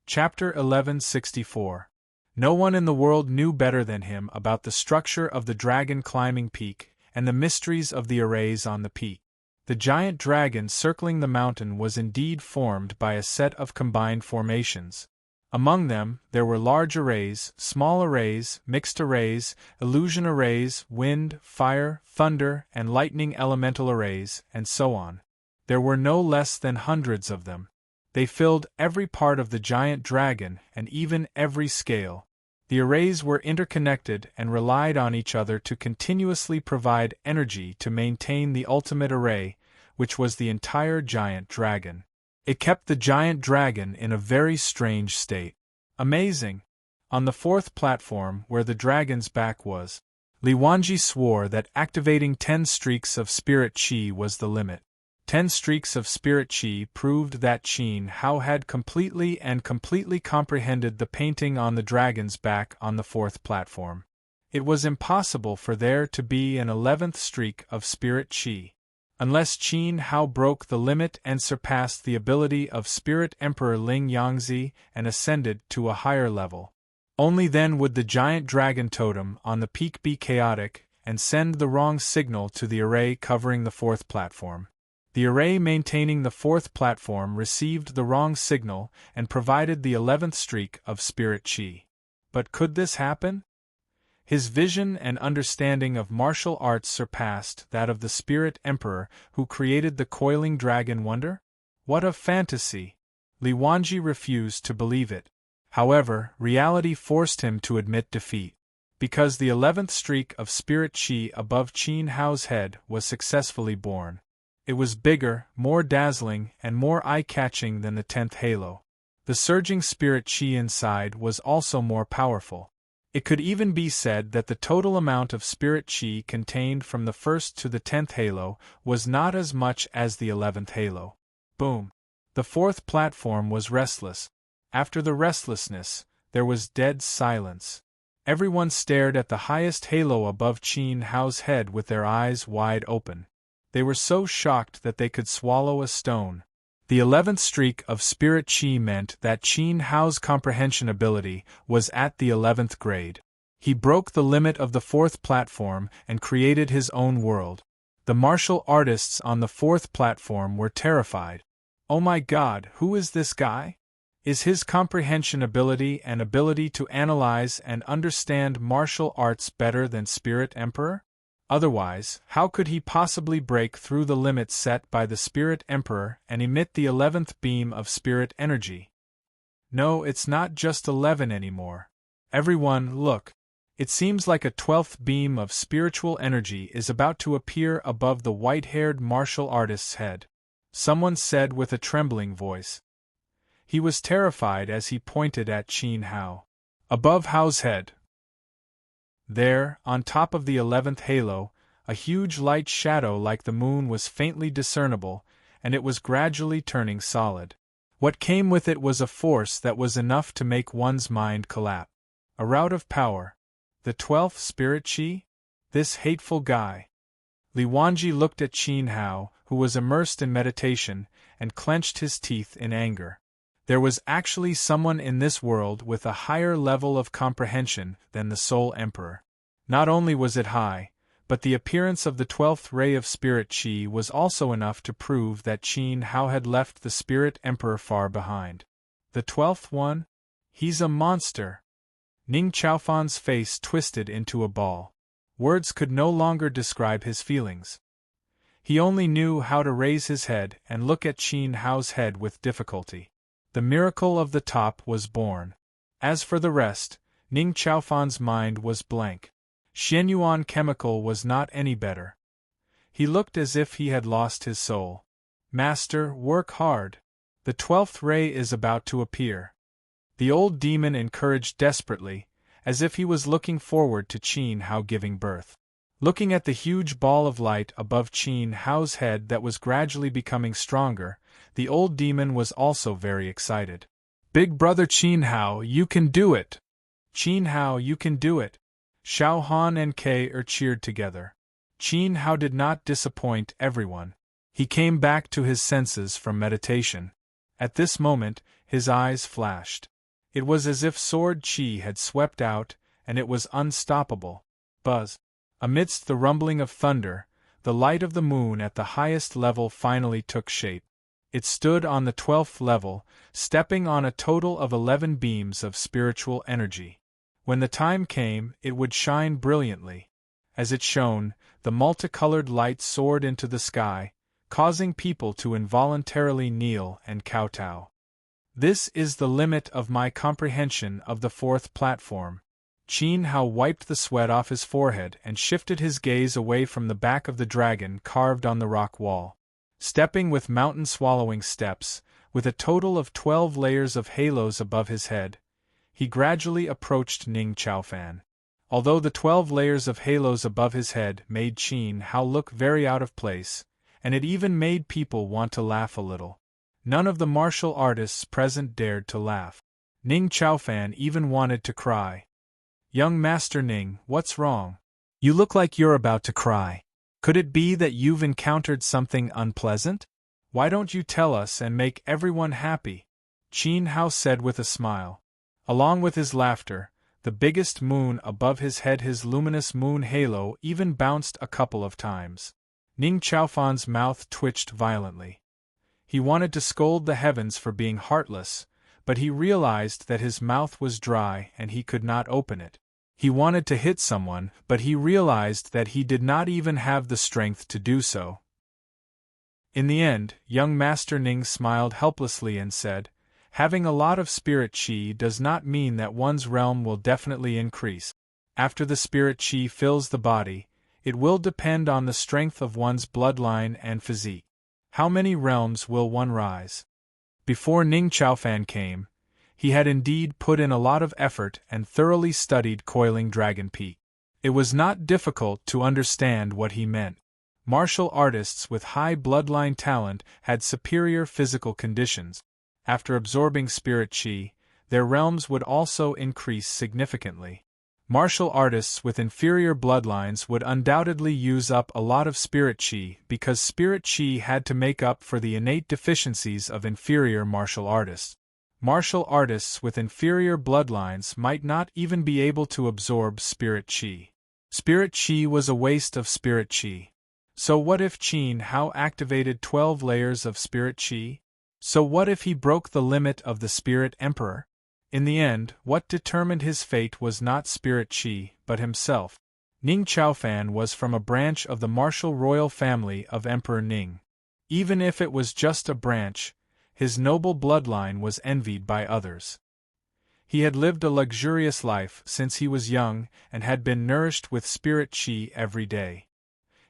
Chapter 1164. No one in the world knew better than him about the structure of the dragon climbing peak and the mysteries of the arrays on the peak. The giant dragon circling the mountain was indeed formed by a set of combined formations. Among them, there were large arrays, small arrays, mixed arrays, illusion arrays, wind, fire, thunder, and lightning elemental arrays, and so on. There were no less than hundreds of them. They filled every part of the giant dragon and even every scale. The arrays were interconnected and relied on each other to continuously provide energy to maintain the ultimate array, which was the entire giant dragon. It kept the giant dragon in a very strange state. Amazing! On the fourth platform, where the dragon's back was, Li Wanji swore that activating 10 streaks of spirit chi was the limit. 10 streaks of spirit chi proved that Qin Hao had completely comprehended the painting on the dragon's back on the fourth platform. It was impossible for there to be an 11th streak of spirit chi, unless Qin Hao broke the limit and surpassed the ability of Spirit Emperor Ling Yangzi and ascended to a higher level. Only then would the giant dragon totem on the peak be chaotic and send the wrong signal to the array covering the fourth platform. The array maintaining the fourth platform received the wrong signal and provided the 11th streak of spirit chi. But could this happen? His vision and understanding of martial arts surpassed that of the Spirit Emperor who created the coiling dragon wonder? What a fantasy! Li Wanji refused to believe it. However, reality forced him to admit defeat. Because the 11th streak of spirit chi above Qin Hao's head was successfully born. It was bigger, more dazzling, and more eye-catching than the 10th halo. The surging spirit chi inside was also more powerful. It could even be said that the total amount of spirit chi contained from the 1st to the 10th halo was not as much as the 11th halo. Boom! The fourth platform was restless. After the restlessness, there was dead silence. Everyone stared at the highest halo above Qin Hao's head with their eyes wide open. They were so shocked that they could swallow a stone. The 11th streak of spirit chi meant that Qin Hao's comprehension ability was at the 11th grade. He broke the limit of the fourth platform and created his own world. The martial artists on the fourth platform were terrified. Oh my God, who is this guy? Is his comprehension ability and ability to analyze and understand martial arts better than Spirit Emperor? Otherwise, how could he possibly break through the limit set by the Spirit Emperor and emit the 11th beam of spirit energy? No, it's not just 11 anymore. Everyone, look. It seems like a 12th beam of spiritual energy is about to appear above the white-haired martial artist's head. Someone said with a trembling voice. He was terrified as he pointed at Qin Hao. Above Hao's head. There, on top of the 11th halo, a huge light shadow like the moon was faintly discernible, and it was gradually turning solid. What came with it was a force that was enough to make one's mind collapse. A rout of power. The 12th spirit chi? This hateful guy. Li Wanji looked at Qin Hao, who was immersed in meditation, and clenched his teeth in anger. There was actually someone in this world with a higher level of comprehension than the Soul Emperor. Not only was it high, but the appearance of the 12th ray of spirit chi was also enough to prove that Qin Hao had left the Spirit Emperor far behind. The 12th one? He's a monster! Ning Chaofan's face twisted into a ball. Words could no longer describe his feelings. He only knew how to raise his head and look at Qin Hao's head with difficulty. The miracle of the top was born. As for the rest, Ning Chaofan's mind was blank. Xianyuan chemical was not any better. He looked as if he had lost his soul. Master, work hard. The 12th ray is about to appear. The old demon encouraged desperately, as if he was looking forward to Qin Hao giving birth. Looking at the huge ball of light above Qin Hao's head that was gradually becoming stronger, the old demon was also very excited. Big brother Qin Hao, you can do it! Qin Hao, you can do it! Xiao Han and Kei cheered together. Qin Hao did not disappoint everyone. He came back to his senses from meditation. At this moment, his eyes flashed. It was as if sword chi had swept out, and it was unstoppable. Buzz. Amidst the rumbling of thunder, the light of the moon at the highest level finally took shape. It stood on the 12th level, stepping on a total of 11 beams of spiritual energy. When the time came, it would shine brilliantly. As it shone, the multicolored light soared into the sky, causing people to involuntarily kneel and kowtow. This is the limit of my comprehension of the fourth platform. Qin Hao wiped the sweat off his forehead and shifted his gaze away from the back of the dragon carved on the rock wall. Stepping with mountain-swallowing steps, with a total of 12 layers of halos above his head, he gradually approached Ning Chaofan. Although the 12 layers of halos above his head made Qin Hao look very out of place, and it even made people want to laugh a little, none of the martial artists present dared to laugh. Ning Chaofan even wanted to cry. "Young Master Ning, what's wrong? You look like you're about to cry. Could it be that you've encountered something unpleasant? Why don't you tell us and make everyone happy?" Qin Hao said with a smile. Along with his laughter, the biggest moon above his head, his luminous moon halo, even bounced a couple of times. Ning Chaofan's mouth twitched violently. He wanted to scold the heavens for being heartless, but he realized that his mouth was dry and he could not open it. He wanted to hit someone, but he realized that he did not even have the strength to do so. In the end, young Master Ning smiled helplessly and said, "Having a lot of spirit chi does not mean that one's realm will definitely increase. After the spirit chi fills the body, it will depend on the strength of one's bloodline and physique. How many realms will one rise?" Before Ning Chaofan came, he had indeed put in a lot of effort and thoroughly studied Coiling Dragon Peak. It was not difficult to understand what he meant. Martial artists with high bloodline talent had superior physical conditions. After absorbing spirit chi, their realms would also increase significantly. Martial artists with inferior bloodlines would undoubtedly use up a lot of spirit chi because spirit chi had to make up for the innate deficiencies of inferior martial artists. Martial artists with inferior bloodlines might not even be able to absorb spirit chi. Spirit chi was a waste of spirit chi. So what if Qin Hao activated 12 layers of spirit chi? So what if he broke the limit of the Spirit Emperor? In the end, what determined his fate was not spirit chi, but himself. Ning Chaofan was from a branch of the martial royal family of Emperor Ning. Even if it was just a branch, his noble bloodline was envied by others. He had lived a luxurious life since he was young and had been nourished with spirit chi every day.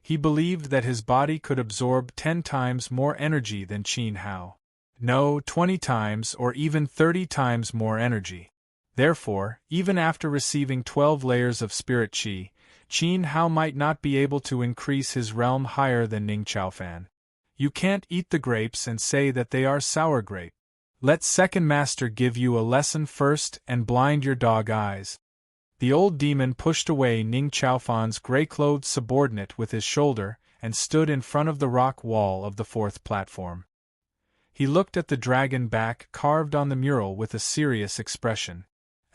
He believed that his body could absorb 10 times more energy than Qin Hao. No, 20 times or even 30 times more energy. Therefore, even after receiving 12 layers of spirit chi, Qin Hao might not be able to increase his realm higher than Ning Chaofan. You can't eat the grapes and say that they are sour grape. Let Second Master give you a lesson first and blind your dog eyes. The old demon pushed away Ning Chaofan's gray-clothed subordinate with his shoulder and stood in front of the rock wall of the fourth platform. He looked at the dragon back carved on the mural with a serious expression.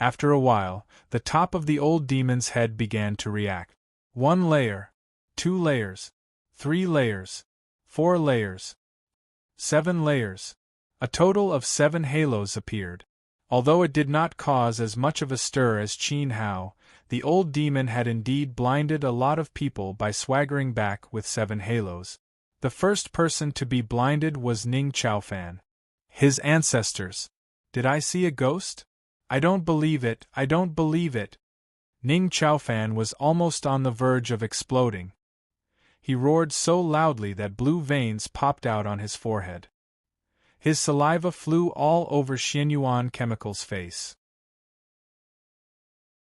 After a while, the top of the old demon's head began to react. 1 layer, 2 layers, 3 layers, 4 layers, 7 layers. A total of 7 halos appeared. Although it did not cause as much of a stir as Qin Hao, the old demon had indeed blinded a lot of people by swaggering back with 7 halos. The first person to be blinded was Ning Chaofan. His ancestors. Did I see a ghost? I don't believe it, I don't believe it. Ning Chaofan was almost on the verge of exploding. He roared so loudly that blue veins popped out on his forehead. His saliva flew all over Xianyuan Chemical's face.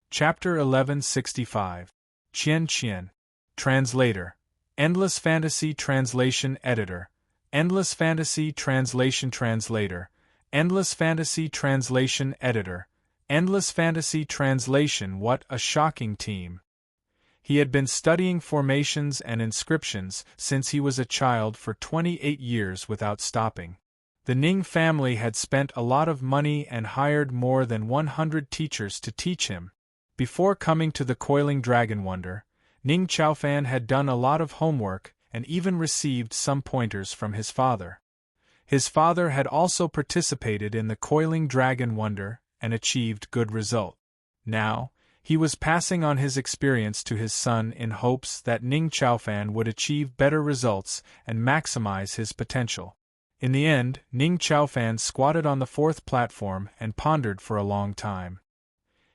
Chapter 1165. Qian Qian. Translator. Endless Fantasy Translation Editor. Endless Fantasy Translation Translator. Endless Fantasy Translation Editor. Endless Fantasy Translation. What a shocking team. He had been studying formations and inscriptions since he was a child for 28 years without stopping. The Ning family had spent a lot of money and hired more than 100 teachers to teach him. Before coming to the Coiling Dragon Wonder, Ning Chaofan had done a lot of homework and even received some pointers from his father. His father had also participated in the Coiling Dragon Wonder and achieved good result. Now, he was passing on his experience to his son in hopes that Ning Chaofan would achieve better results and maximize his potential. In the end, Ning Chaofan squatted on the fourth platform and pondered for a long time.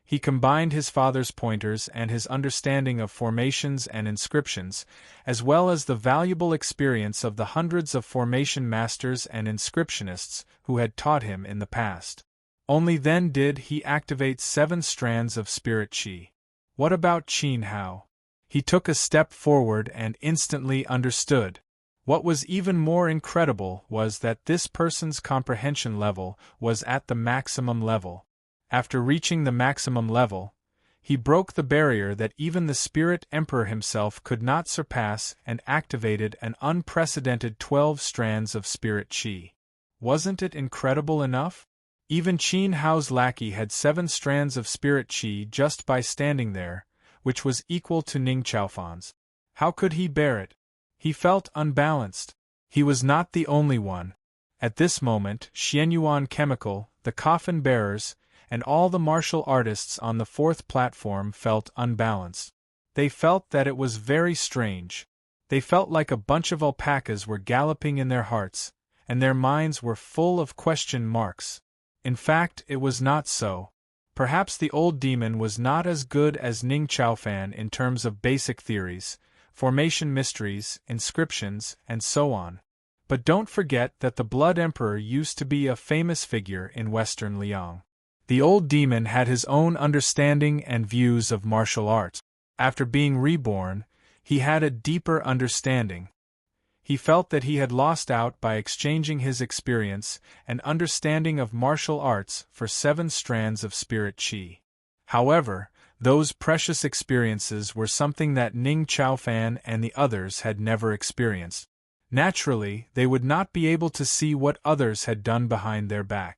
He combined his father's pointers and his understanding of formations and inscriptions, as well as the valuable experience of the hundreds of formation masters and inscriptionists who had taught him in the past. Only then did he activate 7 strands of spirit chi. What about Qin Hao? He took a step forward and instantly understood. What was even more incredible was that this person's comprehension level was at the maximum level. After reaching the maximum level, he broke the barrier that even the Spirit Emperor himself could not surpass and activated an unprecedented 12 strands of spirit chi. Wasn't it incredible enough? Even Qin Hao's lackey had 7 strands of spirit chi just by standing there, which was equal to Ning Chaofan's. How could he bear it? He felt unbalanced. He was not the only one. At this moment, Xianyuan Chemical, the coffin bearers, and all the martial artists on the fourth platform felt unbalanced. They felt that it was very strange. They felt like a bunch of alpacas were galloping in their hearts, and their minds were full of question marks. In fact, it was not so. Perhaps the old demon was not as good as Ning Chaofan in terms of basic theories, formation mysteries, inscriptions, and so on. But don't forget that the Blood Emperor used to be a famous figure in Western Liang. The old demon had his own understanding and views of martial arts. After being reborn, he had a deeper understanding. He felt that he had lost out by exchanging his experience and understanding of martial arts for 7 strands of spirit chi. However, those precious experiences were something that Ning Chaofan and the others had never experienced. Naturally, they would not be able to see what others had done behind their back.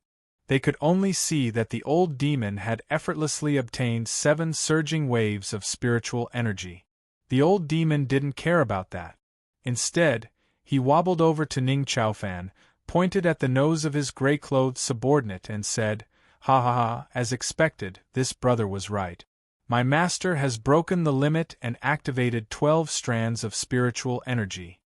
They could only see that the old demon had effortlessly obtained 7 surging waves of spiritual energy. The old demon didn't care about that. Instead, he wobbled over to Ning Chaofan, pointed at the nose of his gray-clothed subordinate and said, "Ha ha ha, as expected, this brother was right. My master has broken the limit and activated 12 strands of spiritual energy.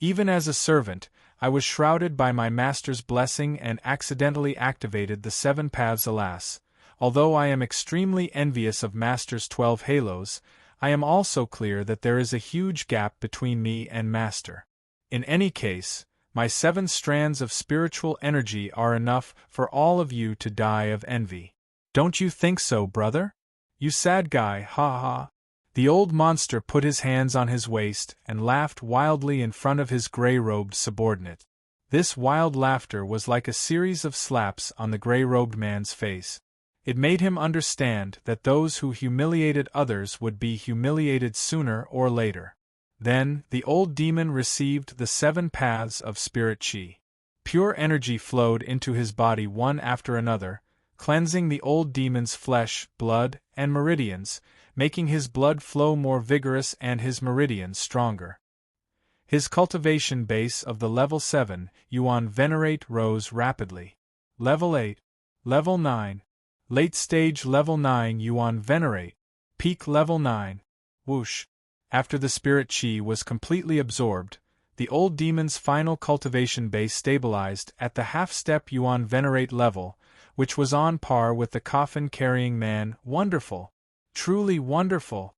Even as a servant, I was shrouded by my master's blessing and accidentally activated the 7 paths. Alas, although I am extremely envious of master's 12 halos, I am also clear that there is a huge gap between me and master. In any case, my 7 strands of spiritual energy are enough for all of you to die of envy. Don't you think so, brother? You sad guy, ha ha." The old monster put his hands on his waist and laughed wildly in front of his gray-robed subordinate. This wild laughter was like a series of slaps on the gray-robed man's face. It made him understand that those who humiliated others would be humiliated sooner or later. Then, the old demon received the 7 paths of spirit chi. Pure energy flowed into his body one after another, cleansing the old demon's flesh, blood, and meridians, making his blood flow more vigorous and his meridians stronger. His cultivation base of the level 7, Yuan Venerate, rose rapidly. Level 8. Level 9. Late stage level 9 Yuan Venerate. Peak level 9. Whoosh. After the spirit chi was completely absorbed, the old demon's final cultivation base stabilized at the half-step Yuan Venerate level, which was on par with the coffin-carrying man. Wonderful! Truly wonderful!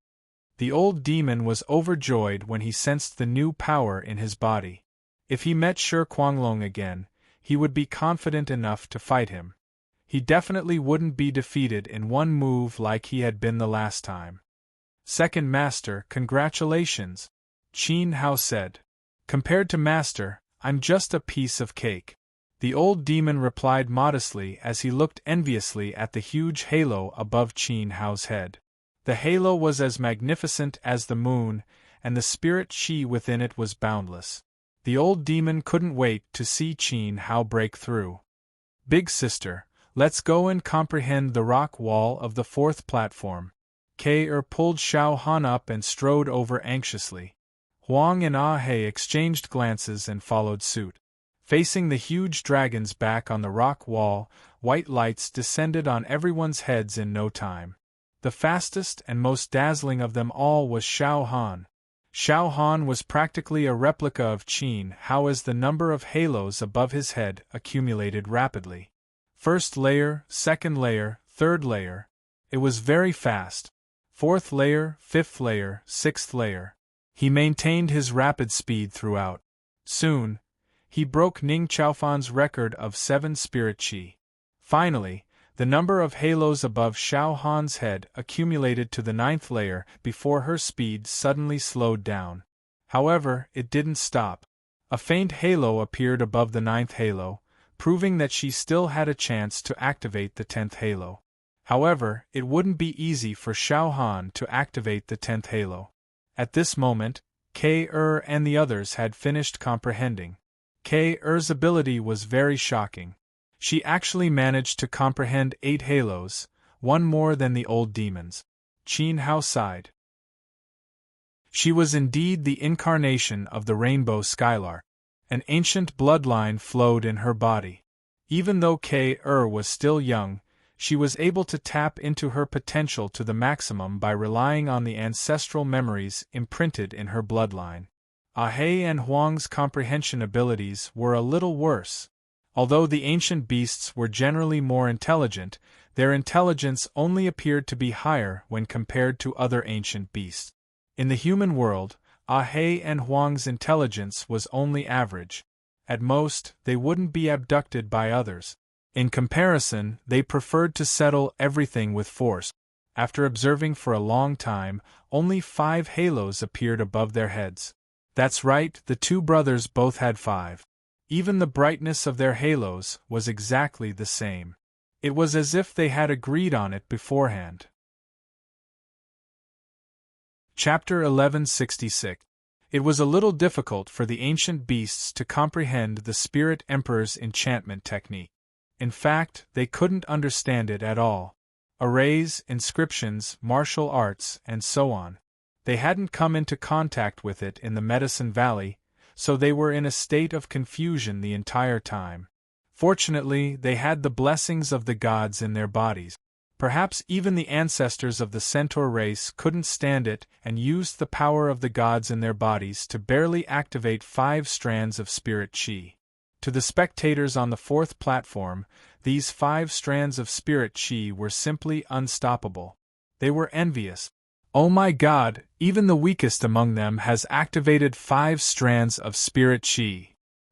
The old demon was overjoyed when he sensed the new power in his body. If he met Shi Kuanglong again, he would be confident enough to fight him. He definitely wouldn't be defeated in one move like he had been the last time. "Second Master, congratulations," Qin Hao said. "Compared to Master, I'm just a piece of cake." The old demon replied modestly as he looked enviously at the huge halo above Qin Hao's head. The halo was as magnificent as the moon, and the spirit chi within it was boundless. The old demon couldn't wait to see Qin Hao break through. "Big sister, let's go and comprehend the rock wall of the fourth platform." K.Er pulled Xiao Han up and strode over anxiously. Huang and Ah He exchanged glances and followed suit. Facing the huge dragon's back on the rock wall, white lights descended on everyone's heads in no time. The fastest and most dazzling of them all was Xiao Han. Xiao Han was practically a replica of Qin Hao as the number of halos above his head accumulated rapidly. First layer, second layer, third layer. It was very fast. Fourth layer, fifth layer, sixth layer. He maintained his rapid speed throughout. Soon, he broke Ning Chaofan's record of 7 spirit qi. Finally, the number of halos above Xiao Han's head accumulated to the 9th layer before her speed suddenly slowed down. However, it didn't stop. A faint halo appeared above the 9th halo, proving that she still had a chance to activate the 10th halo. However, it wouldn't be easy for Xiao Han to activate the 10th halo. At this moment, K.Er and the others had finished comprehending. K.Er's ability was very shocking. She actually managed to comprehend 8 halos, one more than the old demons. Qin Hao sighed. She was indeed the incarnation of the rainbow skylark. An ancient bloodline flowed in her body. Even though K.Er was still young, she was able to tap into her potential to the maximum by relying on the ancestral memories imprinted in her bloodline. Ah He and Huang's comprehension abilities were a little worse. Although the ancient beasts were generally more intelligent, their intelligence only appeared to be higher when compared to other ancient beasts. In the human world, Ah He and Huang's intelligence was only average. At most, they wouldn't be abducted by others. In comparison, they preferred to settle everything with force. After observing for a long time, only 5 halos appeared above their heads. That's right, the 2 brothers both had 5. Even the brightness of their halos was exactly the same. It was as if they had agreed on it beforehand. Chapter 1166. It was a little difficult for the ancient beasts to comprehend the Spirit Emperor's enchantment technique. In fact, they couldn't understand it at all. Arrays, inscriptions, martial arts, and so on. They hadn't come into contact with it in the Medicine Valley, so they were in a state of confusion the entire time. Fortunately, they had the blessings of the gods in their bodies. Perhaps even the ancestors of the Centaur race couldn't stand it and used the power of the gods in their bodies to barely activate 5 strands of spirit qi. To the spectators on the 4th platform, these 5 strands of spirit qi were simply unstoppable. They were envious. Oh my God, even the weakest among them has activated 5 strands of spirit qi.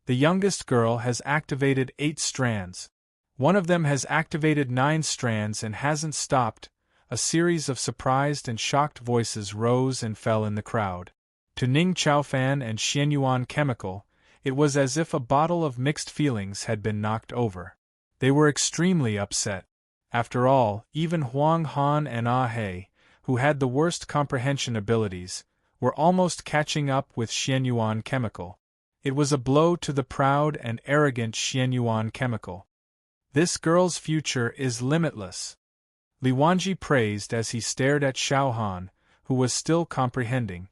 The youngest girl has activated 8 strands. One of them has activated 9 strands and hasn't stopped. A series of surprised and shocked voices rose and fell in the crowd. To Ning Chaofan and Xianyuan Chemical, it was as if a bottle of mixed feelings had been knocked over. They were extremely upset. After all, even Huang Han and Ah He, who had the worst comprehension abilities, were almost catching up with Xianyuan Chemical. It was a blow to the proud and arrogant Xianyuan Chemical. This girl's future is limitless. Li Wanji praised as he stared at Xiao Han, who was still comprehending.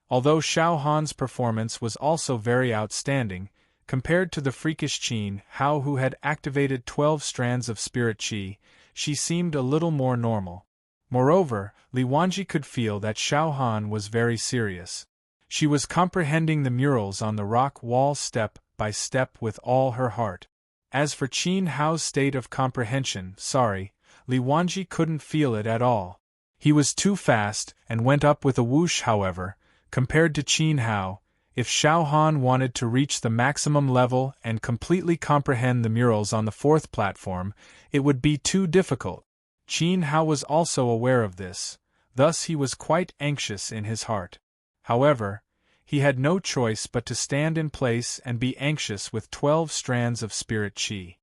Although Xiao Han's performance was also very outstanding, compared to the freakish Qin Hao who had activated 12 strands of spirit qi, she seemed a little more normal. Moreover, Li Wanji could feel that Xiao Han was very serious. She was comprehending the murals on the rock wall step by step with all her heart. As for Qin Hao's state of comprehension, Li Wanji couldn't feel it at all. He was too fast and went up with a whoosh. However, compared to Qin Hao, if Xiao Han wanted to reach the maximum level and completely comprehend the murals on the 4th platform, it would be too difficult. Qin Hao was also aware of this, thus he was quite anxious in his heart. However, he had no choice but to stand in place and be anxious with 12 strands of spirit qi.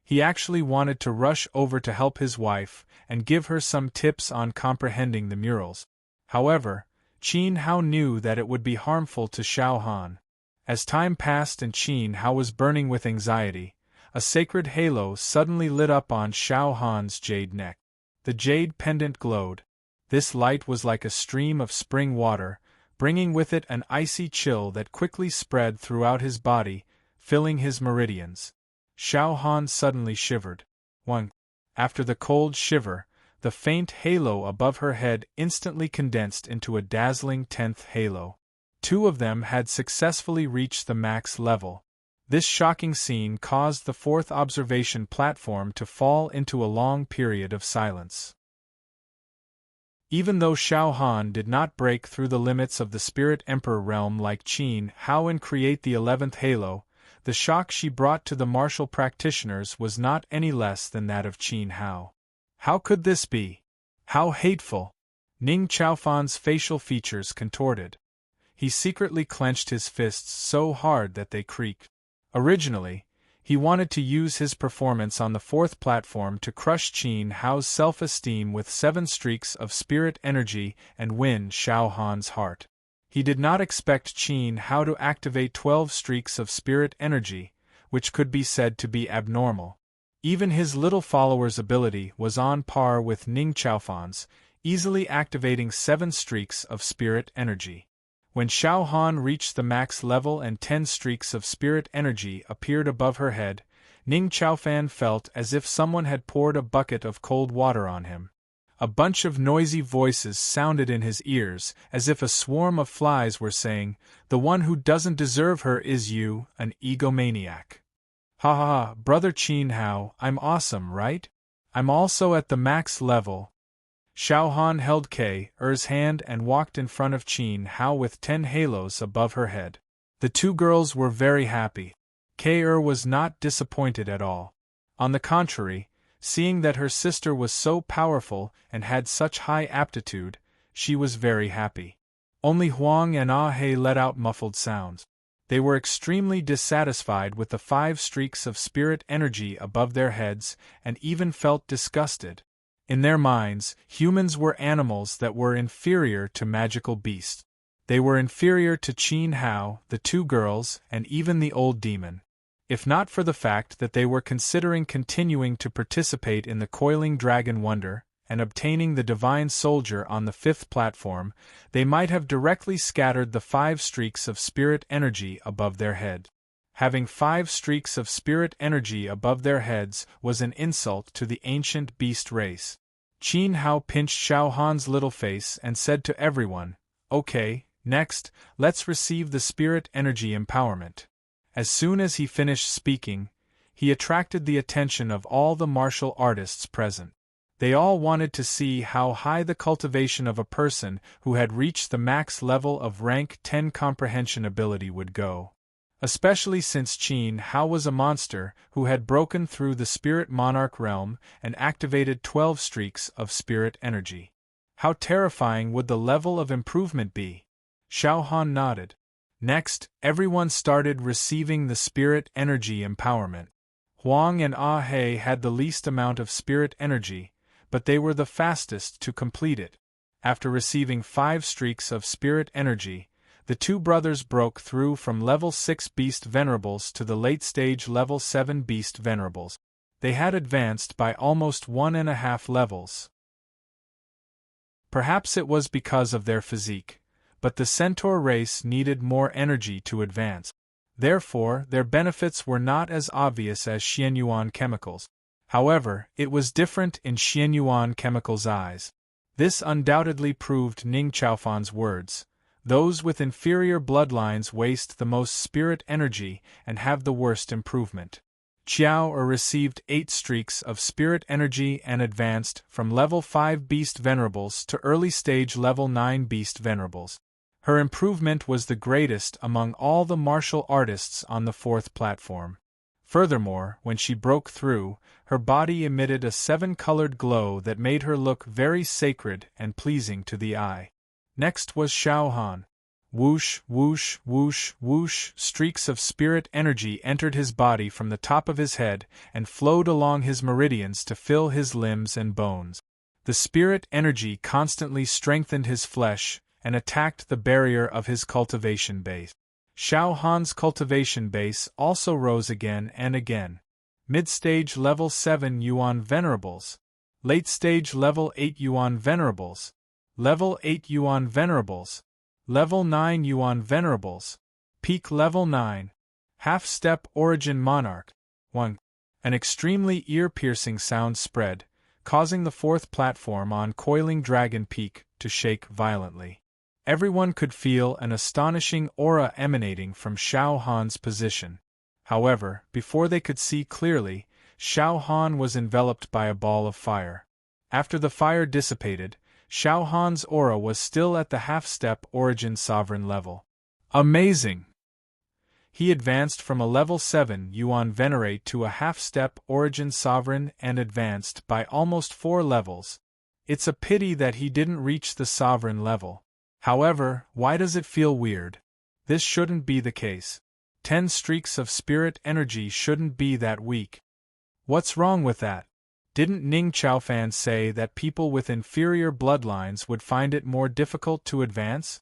He actually wanted to rush over to help his wife and give her some tips on comprehending the murals. However, Qin Hao knew that it would be harmful to Xiao Han. As time passed and Qin Hao was burning with anxiety, a sacred halo suddenly lit up on Xiao Han's jade neck. The jade pendant glowed. This light was like a stream of spring water, bringing with it an icy chill that quickly spread throughout his body, filling his meridians. Xiao Han suddenly shivered. After the cold shiver, the faint halo above her head instantly condensed into a dazzling 10th halo. 2 of them had successfully reached the max level. This shocking scene caused the 4th observation platform to fall into a long period of silence. Even though Xiao Han did not break through the limits of the Spirit Emperor realm like Qin Hao and create the 11th halo, the shock she brought to the martial practitioners was not any less than that of Qin Hao. How could this be? How hateful! Ning Chaofan's facial features contorted. He secretly clenched his fists so hard that they creaked. Originally, he wanted to use his performance on the 4th platform to crush Qin Hao's self-esteem with 7 streaks of spirit energy and win Xiao Han's heart. He did not expect Qin Hao to activate 12 streaks of spirit energy, which could be said to be abnormal. Even his little follower's ability was on par with Ning Chaofan's, easily activating 7 streaks of spirit energy. When Xiao Han reached the max level and 10 streaks of spirit energy appeared above her head, Ning Chaofan felt as if someone had poured a bucket of cold water on him. A bunch of noisy voices sounded in his ears, as if a swarm of flies were saying, "The one who doesn't deserve her is you, an egomaniac." Ha ha ha, brother Qin Hao, I'm awesome, right? I'm also at the max level. Xiao Han held K.'s hand and walked in front of Qin Hao with 10 halos above her head. The 2 girls were very happy. K.'r was not disappointed at all. On the contrary, seeing that her sister was so powerful and had such high aptitude, she was very happy. Only Huang and Ah He let out muffled sounds. They were extremely dissatisfied with the 5 streaks of spirit energy above their heads and even felt disgusted. In their minds, humans were animals that were inferior to magical beasts. They were inferior to Qin Hao, the 2 girls, and even the old demon. If not for the fact that they were considering continuing to participate in the Coiling Dragon Wonder, and obtaining the Divine Soldier on the 5th platform, they might have directly scattered the 5 streaks of spirit energy above their head. Having 5 streaks of spirit energy above their heads was an insult to the ancient beast race. Qin Hao pinched Xiao Han's little face and said to everyone, "Okay, next, let's receive the spirit energy empowerment." As soon as he finished speaking, he attracted the attention of all the martial artists present. They all wanted to see how high the cultivation of a person who had reached the max level of rank 10 comprehension ability would go. Especially since Qin Hao was a monster who had broken through the Spirit Monarch realm and activated 12 streaks of spirit energy. How terrifying would the level of improvement be? Xiao Han nodded. Next, everyone started receiving the spirit energy empowerment. Huang and Ah He had the least amount of spirit energy, but they were the fastest to complete it. After receiving 5 streaks of spirit energy, the 2 brothers broke through from level 6 Beast Venerables to the late-stage level 7 Beast Venerables. They had advanced by almost 1.5 levels. Perhaps it was because of their physique, but the Centaur race needed more energy to advance. Therefore, their benefits were not as obvious as Xianyuan chemicals. However, it was different in Xianyuan chemicals' eyes. This undoubtedly proved Ning Chaofan's words. Those with inferior bloodlines waste the most spirit energy and have the worst improvement. Qiao received 8 streaks of spirit energy and advanced from level 5 Beast Venerables to early stage level 9 Beast Venerables. Her improvement was the greatest among all the martial artists on the 4th platform. Furthermore, when she broke through, her body emitted a 7-colored glow that made her look very sacred and pleasing to the eye. Next was Xiao Han. Whoosh, whoosh, whoosh, whoosh, streaks of spirit energy entered his body from the top of his head and flowed along his meridians to fill his limbs and bones. The spirit energy constantly strengthened his flesh and attacked the barrier of his cultivation base. Xiao Han's cultivation base also rose again and again. Mid-stage level 7 Yuan Venerables. Late-stage level 8 Yuan Venerables. Level 8 Yuan Venerables. Level 9 Yuan Venerables. Peak level 9. Half-step Origin Monarch. 1. An extremely ear-piercing sound spread, causing the fourth platform on Coiling Dragon Peak to shake violently. Everyone could feel an astonishing aura emanating from Xiao Han's position. However, before they could see clearly, Xiao Han was enveloped by a ball of fire. After the fire dissipated, Xiao Han's aura was still at the half-step Origin Sovereign level. Amazing! He advanced from a level 7 Yuan Venerate to a half-step Origin Sovereign and advanced by almost 4 levels. It's a pity that he didn't reach the Sovereign level. However, why does it feel weird? This shouldn't be the case. 10 streaks of spirit energy shouldn't be that weak. What's wrong with that? Didn't Ning Chaofan say that people with inferior bloodlines would find it more difficult to advance?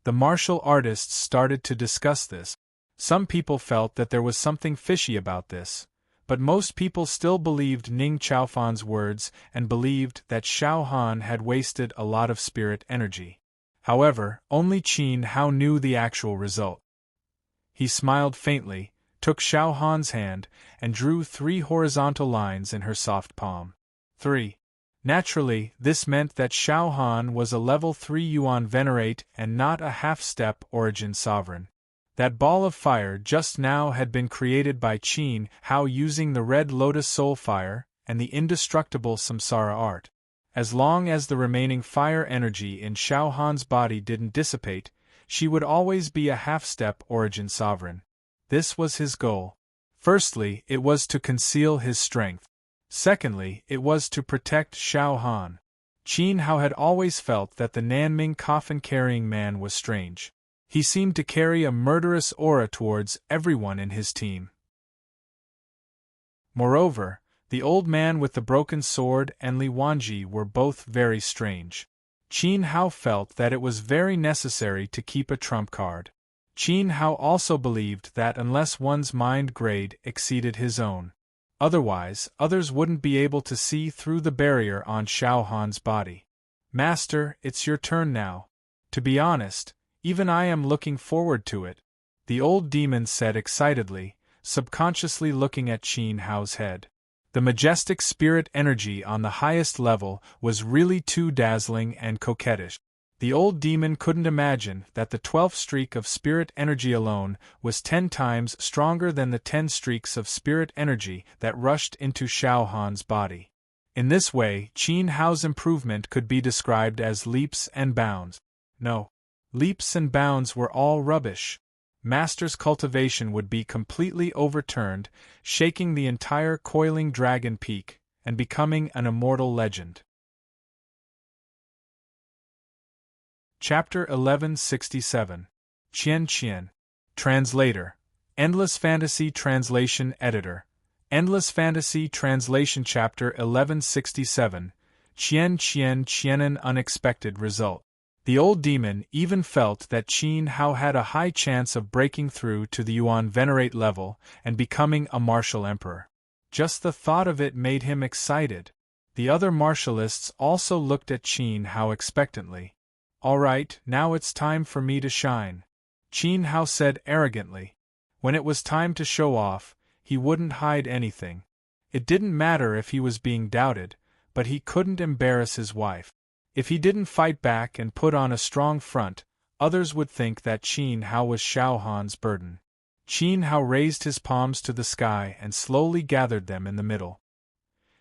The martial artists started to discuss this. Some people felt that there was something fishy about this, but most people still believed Ning Chaofan's words and believed that Xiao Han had wasted a lot of spirit energy. However, only Qin Hao knew the actual result. He smiled faintly, took Xiao Han's hand, and drew 3 horizontal lines in her soft palm. 3. Naturally, this meant that Xiao Han was a level 3 Yuan Venerate and not a half-step Origin Sovereign. That ball of fire just now had been created by Qin Hao using the Red Lotus Soul Fire and the indestructible Samsara Art. As long as the remaining fire energy in Xiao Han's body didn't dissipate, she would always be a half-step Origin Sovereign. This was his goal. Firstly, it was to conceal his strength. Secondly, it was to protect Xiao Han. Qin Hao had always felt that the Nanming coffin-carrying man was strange. He seemed to carry a murderous aura towards everyone in his team. Moreover, the old man with the broken sword and Li Wanji were both very strange. Qin Hao felt that it was very necessary to keep a trump card. Qin Hao also believed that unless one's mind grade exceeded his own, otherwise others wouldn't be able to see through the barrier on Xiao Han's body. Master, it's your turn now. To be honest, even I am looking forward to it, the old demon said excitedly, subconsciously looking at Qin Hao's head. The majestic spirit energy on the highest level was really too dazzling and coquettish. The old demon couldn't imagine that the 12th streak of spirit energy alone was 10 times stronger than the 10 streaks of spirit energy that rushed into Xiao Han's body. In this way, Qin Hao's improvement could be described as leaps and bounds. No. Leaps and bounds were all rubbish. Master's cultivation would be completely overturned, shaking the entire Coiling Dragon Peak, and becoming an immortal legend. Chapter 1167. Qian Qian. Translator. Endless Fantasy Translation Editor. Endless Fantasy Translation Chapter 1167. Qian Qian Qianan Unexpected Result. The old demon even felt that Qin Hao had a high chance of breaking through to the Yuan Venerate level and becoming a martial emperor. Just the thought of it made him excited. The other martialists also looked at Qin Hao expectantly. All right, now it's time for me to shine, Qin Hao said arrogantly. When it was time to show off, he wouldn't hide anything. It didn't matter if he was being doubted, but he couldn't embarrass his wife. If he didn't fight back and put on a strong front, others would think that Qin Hao was Xiao Han's burden. Qin Hao raised his palms to the sky and slowly gathered them in the middle.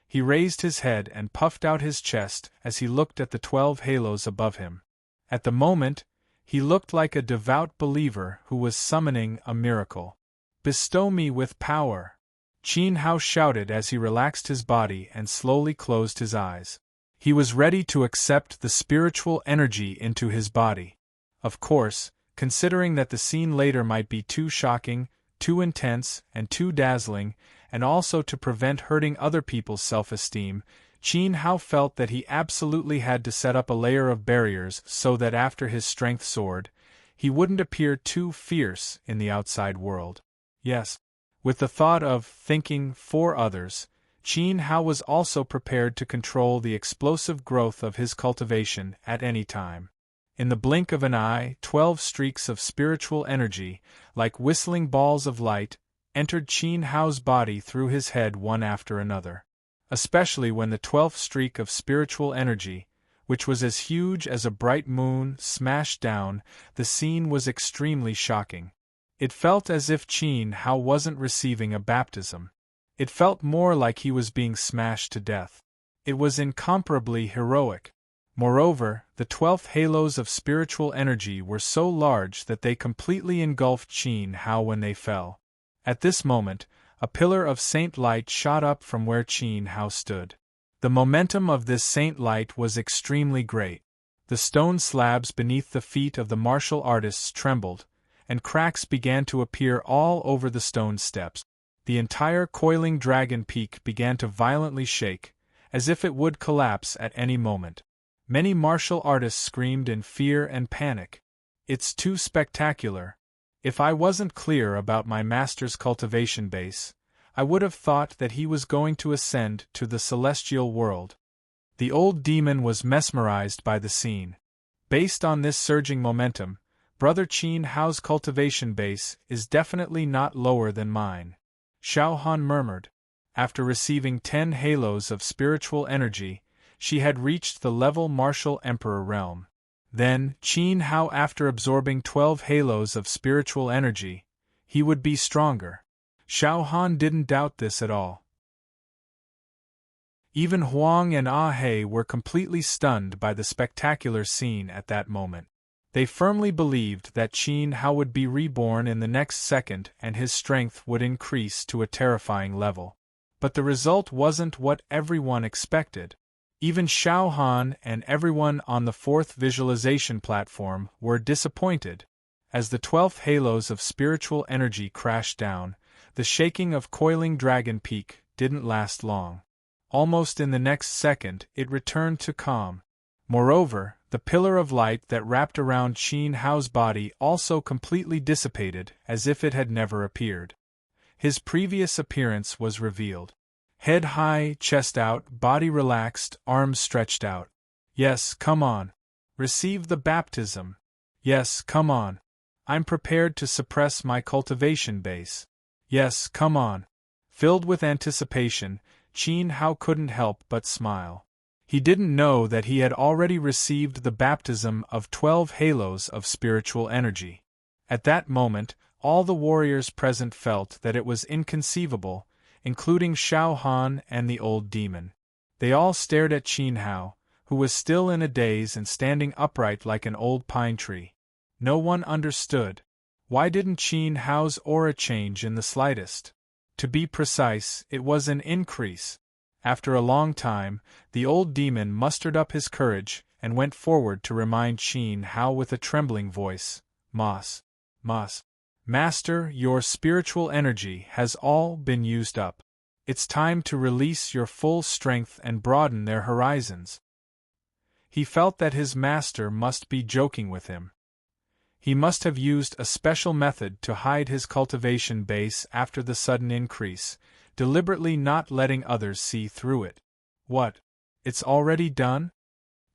He raised his head and puffed out his chest as he looked at the 12 halos above him. At the moment, he looked like a devout believer who was summoning a miracle. "Bestow me with power!" Qin Hao shouted as he relaxed his body and slowly closed his eyes. He was ready to accept the spiritual energy into his body. Of course, considering that the scene later might be too shocking, too intense, and too dazzling, and also to prevent hurting other people's self-esteem, Qin Hao felt that he absolutely had to set up a layer of barriers so that after his strength soared, he wouldn't appear too fierce in the outside world. Yes. With the thought of thinking for others, Qin Hao was also prepared to control the explosive growth of his cultivation at any time. In the blink of an eye, 12 streaks of spiritual energy, like whistling balls of light, entered Qin Hao's body through his head one after another. Especially when the 12th streak of spiritual energy, which was as huge as a bright moon, smashed down, the scene was extremely shocking. It felt as if Qin Hao wasn't receiving a baptism. It felt more like he was being smashed to death. It was incomparably heroic. Moreover, the 12th halos of spiritual energy were so large that they completely engulfed Qin Hao when they fell. At this moment, a pillar of saint light shot up from where Qin Hao stood. The momentum of this saint light was extremely great. The stone slabs beneath the feet of the martial artists trembled, and cracks began to appear all over the stone steps. The entire coiling dragon peak began to violently shake, as if it would collapse at any moment. Many martial artists screamed in fear and panic. "It's too spectacular. If I wasn't clear about my master's cultivation base, I would have thought that he was going to ascend to the celestial world." The old demon was mesmerized by the scene. Based on this surging momentum, Brother Qin Hao's cultivation base is definitely not lower than mine. Xiao Han murmured. After receiving 10 halos of spiritual energy, she had reached the level martial emperor realm. Then, Qin Hao, after absorbing 12 halos of spiritual energy, he would be stronger. Xiao Han didn't doubt this at all. Even Huang and Ah He were completely stunned by the spectacular scene at that moment. They firmly believed that Qin Hao would be reborn in the next second and his strength would increase to a terrifying level. But the result wasn't what everyone expected. Even Xiao Han and everyone on the 4th visualization platform were disappointed. As the 12th halos of spiritual energy crashed down, the shaking of coiling dragon peak didn't last long. Almost in the next second, it returned to calm. Moreover, the pillar of light that wrapped around Qin Hao's body also completely dissipated, as if it had never appeared. His previous appearance was revealed. Head high, chest out, body relaxed, arms stretched out. "Yes, come on. Receive the baptism. Yes, come on. I'm prepared to suppress my cultivation base. Yes, come on." Filled with anticipation, Qin Hao couldn't help but smile. He didn't know that he had already received the baptism of 12 halos of spiritual energy. At that moment, all the warriors present felt that it was inconceivable, including Xiao Han and the old demon. They all stared at Qin Hao, who was still in a daze and standing upright like an old pine tree. No one understood. Why didn't Qin Hao's aura change in the slightest? To be precise, it was an increase. After a long time, the old demon mustered up his courage and went forward to remind Qin Hao with a trembling voice, Mas, Master, your spiritual energy has all been used up. It's time to release your full strength and broaden their horizons." He felt that his master must be joking with him. He must have used a special method to hide his cultivation base after the sudden increase, deliberately not letting others see through it. What? It's already done?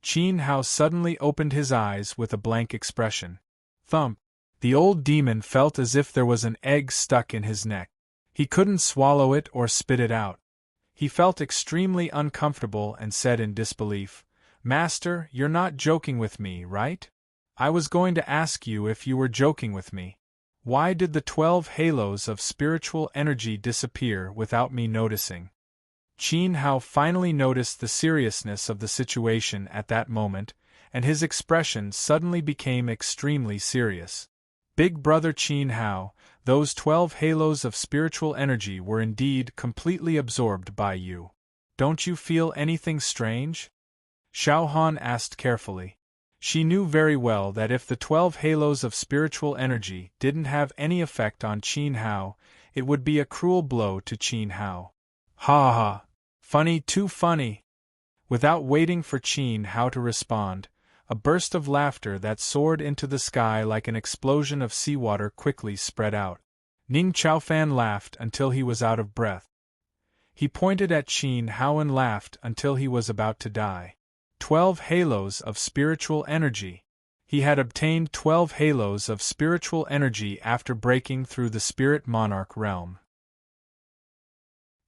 Qin Hao suddenly opened his eyes with a blank expression. Thump! The old demon felt as if there was an egg stuck in his neck. He couldn't swallow it or spit it out. He felt extremely uncomfortable and said in disbelief, "Master, you're not joking with me, right? I was going to ask you if you were joking with me. Why did the 12 halos of spiritual energy disappear without me noticing?" Qin Hao finally noticed the seriousness of the situation at that moment, and his expression suddenly became extremely serious. "Big brother Qin Hao, those 12 halos of spiritual energy were indeed completely absorbed by you. Don't you feel anything strange?" Xiao Han asked carefully. She knew very well that if the 12 halos of spiritual energy didn't have any effect on Qin Hao, it would be a cruel blow to Qin Hao. "Ha ha! Funny, too funny!" Without waiting for Qin Hao to respond, A burst of laughter that soared into the sky like an explosion of seawater quickly spread out. Ning Chaofan laughed until he was out of breath. He pointed at Qin Hao and laughed until he was about to die. 12 halos of spiritual energy. He had obtained 12 halos of spiritual energy after breaking through the spirit monarch realm.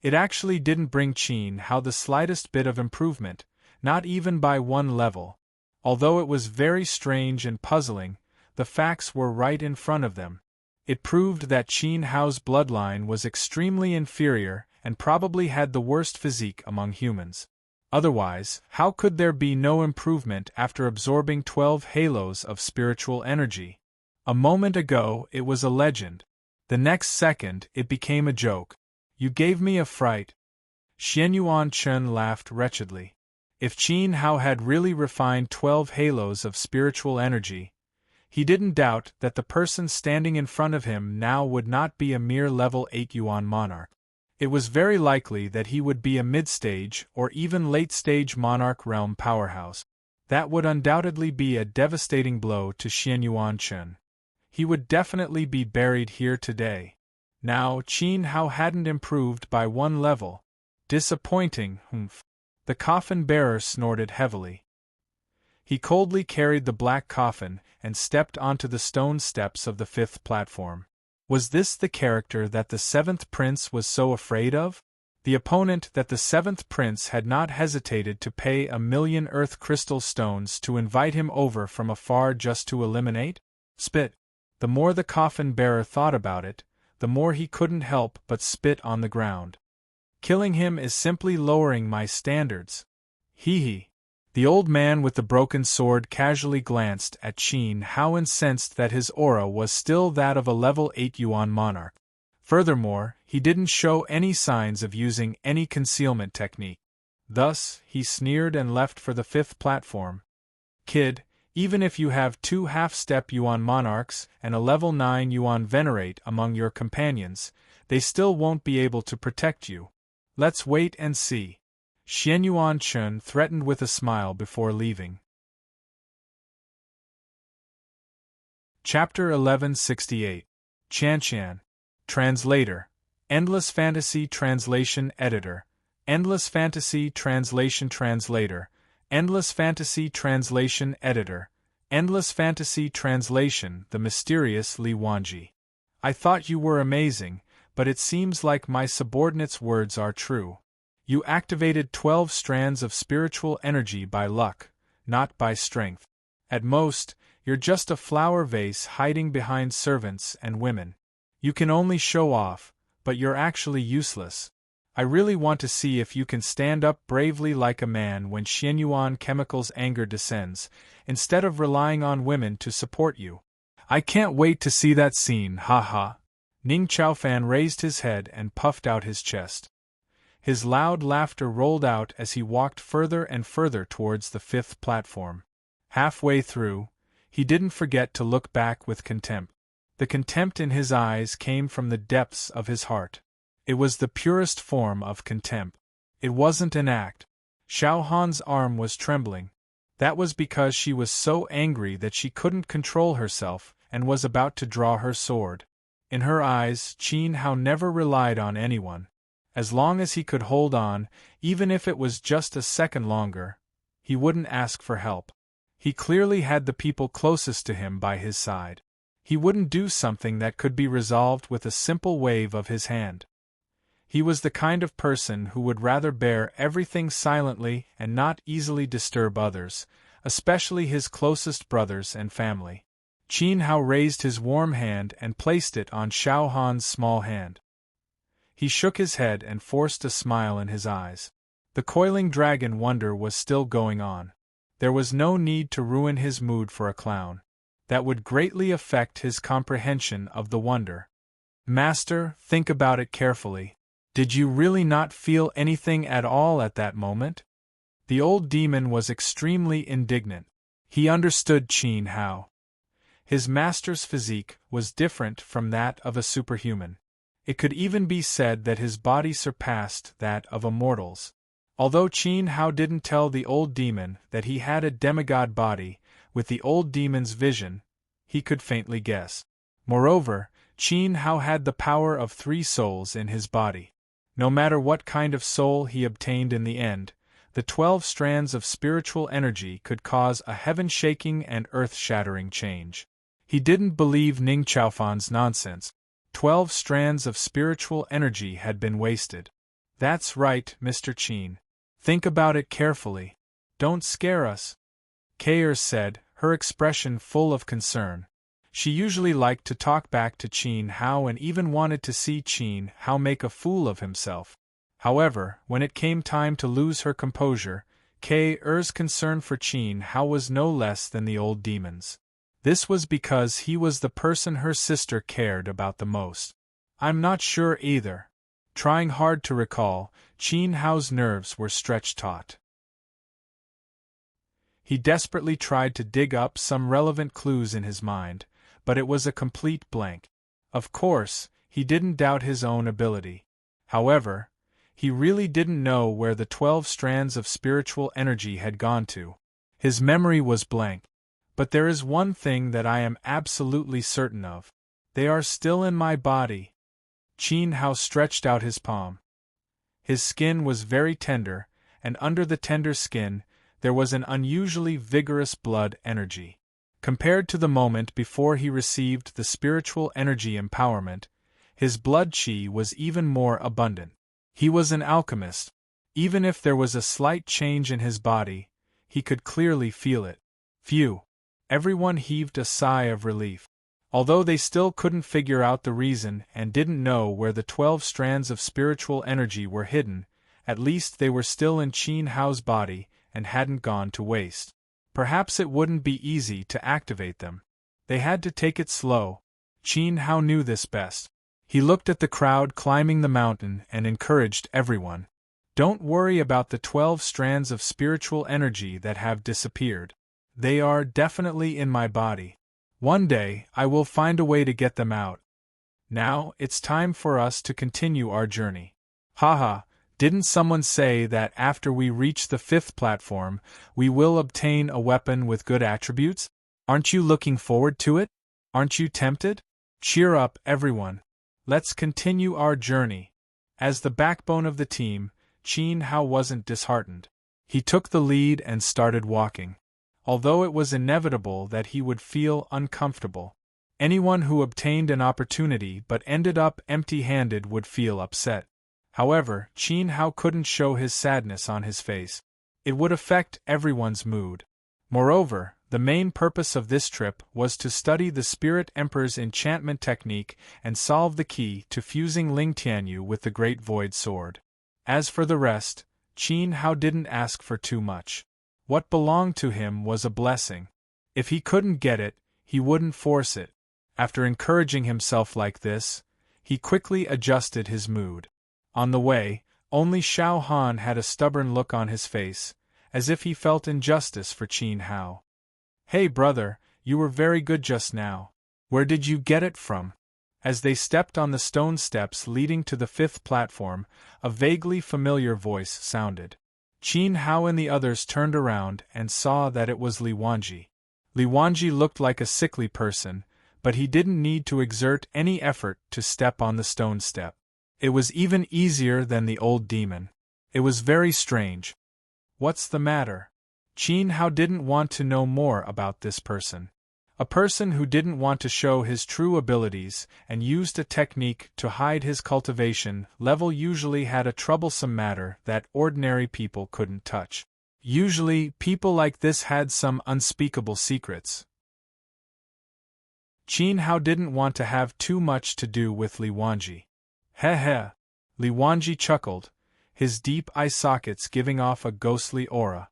It actually didn't bring Qin Hao the slightest bit of improvement, not even by one level. Although it was very strange and puzzling, the facts were right in front of them. It proved that Qin Hao's bloodline was extremely inferior and probably had the worst physique among humans. Otherwise, how could there be no improvement after absorbing 12 halos of spiritual energy? A moment ago it was a legend. The next second it became a joke. You gave me a fright. Xianyuan Chen laughed wretchedly. If Qin Hao had really refined 12 halos of spiritual energy, he didn't doubt that the person standing in front of him now would not be a mere level 8 Yuan monarch. It was very likely that he would be a mid-stage or even late-stage monarch realm powerhouse. That would undoubtedly be a devastating blow to Xianyuan Chen. He would definitely be buried here today. Now, Qin Hao hadn't improved by one level. Disappointing, humph. The coffin-bearer snorted heavily. He coldly carried the black coffin and stepped onto the stone steps of the 5th platform. Was this the character that the 7th prince was so afraid of? The opponent that the 7th prince had not hesitated to pay 1,000,000 earth crystal stones to invite him over from afar just to eliminate? Spit. The more the coffin-bearer thought about it, the more he couldn't help but spit on the ground. Killing him is simply lowering my standards. Hee. The old man with the broken sword casually glanced at Qin Hao and sensed that his aura was still that of a level 8 Yuan monarch. Furthermore, he didn't show any signs of using any concealment technique. Thus, he sneered and left for the 5th platform. Kid, even if you have 2 half-step Yuan monarchs and a level 9 Yuan venerate among your companions, they still won't be able to protect you. Let's wait and see. Xianyuan Chen threatened with a smile before leaving. Chapter 1168. Qian. Translator. Endless Fantasy Translation Editor. Endless Fantasy Translation Translator. Endless Fantasy Translation Editor. Endless Fantasy Translation. The mysterious Li Wanji. I thought you were amazing, but it seems like my subordinate's words are true. You activated 12 strands of spiritual energy by luck, not by strength. At most, you're just a flower vase hiding behind servants and women. You can only show off, but you're actually useless. I really want to see if you can stand up bravely like a man when Xianyuan Chemical's anger descends, instead of relying on women to support you. I can't wait to see that scene, haha. Ning Chaofan raised his head and puffed out his chest. His loud laughter rolled out as he walked further and further towards the 5th platform. Halfway through, he didn't forget to look back with contempt. The contempt in his eyes came from the depths of his heart. It was the purest form of contempt. It wasn't an act. Xiao Han's arm was trembling. That was because she was so angry that she couldn't control herself and was about to draw her sword. In her eyes, Qin Hao never relied on anyone. As long as he could hold on, even if it was just a second longer, he wouldn't ask for help. He clearly had the people closest to him by his side. He wouldn't do something that could be resolved with a simple wave of his hand. He was the kind of person who would rather bear everything silently and not easily disturb others, especially his closest brothers and family. Qin Hao raised his warm hand and placed it on Xiao Han's small hand. He shook his head and forced a smile in his eyes. The coiling dragon wonder was still going on. There was no need to ruin his mood for a clown. That would greatly affect his comprehension of the wonder. Master, think about it carefully. Did you really not feel anything at all at that moment? The old demon was extremely indignant. He understood Qin Hao. His master's physique was different from that of a superhuman. It could even be said that his body surpassed that of a mortal's. Although Qin Hao didn't tell the old demon that he had a demigod body, with the old demon's vision, he could faintly guess. Moreover, Qin Hao had the power of 3 souls in his body. No matter what kind of soul he obtained in the end, the 12 strands of spiritual energy could cause a heaven-shaking and earth-shattering change. He didn't believe Ning Chaofan's nonsense. 12 strands of spiritual energy had been wasted. That's right, Mr. Qin. Think about it carefully. Don't scare us, Kair said, her expression full of concern. She usually liked to talk back to Qin Hao and even wanted to see Qin Hao make a fool of himself. However, when it came time to lose her composure, Kair's concern for Qin Hao was no less than the old demon's. This was because he was the person her sister cared about the most. I'm not sure either. Trying hard to recall, Qin Hao's nerves were stretched taut. He desperately tried to dig up some relevant clues in his mind, but it was a complete blank. Of course, he didn't doubt his own ability. However, he really didn't know where the 12 strands of spiritual energy had gone to. His memory was blank. But there is one thing that I am absolutely certain of. They are still in my body. Qin Hao stretched out his palm. His skin was very tender, and under the tender skin, there was an unusually vigorous blood energy. Compared to the moment before he received the spiritual energy empowerment, his blood qi was even more abundant. He was an alchemist. Even if there was a slight change in his body, he could clearly feel it. Phew! Everyone heaved a sigh of relief. Although they still couldn't figure out the reason and didn't know where the 12 strands of spiritual energy were hidden, at least they were still in Qin Hao's body and hadn't gone to waste. Perhaps it wouldn't be easy to activate them. They had to take it slow. Qin Hao knew this best. He looked at the crowd climbing the mountain and encouraged everyone. Don't worry about the 12 strands of spiritual energy that have disappeared. They are definitely in my body. One day, I will find a way to get them out. Now, it's time for us to continue our journey. Haha, didn't someone say that after we reach the 5th platform, we will obtain a weapon with good attributes? Aren't you looking forward to it? Aren't you tempted? Cheer up, everyone. Let's continue our journey. As the backbone of the team, Qin Hao wasn't disheartened. He took the lead and started walking. Although it was inevitable that he would feel uncomfortable. Anyone who obtained an opportunity but ended up empty-handed would feel upset. However, Qin Hao couldn't show his sadness on his face. It would affect everyone's mood. Moreover, the main purpose of this trip was to study the Spirit Emperor's enchantment technique and solve the key to fusing Ling Tianyu with the Great Void Sword. As for the rest, Qin Hao didn't ask for too much. What belonged to him was a blessing. If he couldn't get it, he wouldn't force it. After encouraging himself like this, he quickly adjusted his mood. On the way, only Xiao Han had a stubborn look on his face, as if he felt injustice for Qin Hao. Hey brother, you were very good just now. Where did you get it from? As they stepped on the stone steps leading to the 5th platform, a vaguely familiar voice sounded. Qin Hao and the others turned around and saw that it was Li Wanji. Li Wanji looked like a sickly person, but he didn't need to exert any effort to step on the stone step. It was even easier than the old demon. It was very strange. What's the matter? Qin Hao didn't want to know more about this person. A person who didn't want to show his true abilities and used a technique to hide his cultivation level usually had a troublesome matter that ordinary people couldn't touch. Usually, people like this had some unspeakable secrets. Qin Hao didn't want to have too much to do with Li Wanji. Heh heh. Li Wanji chuckled, his deep eye sockets giving off a ghostly aura.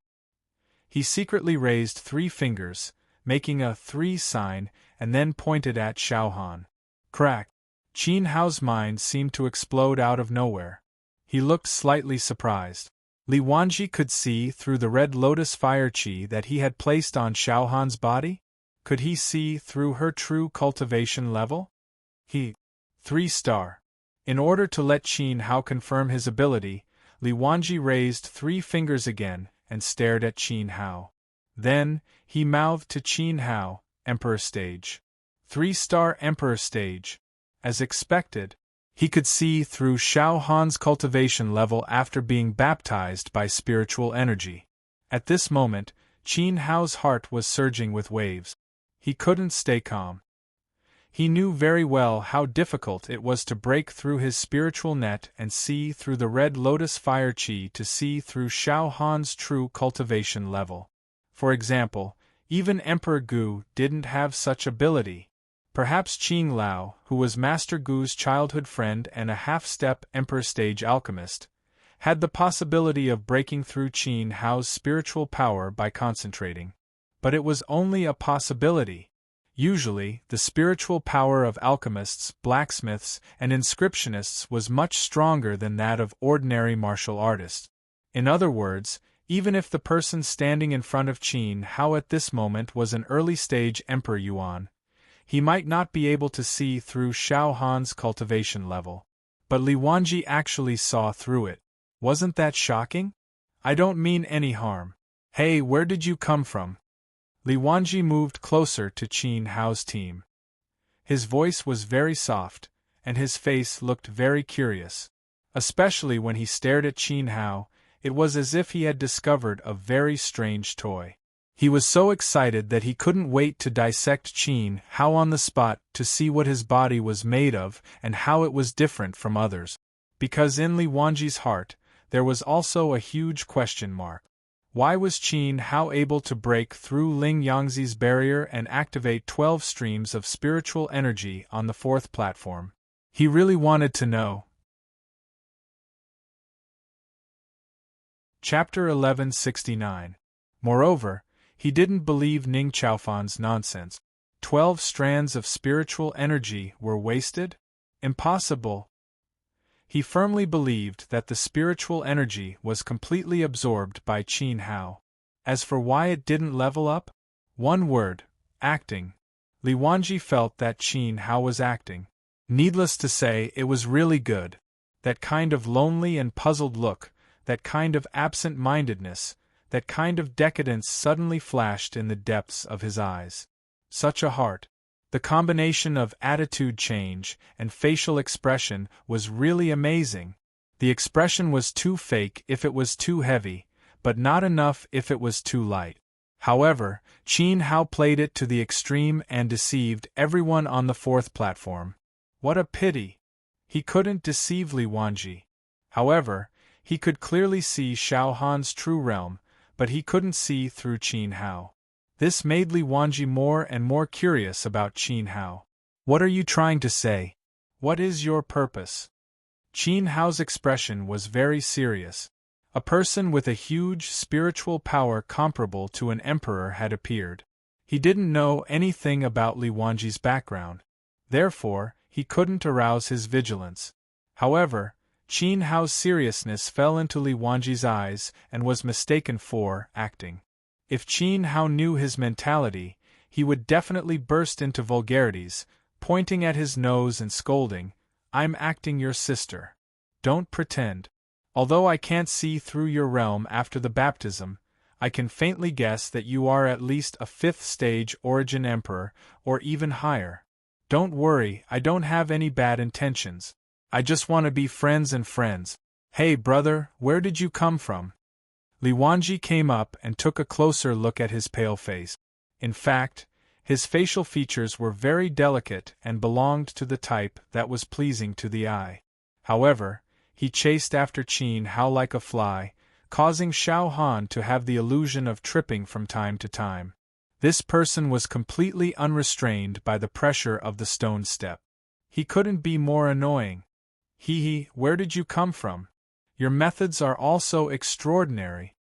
He secretly raised 3 fingers, making a 3 sign, and then pointed at Xiao Han. Crack! Qin Hao's mind seemed to explode out of nowhere. He looked slightly surprised. Li Wanji could see through the red lotus fire qi that he had placed on Xiao Han's body? Could he see through her true cultivation level? 3-star. In order to let Qin Hao confirm his ability, Li Wanji raised 3 fingers again and stared at Qin Hao. Then, he mouthed to Qin Hao, Emperor Stage. 3-star Emperor Stage. As expected, he could see through Xiao Han's cultivation level after being baptized by spiritual energy. At this moment, Qin Hao's heart was surging with waves. He couldn't stay calm. He knew very well how difficult it was to break through his spiritual net and see through the red lotus fire chi to see through Xiao Han's true cultivation level. For example, even Emperor Gu didn't have such ability. Perhaps Qing Lao, who was Master Gu's childhood friend and a half-step Emperor Stage alchemist, had the possibility of breaking through Qin Hao's spiritual power by concentrating. But it was only a possibility. Usually, the spiritual power of alchemists, blacksmiths, and inscriptionists was much stronger than that of ordinary martial artists. In other words, even if the person standing in front of Qin Hao at this moment was an early-stage Emperor Yuan, he might not be able to see through Xiao Han's cultivation level. But Li Wanji actually saw through it. Wasn't that shocking? I don't mean any harm. Hey, where did you come from? Li Wanji moved closer to Qin Hao's team. His voice was very soft, and his face looked very curious. Especially when he stared at Qin Hao, it was as if he had discovered a very strange toy. He was so excited that he couldn't wait to dissect Qin Hao on the spot to see what his body was made of and how it was different from others. Because in Li Wanji's heart, there was also a huge question mark. Why was Qin Hao able to break through Ling Yangzi's barrier and activate 12 streams of spiritual energy on the 4th platform? He really wanted to know. Chapter 1169. Moreover, he didn't believe Ning Chaofan's nonsense. 12 strands of spiritual energy were wasted? Impossible. He firmly believed that the spiritual energy was completely absorbed by Qin Hao. As for why it didn't level up? One word: acting. Li Wanji felt that Qin Hao was acting. Needless to say, it was really good. That kind of lonely and puzzled look, that kind of absent-mindedness, that kind of decadence suddenly flashed in the depths of his eyes. Such a heart. The combination of attitude change and facial expression was really amazing. The expression was too fake if it was too heavy, but not enough if it was too light. However, Qin Hao played it to the extreme and deceived everyone on the 4th platform. What a pity! He couldn't deceive Li Wanji. However, he could clearly see Xiao Han's true realm, but he couldn't see through Qin Hao. This made Li Wanji more and more curious about Qin Hao. What are you trying to say? What is your purpose? Qin Hao's expression was very serious. A person with a huge spiritual power comparable to an emperor had appeared. He didn't know anything about Li Wanji's background. Therefore, he couldn't arouse his vigilance. However, Qin Hao's seriousness fell into Li Wanji's eyes and was mistaken for acting. If Qin Hao knew his mentality, he would definitely burst into vulgarities, pointing at his nose and scolding, "I'm acting your sister. Don't pretend. Although I can't see through your realm after the baptism, I can faintly guess that you are at least a 5th stage origin emperor, or even higher. Don't worry, I don't have any bad intentions. I just want to be friends and friends. Hey brother, where did you come from?" Li Wanji came up and took a closer look at his pale face. In fact, his facial features were very delicate and belonged to the type that was pleasing to the eye. However, he chased after Qin Hao like a fly, causing Xiao Han to have the illusion of tripping from time to time. This person was completely unrestrained by the pressure of the stone step. He couldn't be more annoying. Where did you come from? Your methods are also extraordinary.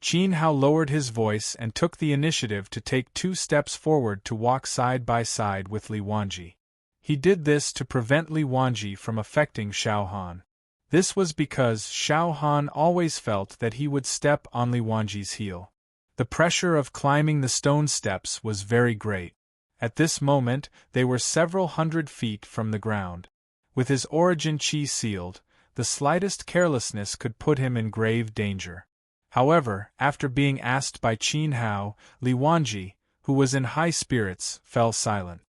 Qin Hao lowered his voice and took the initiative to take 2 steps forward to walk side by side with Li Wanji. He did this to prevent Li Wanji from affecting Xiao Han. This was because Xiao Han always felt that he would step on Li Wanji's heel. The pressure of climbing the stone steps was very great. At this moment, they were several hundred feet from the ground. With his origin chi sealed, the slightest carelessness could put him in grave danger. However, after being asked by Qin Hao, Li Wanji, who was in high spirits, fell silent.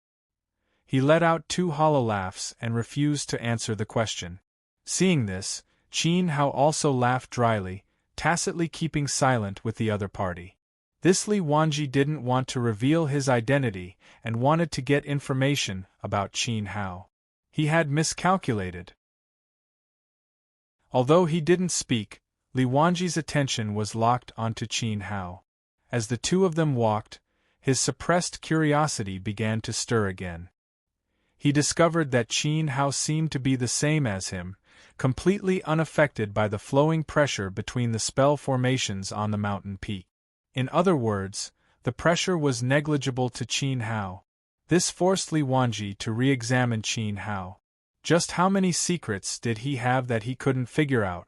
He let out 2 hollow laughs and refused to answer the question. Seeing this, Qin Hao also laughed dryly, tacitly keeping silent with the other party. This Li Wanji didn't want to reveal his identity and wanted to get information about Qin Hao. He had miscalculated. Although he didn't speak, Li Wanji's attention was locked onto Qin Hao. As the two of them walked, his suppressed curiosity began to stir again. He discovered that Qin Hao seemed to be the same as him, completely unaffected by the flowing pressure between the spell formations on the mountain peak. In other words, the pressure was negligible to Qin Hao. This forced Li Wanji to re-examine Qin Hao. Just how many secrets did he have that he couldn't figure out?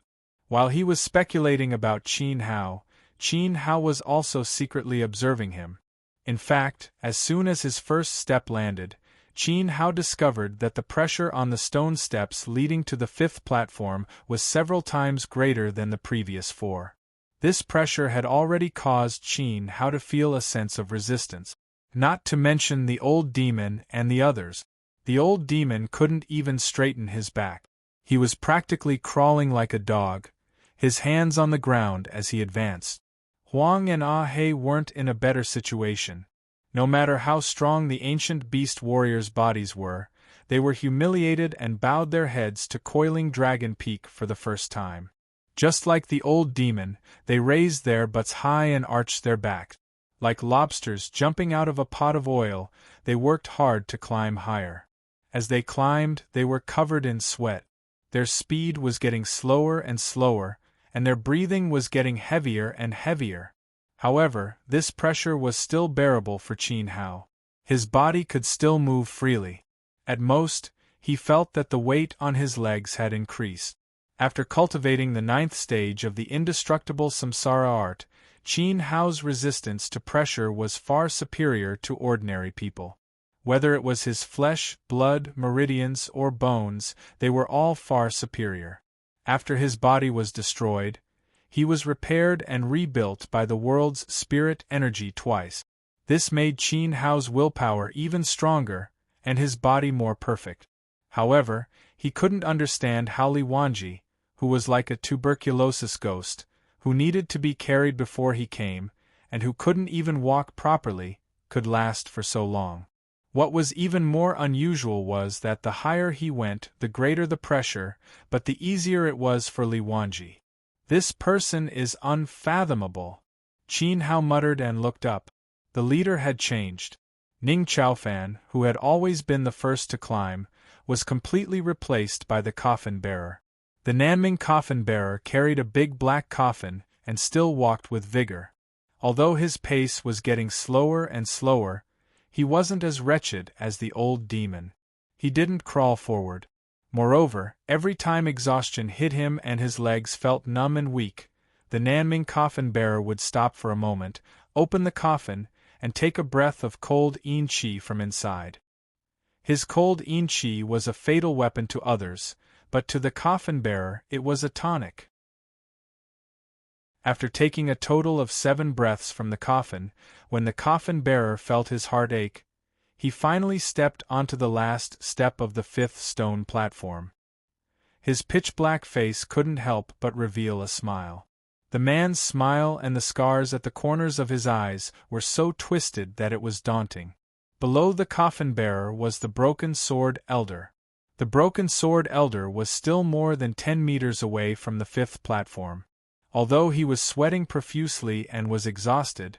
While he was speculating about Qin Hao was also secretly observing him. In fact, as soon as his first step landed, Qin Hao discovered that the pressure on the stone steps leading to the 5th platform was several times greater than the previous 4. This pressure had already caused Qin Hao to feel a sense of resistance. Not to mention the old demon and the others. The old demon couldn't even straighten his back. He was practically crawling like a dog, his hands on the ground as he advanced. Huang and Ah He weren't in a better situation. No matter how strong the ancient beast warriors' bodies were, they were humiliated and bowed their heads to coiling Dragon Peak for the first time. Just like the old demon, they raised their butts high and arched their backs. Like lobsters jumping out of a pot of oil, they worked hard to climb higher. As they climbed, they were covered in sweat. Their speed was getting slower and slower, and their breathing was getting heavier and heavier. However, this pressure was still bearable for Qin Hao. His body could still move freely. At most, he felt that the weight on his legs had increased. After cultivating the 9th stage of the indestructible samsara art, Qin Hao's resistance to pressure was far superior to ordinary people. Whether it was his flesh, blood, meridians, or bones, they were all far superior. After his body was destroyed, he was repaired and rebuilt by the world's spirit energy twice. This made Qin Hao's willpower even stronger, and his body more perfect. However, he couldn't understand how Li Wanji, who was like a tuberculosis ghost, who needed to be carried before he came, and who couldn't even walk properly, could last for so long. What was even more unusual was that the higher he went, the greater the pressure, but the easier it was for Li Wanji. This person is unfathomable. Qin Hao muttered and looked up. The leader had changed. Ning Chaofan, who had always been the first to climb, was completely replaced by the coffin bearer. The Nanming coffin bearer carried a big black coffin and still walked with vigor. Although his pace was getting slower and slower, he wasn't as wretched as the old demon. He didn't crawl forward. Moreover, every time exhaustion hit him and his legs felt numb and weak, the Nanming coffin bearer would stop for a moment, open the coffin, and take a breath of cold yin qi from inside. His cold yin qi was a fatal weapon to others, but to the coffin bearer it was a tonic. After taking a total of 7 breaths from the coffin, when the coffin bearer felt his heart ache, he finally stepped onto the last step of the 5th stone platform. His pitch-black face couldn't help but reveal a smile. The man's smile and the scars at the corners of his eyes were so twisted that it was daunting. Below the coffin bearer was the Broken Sword Elder. The Broken Sword Elder was still more than 10 meters away from the 5th platform. Although he was sweating profusely and was exhausted,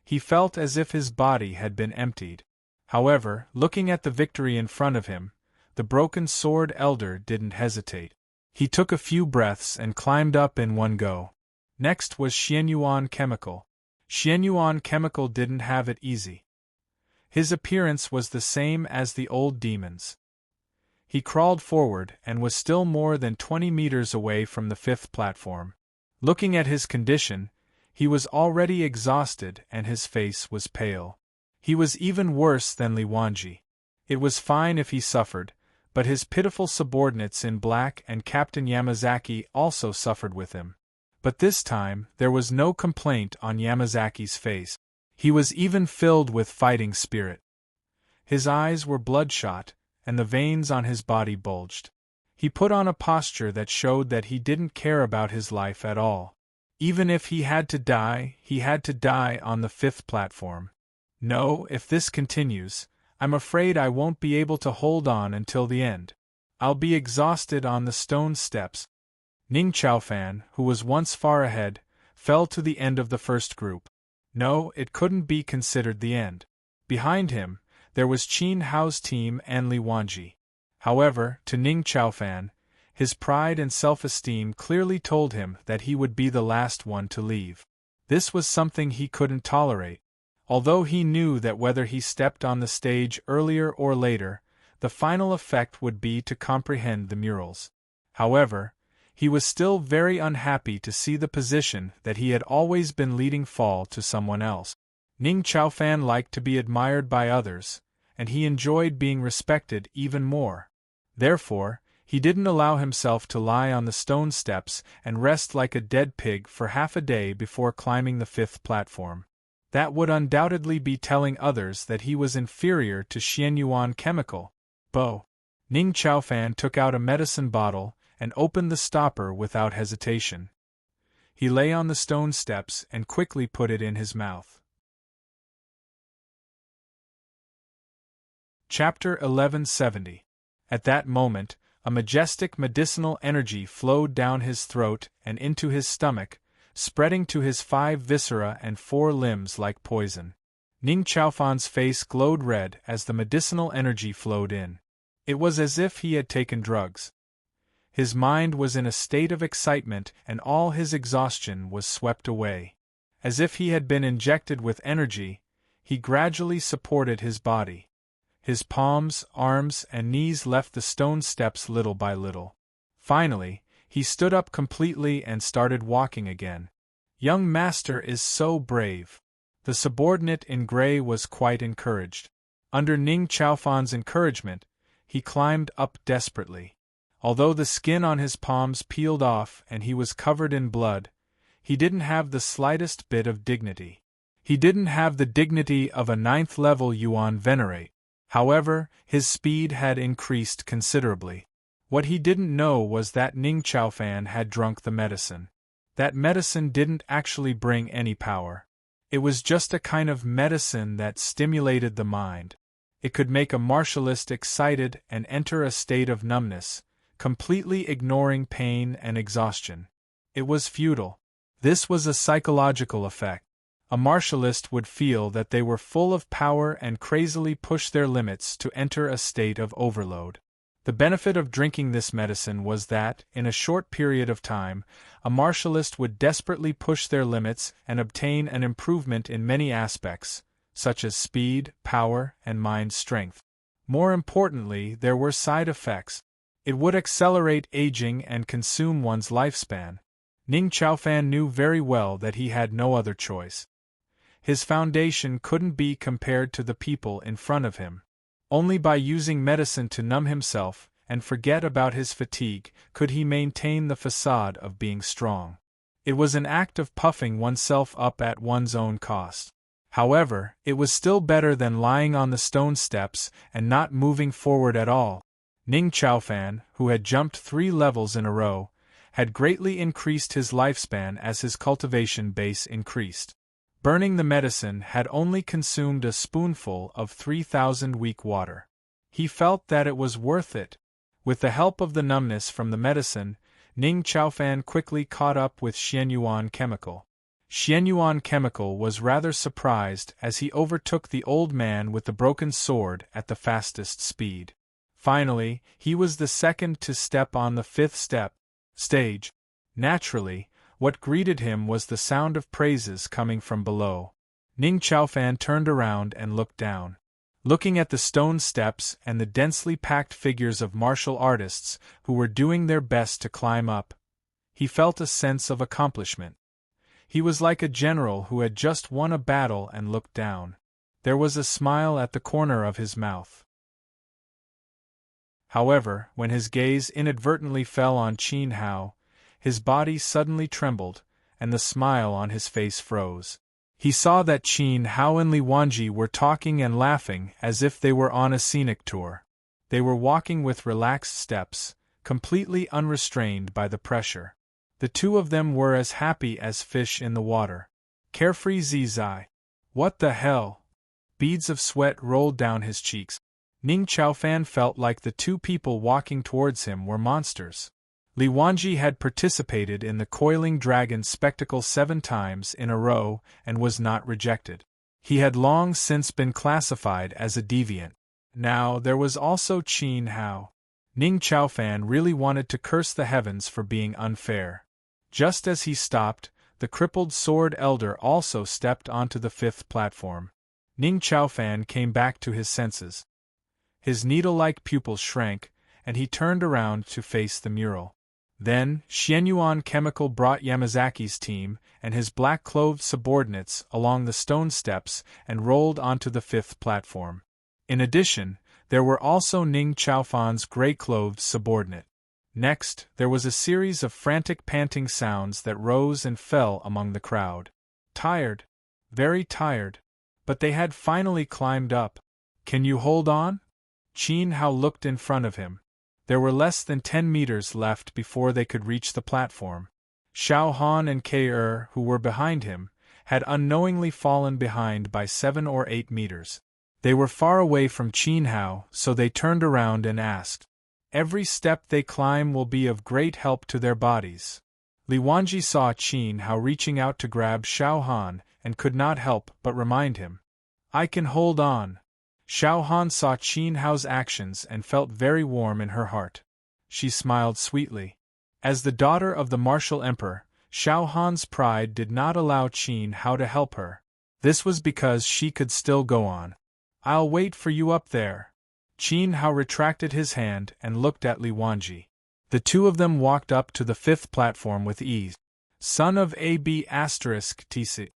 he felt as if his body had been emptied. However, looking at the victory in front of him, the Broken Sword Elder didn't hesitate. He took a few breaths and climbed up in one go. Next was Xianyuan Chemical. Xianyuan Chemical didn't have it easy. His appearance was the same as the old demon's. He crawled forward and was still more than 20 meters away from the 5th platform. Looking at his condition, he was already exhausted and his face was pale. He was even worse than Li Wanji. It was fine if he suffered, but his pitiful subordinates in black and Captain Yamazaki also suffered with him. But this time, there was no complaint on Yamazaki's face. He was even filled with fighting spirit. His eyes were bloodshot, and the veins on his body bulged. He put on a posture that showed that he didn't care about his life at all. Even if he had to die, he had to die on the 5th platform. No, if this continues, I'm afraid I won't be able to hold on until the end. I'll be exhausted on the stone steps. Ning Chaofan, who was once far ahead, fell to the end of the first group. No, it couldn't be considered the end. Behind him, there was Qin Hao's team and Li Wanji. However, to Ning Chaofan, his pride and self-esteem clearly told him that he would be the last one to leave. This was something he couldn't tolerate. Although he knew that whether he stepped on the stage earlier or later, the final effect would be to comprehend the murals. However, he was still very unhappy to see the position that he had always been leading fall to someone else. Ning Chaofan liked to be admired by others, and he enjoyed being respected even more. Therefore, he didn't allow himself to lie on the stone steps and rest like a dead pig for half a day before climbing the 5th platform. That would undoubtedly be telling others that he was inferior to Xianyuan Chemical. Ning Chaofan took out a medicine bottle and opened the stopper without hesitation. He lay on the stone steps and quickly put it in his mouth. Chapter 1170. At that moment, a majestic medicinal energy flowed down his throat and into his stomach, spreading to his 5 viscera and 4 limbs like poison. Ning Chaofan's face glowed red as the medicinal energy flowed in. It was as if he had taken drugs. His mind was in a state of excitement and all his exhaustion was swept away. As if he had been injected with energy, he gradually supported his body. His palms, arms, and knees left the stone steps little by little. Finally, he stood up completely and started walking again. Young master is so brave. The subordinate in gray was quite encouraged. Under Ning Chaofan's encouragement, he climbed up desperately. Although the skin on his palms peeled off and he was covered in blood, he didn't have the slightest bit of dignity. He didn't have the dignity of a 9th-level Yuan Venerate. However, his speed had increased considerably. What he didn't know was that Ning Chaofan had drunk the medicine. That medicine didn't actually bring any power. It was just a kind of medicine that stimulated the mind. It could make a martialist excited and enter a state of numbness, completely ignoring pain and exhaustion. It was futile. This was a psychological effect. A martialist would feel that they were full of power and crazily push their limits to enter a state of overload. The benefit of drinking this medicine was that, in a short period of time, a martialist would desperately push their limits and obtain an improvement in many aspects, such as speed, power, and mind strength. More importantly, there were side effects. It would accelerate aging and consume one's lifespan. Ning Chaofan knew very well that he had no other choice. His foundation couldn't be compared to the people in front of him. Only by using medicine to numb himself and forget about his fatigue could he maintain the facade of being strong. It was an act of puffing oneself up at one's own cost. However, it was still better than lying on the stone steps and not moving forward at all. Ning Chaofan, who had jumped 3 levels in a row, had greatly increased his lifespan as his cultivation base increased. Burning the medicine had only consumed a spoonful of 3,000 weak water. He felt that it was worth it. With the help of the numbness from the medicine, Ning Chaofan quickly caught up with Xianyuan Chemical. Xianyuan Chemical was rather surprised as he overtook the old man with the broken sword at the fastest speed. Finally, he was the second to step on the 5th stage. Naturally, what greeted him was the sound of praises coming from below. Ning Chaofan turned around and looked down. Looking at the stone steps and the densely packed figures of martial artists who were doing their best to climb up, he felt a sense of accomplishment. He was like a general who had just won a battle and looked down. There was a smile at the corner of his mouth. However, when his gaze inadvertently fell on Qin Hao, his body suddenly trembled, and the smile on his face froze. He saw that Qin Hao and Li Wanji were talking and laughing as if they were on a scenic tour. They were walking with relaxed steps, completely unrestrained by the pressure. The two of them were as happy as fish in the water. Carefree Zizai. What the hell? Beads of sweat rolled down his cheeks. Ning Chaofan felt like the two people walking towards him were monsters. Li Wanji had participated in the Coiling Dragon spectacle 7 times in a row and was not rejected. He had long since been classified as a deviant. Now there was also Qin Hao. Ning Chaofan really wanted to curse the heavens for being unfair. Just as he stopped, the crippled sword elder also stepped onto the 5th platform. Ning Chaofan came back to his senses. His needle-like pupils shrank, and he turned around to face the mural. Then, Xianyuan Chemical brought Yamazaki's team and his black-clothed subordinates along the stone steps and rolled onto the 5th platform. In addition, there were also Ning Chaofan's gray-clothed subordinate. Next, there was a series of frantic panting sounds that rose and fell among the crowd. Tired. Very tired. But they had finally climbed up. Can you hold on? Qin Hao looked in front of him. There were less than 10 meters left before they could reach the platform. Xiao Han and Ke who were behind him, had unknowingly fallen behind by 7 or 8 meters. They were far away from Qin Hao, so they turned around and asked. Every step they climb will be of great help to their bodies. Li Wanji saw Qin Hao reaching out to grab Xiao Han and could not help but remind him. I can hold on. Xiao Han saw Qin Hao's actions and felt very warm in her heart. She smiled sweetly. As the daughter of the martial emperor, Xiao Han's pride did not allow Qin Hao to help her. This was because she could still go on. I'll wait for you up there. Qin Hao retracted his hand and looked at Li Wanji. The two of them walked up to the 5th platform with ease. Son of AB*TC.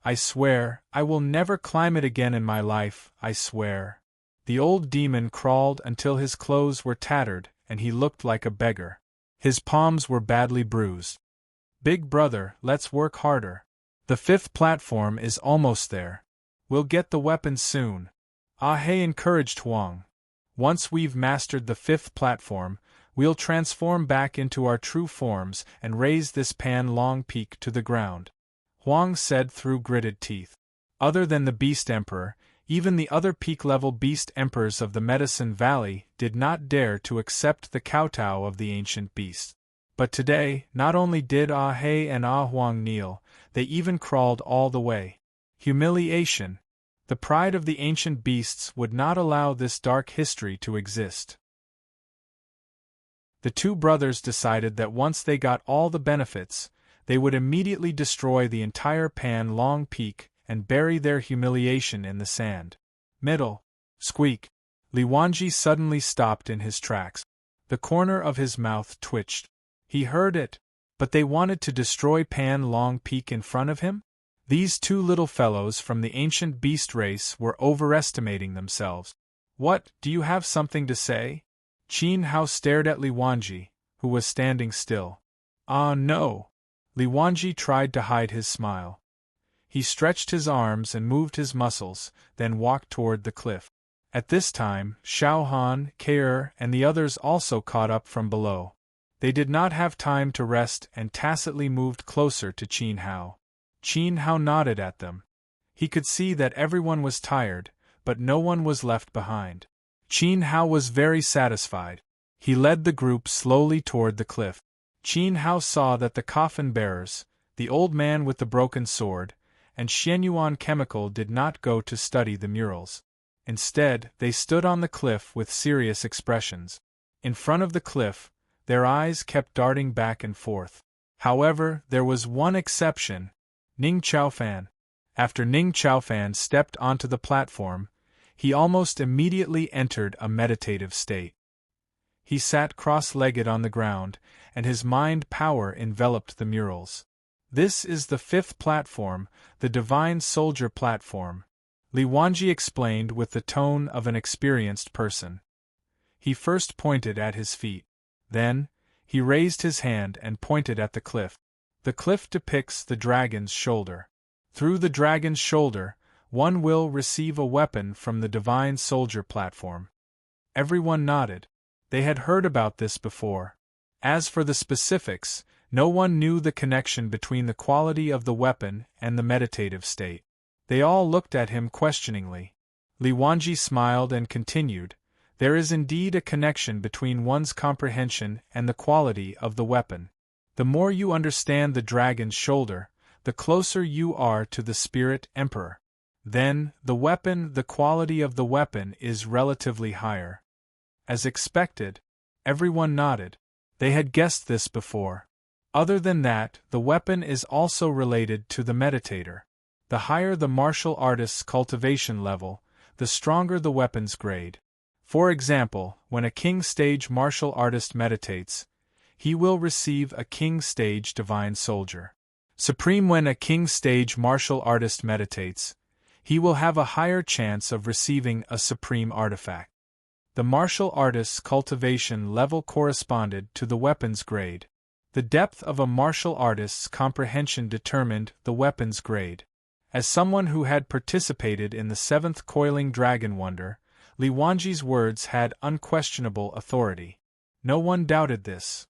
I swear, I will never climb it again in my life, I swear. The old demon crawled until his clothes were tattered and he looked like a beggar. His palms were badly bruised. Big brother, let's work harder. The 5th platform is almost there. We'll get the weapons soon. Ah He encouraged Huang. Once we've mastered the 5th platform, we'll transform back into our true forms and raise this Pan-Long peak to the ground. Huang said through gritted teeth. Other than the Beast Emperor, even the other peak-level Beast Emperors of the Medicine Valley did not dare to accept the kowtow of the ancient beast. But today, not only did Ah He and Ah Huang kneel, they even crawled all the way. Humiliation. The pride of the ancient beasts would not allow this dark history to exist. The two brothers decided that once they got all the benefits, they would immediately destroy the entire Pan-Long peak and bury their humiliation in the sand. Middle. Squeak. Li Wanji suddenly stopped in his tracks. The corner of his mouth twitched. He heard it, but they wanted to destroy Pan-Long peak in front of him? These two little fellows from the ancient beast race were overestimating themselves. What, do you have something to say? Qin Hao stared at Li Wanji, who was standing still. Ah no. Li Wanji tried to hide his smile. He stretched his arms and moved his muscles, then walked toward the cliff. At this time, Xiao Han, Ke and the others also caught up from below. They did not have time to rest and tacitly moved closer to Qin Hao. Qin Hao nodded at them. He could see that everyone was tired, but no one was left behind. Qin Hao was very satisfied. He led the group slowly toward the cliff. Qin Hao saw that the coffin bearers, the old man with the broken sword, and Xianyuan Chemical did not go to study the murals. Instead, they stood on the cliff with serious expressions. In front of the cliff, their eyes kept darting back and forth. However, there was one exception: Ning Chaofan. After Ning Chaofan stepped onto the platform, he almost immediately entered a meditative state. He sat cross-legged on the ground, and his mind power enveloped the murals. This is the 5th platform, the Divine Soldier platform, Li Wanji explained with the tone of an experienced person. He first pointed at his feet. Then, he raised his hand and pointed at the cliff. The cliff depicts the dragon's shoulder. Through the dragon's shoulder, one will receive a weapon from the divine soldier platform. Everyone nodded. They had heard about this before. As for the specifics, no one knew the connection between the quality of the weapon and the meditative state. They all looked at him questioningly. Li Wanji smiled and continued, "There is indeed a connection between one's comprehension and the quality of the weapon. The more you understand the dragon's shoulder, the closer you are to the spirit emperor. Then, the quality of the weapon is relatively higher." As expected, everyone nodded. They had guessed this before. Other than that, the weapon is also related to the meditator. The higher the martial artist's cultivation level, the stronger the weapon's grade. For example, when a king stage martial artist meditates, he will receive a king stage divine soldier. Supreme. When a king stage martial artist meditates, he will have a higher chance of receiving a supreme artifact. The martial artist's cultivation level corresponded to the weapon's grade. The depth of a martial artist's comprehension determined the weapon's grade. As someone who had participated in the 7th Coiling Dragon Wonder, Li Wanji's words had unquestionable authority. No one doubted this.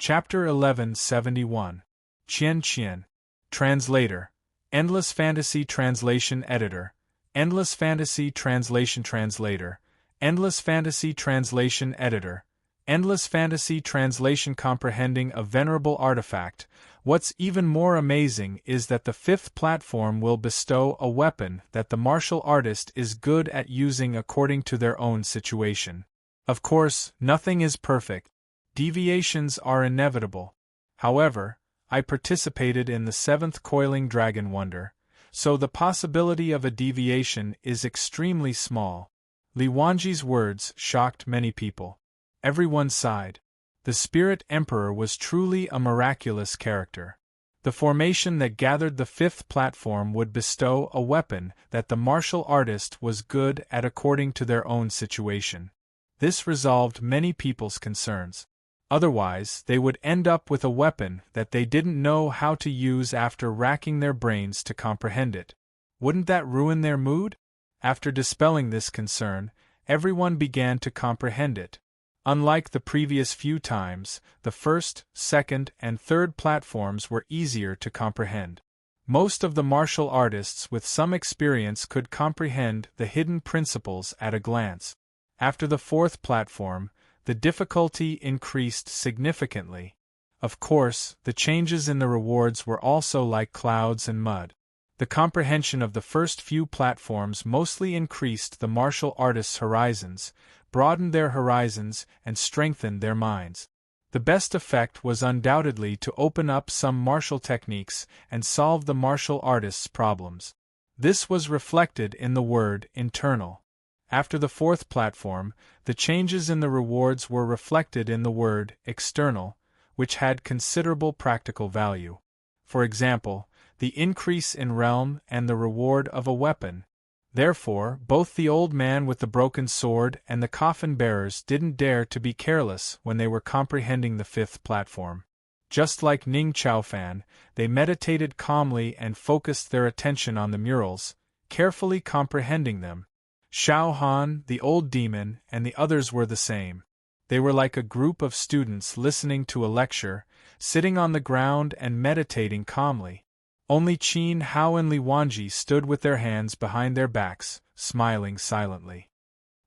Chapter 1171. Qian Qian. Translator. Endless Fantasy Translation Editor. Endless Fantasy Translation Translator. Endless Fantasy Translation Editor. Endless Fantasy Translation. Comprehending a venerable artifact. What's even more amazing is that the 5th platform will bestow a weapon that the martial artist is good at using according to their own situation. Of course, nothing is perfect. Deviations are inevitable. However, I participated in the 7th Coiling Dragon Wonder, so the possibility of a deviation is extremely small. Li Wanji's words shocked many people. Everyone sighed. The Spirit Emperor was truly a miraculous character. The formation that gathered the 5th platform would bestow a weapon that the martial artist was good at according to their own situation. This resolved many people's concerns. Otherwise, they would end up with a weapon that they didn't know how to use after racking their brains to comprehend it. Wouldn't that ruin their mood? After dispelling this concern, everyone began to comprehend it. Unlike the previous few times, the 1st, 2nd, and 3rd platforms were easier to comprehend. Most of the martial artists with some experience could comprehend the hidden principles at a glance. After the 4th platform, the difficulty increased significantly. Of course, the changes in the rewards were also like clouds and mud. The comprehension of the first few platforms mostly increased the martial artists' horizons, broadened their horizons, and strengthened their minds. The best effect was undoubtedly to open up some martial techniques and solve the martial artists' problems. This was reflected in the word internal. After the 4th platform, the changes in the rewards were reflected in the word external, which had considerable practical value. For example, the increase in realm and the reward of a weapon. Therefore, both the old man with the broken sword and the coffin bearers didn't dare to be careless when they were comprehending the 5th platform. Just like Ning Chaofan, they meditated calmly and focused their attention on the murals, carefully comprehending them. Xiao Han, the old demon, and the others were the same. They were like a group of students listening to a lecture, sitting on the ground and meditating calmly. Only Qin Hao and Li Wanji stood with their hands behind their backs, smiling silently.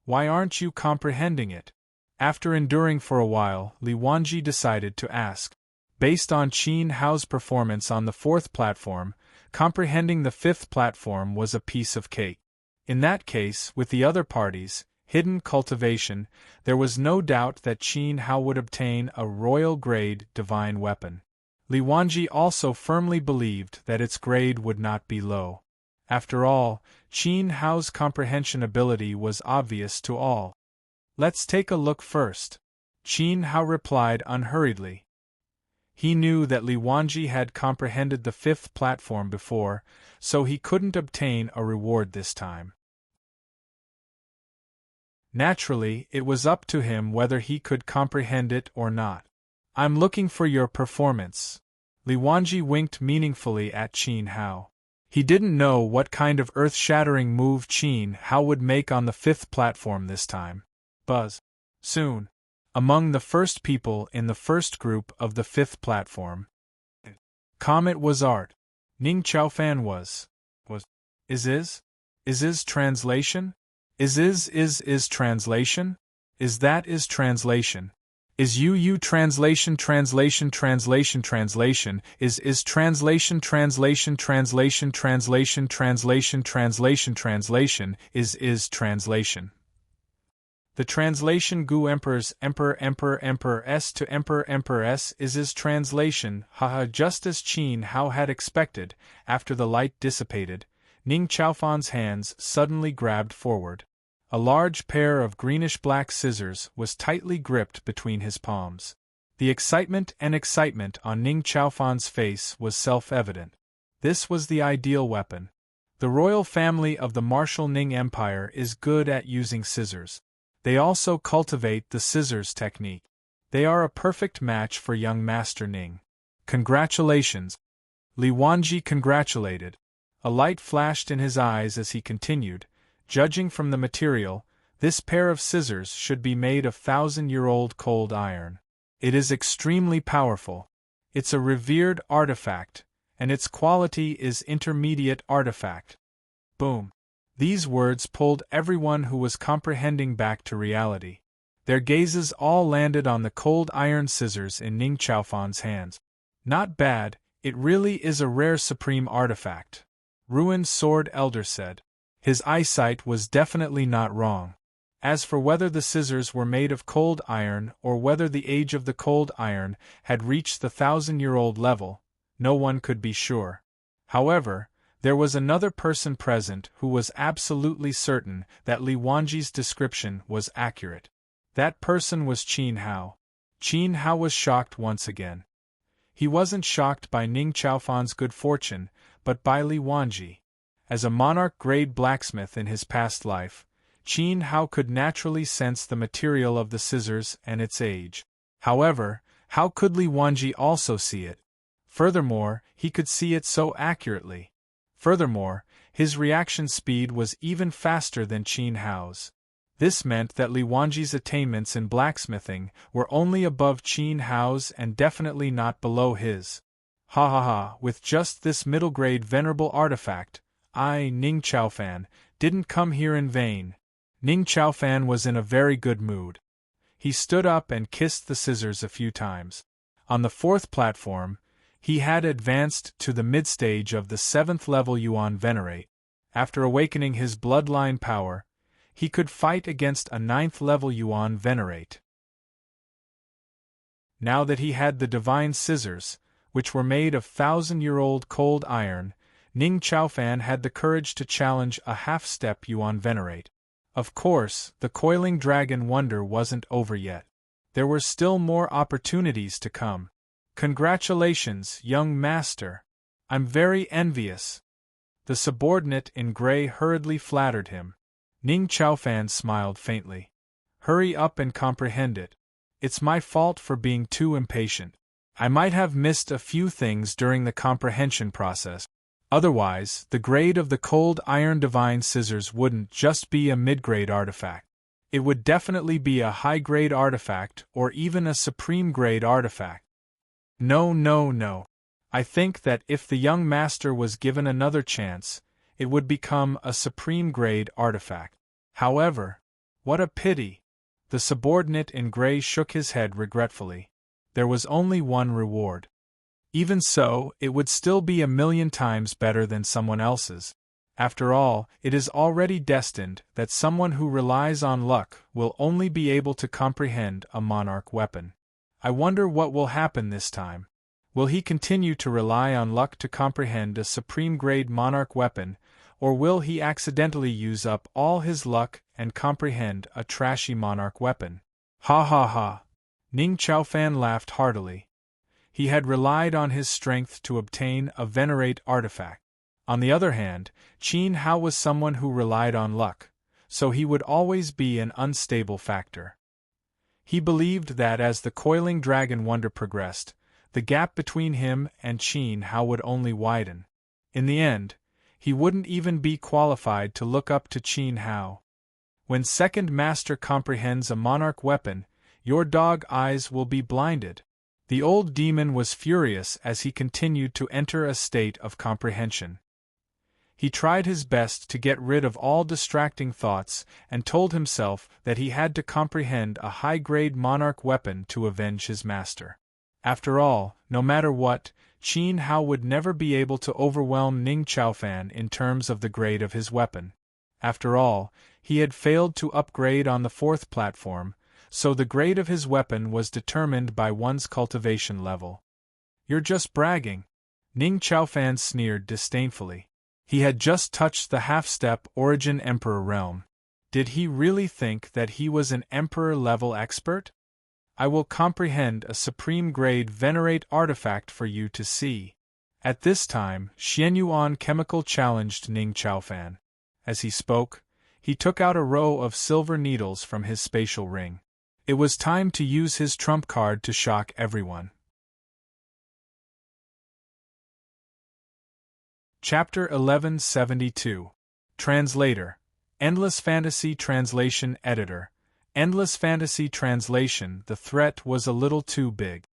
"Why aren't you comprehending it?" After enduring for a while, Li Wanji decided to ask. Based on Qin Hao's performance on the 4th platform, comprehending the 5th platform was a piece of cake. In that case, with the other parties, hidden cultivation, there was no doubt that Qin Hao would obtain a royal-grade divine weapon. Li Wanji also firmly believed that its grade would not be low. After all, Qin Hao's comprehension ability was obvious to all. "Let's take a look first," Qin Hao replied unhurriedly. He knew that Li Wanji had comprehended the 5th platform before, so he couldn't obtain a reward this time. Naturally, it was up to him whether he could comprehend it or not. I'm looking for your performance. Li Wanji winked meaningfully at Qin Hao. He didn't know what kind of earth-shattering move Qin Hao would make on the fifth platform this time. Buzz. Soon. Among the first people in the first group of the fifth platform. Comet was art. Ning Chaofan was. Is translation? Is translation? Is translation? Is translation translation translation translation is translation translation translation translation translation translation translation is translation. The translation gu emperors emperor s to emperor s is translation, haha. Just as Qin Hao had expected, after the light dissipated, Ning Chaofan's hands suddenly grabbed forward. A large pair of greenish-black scissors was tightly gripped between his palms. The excitement on Ning Chaofan's face was self-evident. This was the ideal weapon. The royal family of the martial Ning Empire is good at using scissors. They also cultivate the scissors technique. They are a perfect match for young Master Ning. Congratulations! Li Wanji congratulated. A light flashed in his eyes as he continued. Judging from the material, this pair of scissors should be made of 1,000-year-old cold iron. It is extremely powerful. It's a revered artifact, and its quality is intermediate artifact. Boom. These words pulled everyone who was comprehending back to reality. Their gazes all landed on the cold iron scissors in Ning Chaofan's hands. Not bad, it really is a rare supreme artifact. Ruined Sword Elder said. His eyesight was definitely not wrong. As for whether the scissors were made of cold iron or whether the age of the cold iron had reached the 1,000-year-old level, no one could be sure. However, there was another person present who was absolutely certain that Li Wanji's description was accurate. That person was Qin Hao. Qin Hao was shocked once again. He wasn't shocked by Ning Chaofan's good fortune, but by Li Wanji. As a monarch-grade blacksmith in his past life, Qin Hao could naturally sense the material of the scissors and its age. However, how could Li Wanji also see it? Furthermore, he could see it so accurately. Furthermore, his reaction speed was even faster than Qin Hao's. This meant that Li Wanji's attainments in blacksmithing were only above Qin Hao's and definitely not below his. Ha ha ha, with just this middle-grade venerable artifact, I, Ning Chaofan, didn't come here in vain. Ning Chaofan was in a very good mood. He stood up and kissed the scissors a few times. On the fourth platform, he had advanced to the mid-stage of the 7th level Yuan Venerate. After awakening his bloodline power, he could fight against a 9th level Yuan Venerate. Now that he had the divine scissors, which were made of 1,000-year-old cold iron, Ning Chaofan had the courage to challenge a half-step Yuan Venerate. Of course, the coiling dragon wonder wasn't over yet. There were still more opportunities to come. Congratulations, young master. I'm very envious. The subordinate in gray hurriedly flattered him. Ning Chaofan smiled faintly. Hurry up and comprehend it. It's my fault for being too impatient. I might have missed a few things during the comprehension process. Otherwise, the grade of the cold iron divine scissors wouldn't just be a mid-grade artifact. It would definitely be a high-grade artifact or even a supreme-grade artifact. No. I think that if the young master was given another chance, it would become a supreme-grade artifact. However, what a pity! The subordinate in gray shook his head regretfully. There was only one reward. Even so, it would still be 1,000,000 times better than someone else's. After all, it is already destined that someone who relies on luck will only be able to comprehend a monarch weapon. I wonder what will happen this time. Will he continue to rely on luck to comprehend a supreme-grade monarch weapon, or will he accidentally use up all his luck and comprehend a trashy monarch weapon? Ha ha ha! Ning Chaofan laughed heartily. He had relied on his strength to obtain a venerate artifact. On the other hand, Qin Hao was someone who relied on luck, so he would always be an unstable factor. He believed that as the coiling dragon wonder progressed, the gap between him and Qin Hao would only widen. In the end, he wouldn't even be qualified to look up to Qin Hao. When second master comprehends a monarch weapon, your dog eyes will be blinded. The old demon was furious as he continued to enter a state of comprehension. He tried his best to get rid of all distracting thoughts and told himself that he had to comprehend a high-grade monarch weapon to avenge his master. After all, no matter what, Qin Hao would never be able to overwhelm Ning Chaofan in terms of the grade of his weapon. After all, he had failed to upgrade on the fourth platform, so the grade of his weapon was determined by one's cultivation level. "You're just bragging," Ning Chaofan sneered disdainfully. He had just touched the half-step Origin Emperor realm. Did he really think that he was an Emperor-level expert? "I will comprehend a supreme-grade venerate artifact for you to see." At this time, Xianyuan Chemical challenged Ning Chaofan. As he spoke, he took out a row of silver needles from his spatial ring. It was time to use his trump card to shock everyone. Chapter 1172. Translator. Endless Fantasy Translation Editor. Endless Fantasy Translation. The threat was a little too big.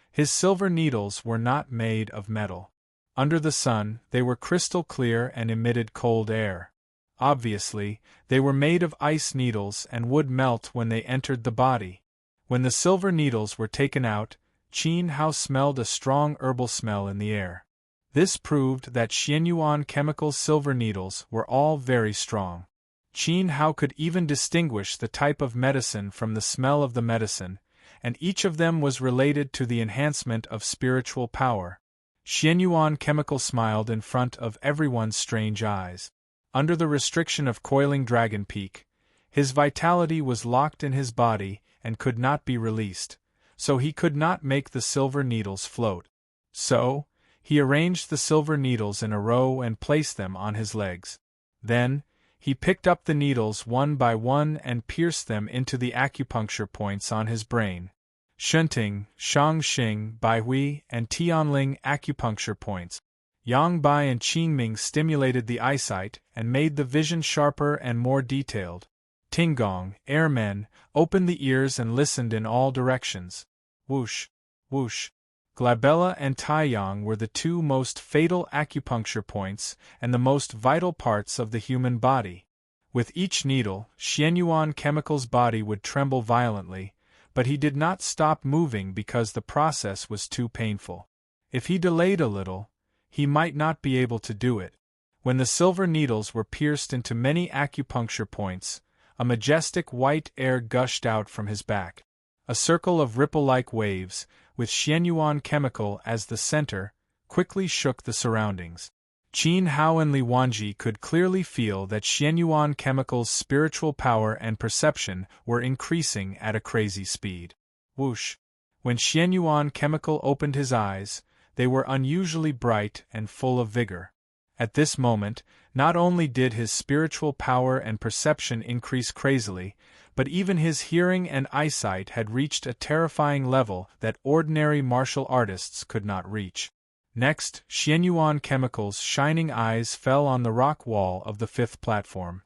His silver needles were not made of metal. Under the sun, they were crystal clear and emitted cold air. Obviously, they were made of ice needles and would melt when they entered the body. When the silver needles were taken out, Qin Hao smelled a strong herbal smell in the air. This proved that Xianyuan Chemical's silver needles were all very strong. Qin Hao could even distinguish the type of medicine from the smell of the medicine, and each of them was related to the enhancement of spiritual power. Xianyuan Chemical smiled in front of everyone's strange eyes. Under the restriction of coiling dragon peak, his vitality was locked in his body and could not be released, so he could not make the silver needles float. So, he arranged the silver needles in a row and placed them on his legs. Then, he picked up the needles one by one and pierced them into the acupuncture points on his brain. Shunting, Shangxing, Baihui, and Tianling acupuncture points. Yangbai and Qingming stimulated the eyesight and made the vision sharper and more detailed. Tinggong, airmen, opened the ears and listened in all directions. Whoosh, whoosh. Glabella and Taiyang were the two most fatal acupuncture points and the most vital parts of the human body. With each needle, Xianyuan Chemical's body would tremble violently, but he did not stop moving because the process was too painful. If he delayed a little, he might not be able to do it. When the silver needles were pierced into many acupuncture points, a majestic white air gushed out from his back. A circle of ripple-like waves, with Xianyuan Chemical as the center, quickly shook the surroundings. Qin Hao and Li Wanji could clearly feel that Xianyuan Chemical's spiritual power and perception were increasing at a crazy speed. Whoosh! When Xianyuan Chemical opened his eyes, they were unusually bright and full of vigor. At this moment, not only did his spiritual power and perception increase crazily, but even his hearing and eyesight had reached a terrifying level that ordinary martial artists could not reach. Next, Xianyuan Chemical's shining eyes fell on the rock wall of the fifth platform.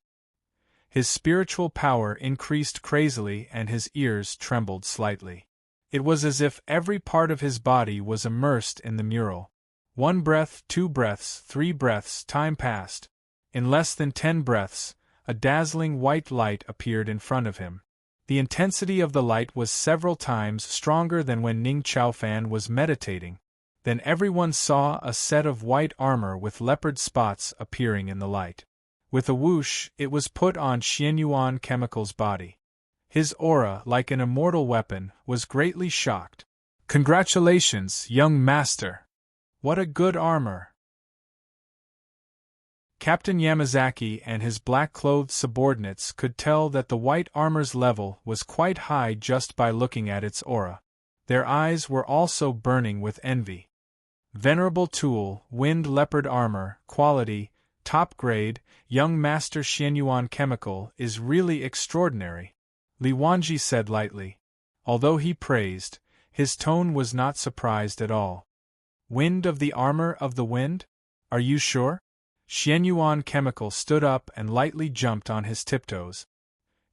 His spiritual power increased crazily and his ears trembled slightly. It was as if every part of his body was immersed in the mural. 1 breath, 2 breaths, 3 breaths, time passed. In less than 10 breaths, a dazzling white light appeared in front of him. The intensity of the light was several times stronger than when Ning Chaofan was meditating. Then everyone saw a set of white armor with leopard spots appearing in the light. With a whoosh, it was put on Xianyuan Chemical's body. His aura, like an immortal weapon, was greatly shocked. "Congratulations, young master! What a good armor!" Captain Yamazaki and his black-clothed subordinates could tell that the white armor's level was quite high just by looking at its aura. Their eyes were also burning with envy. Venerable tool, wind leopard armor, quality, Top grade, young Master Xianyuan chemical is really extraordinary, Li Wanji said lightly. Although he praised, his tone was not surprised at all. Wind of the armor of the wind? Are you sure? Xianyuan chemical stood up and lightly jumped on his tiptoes.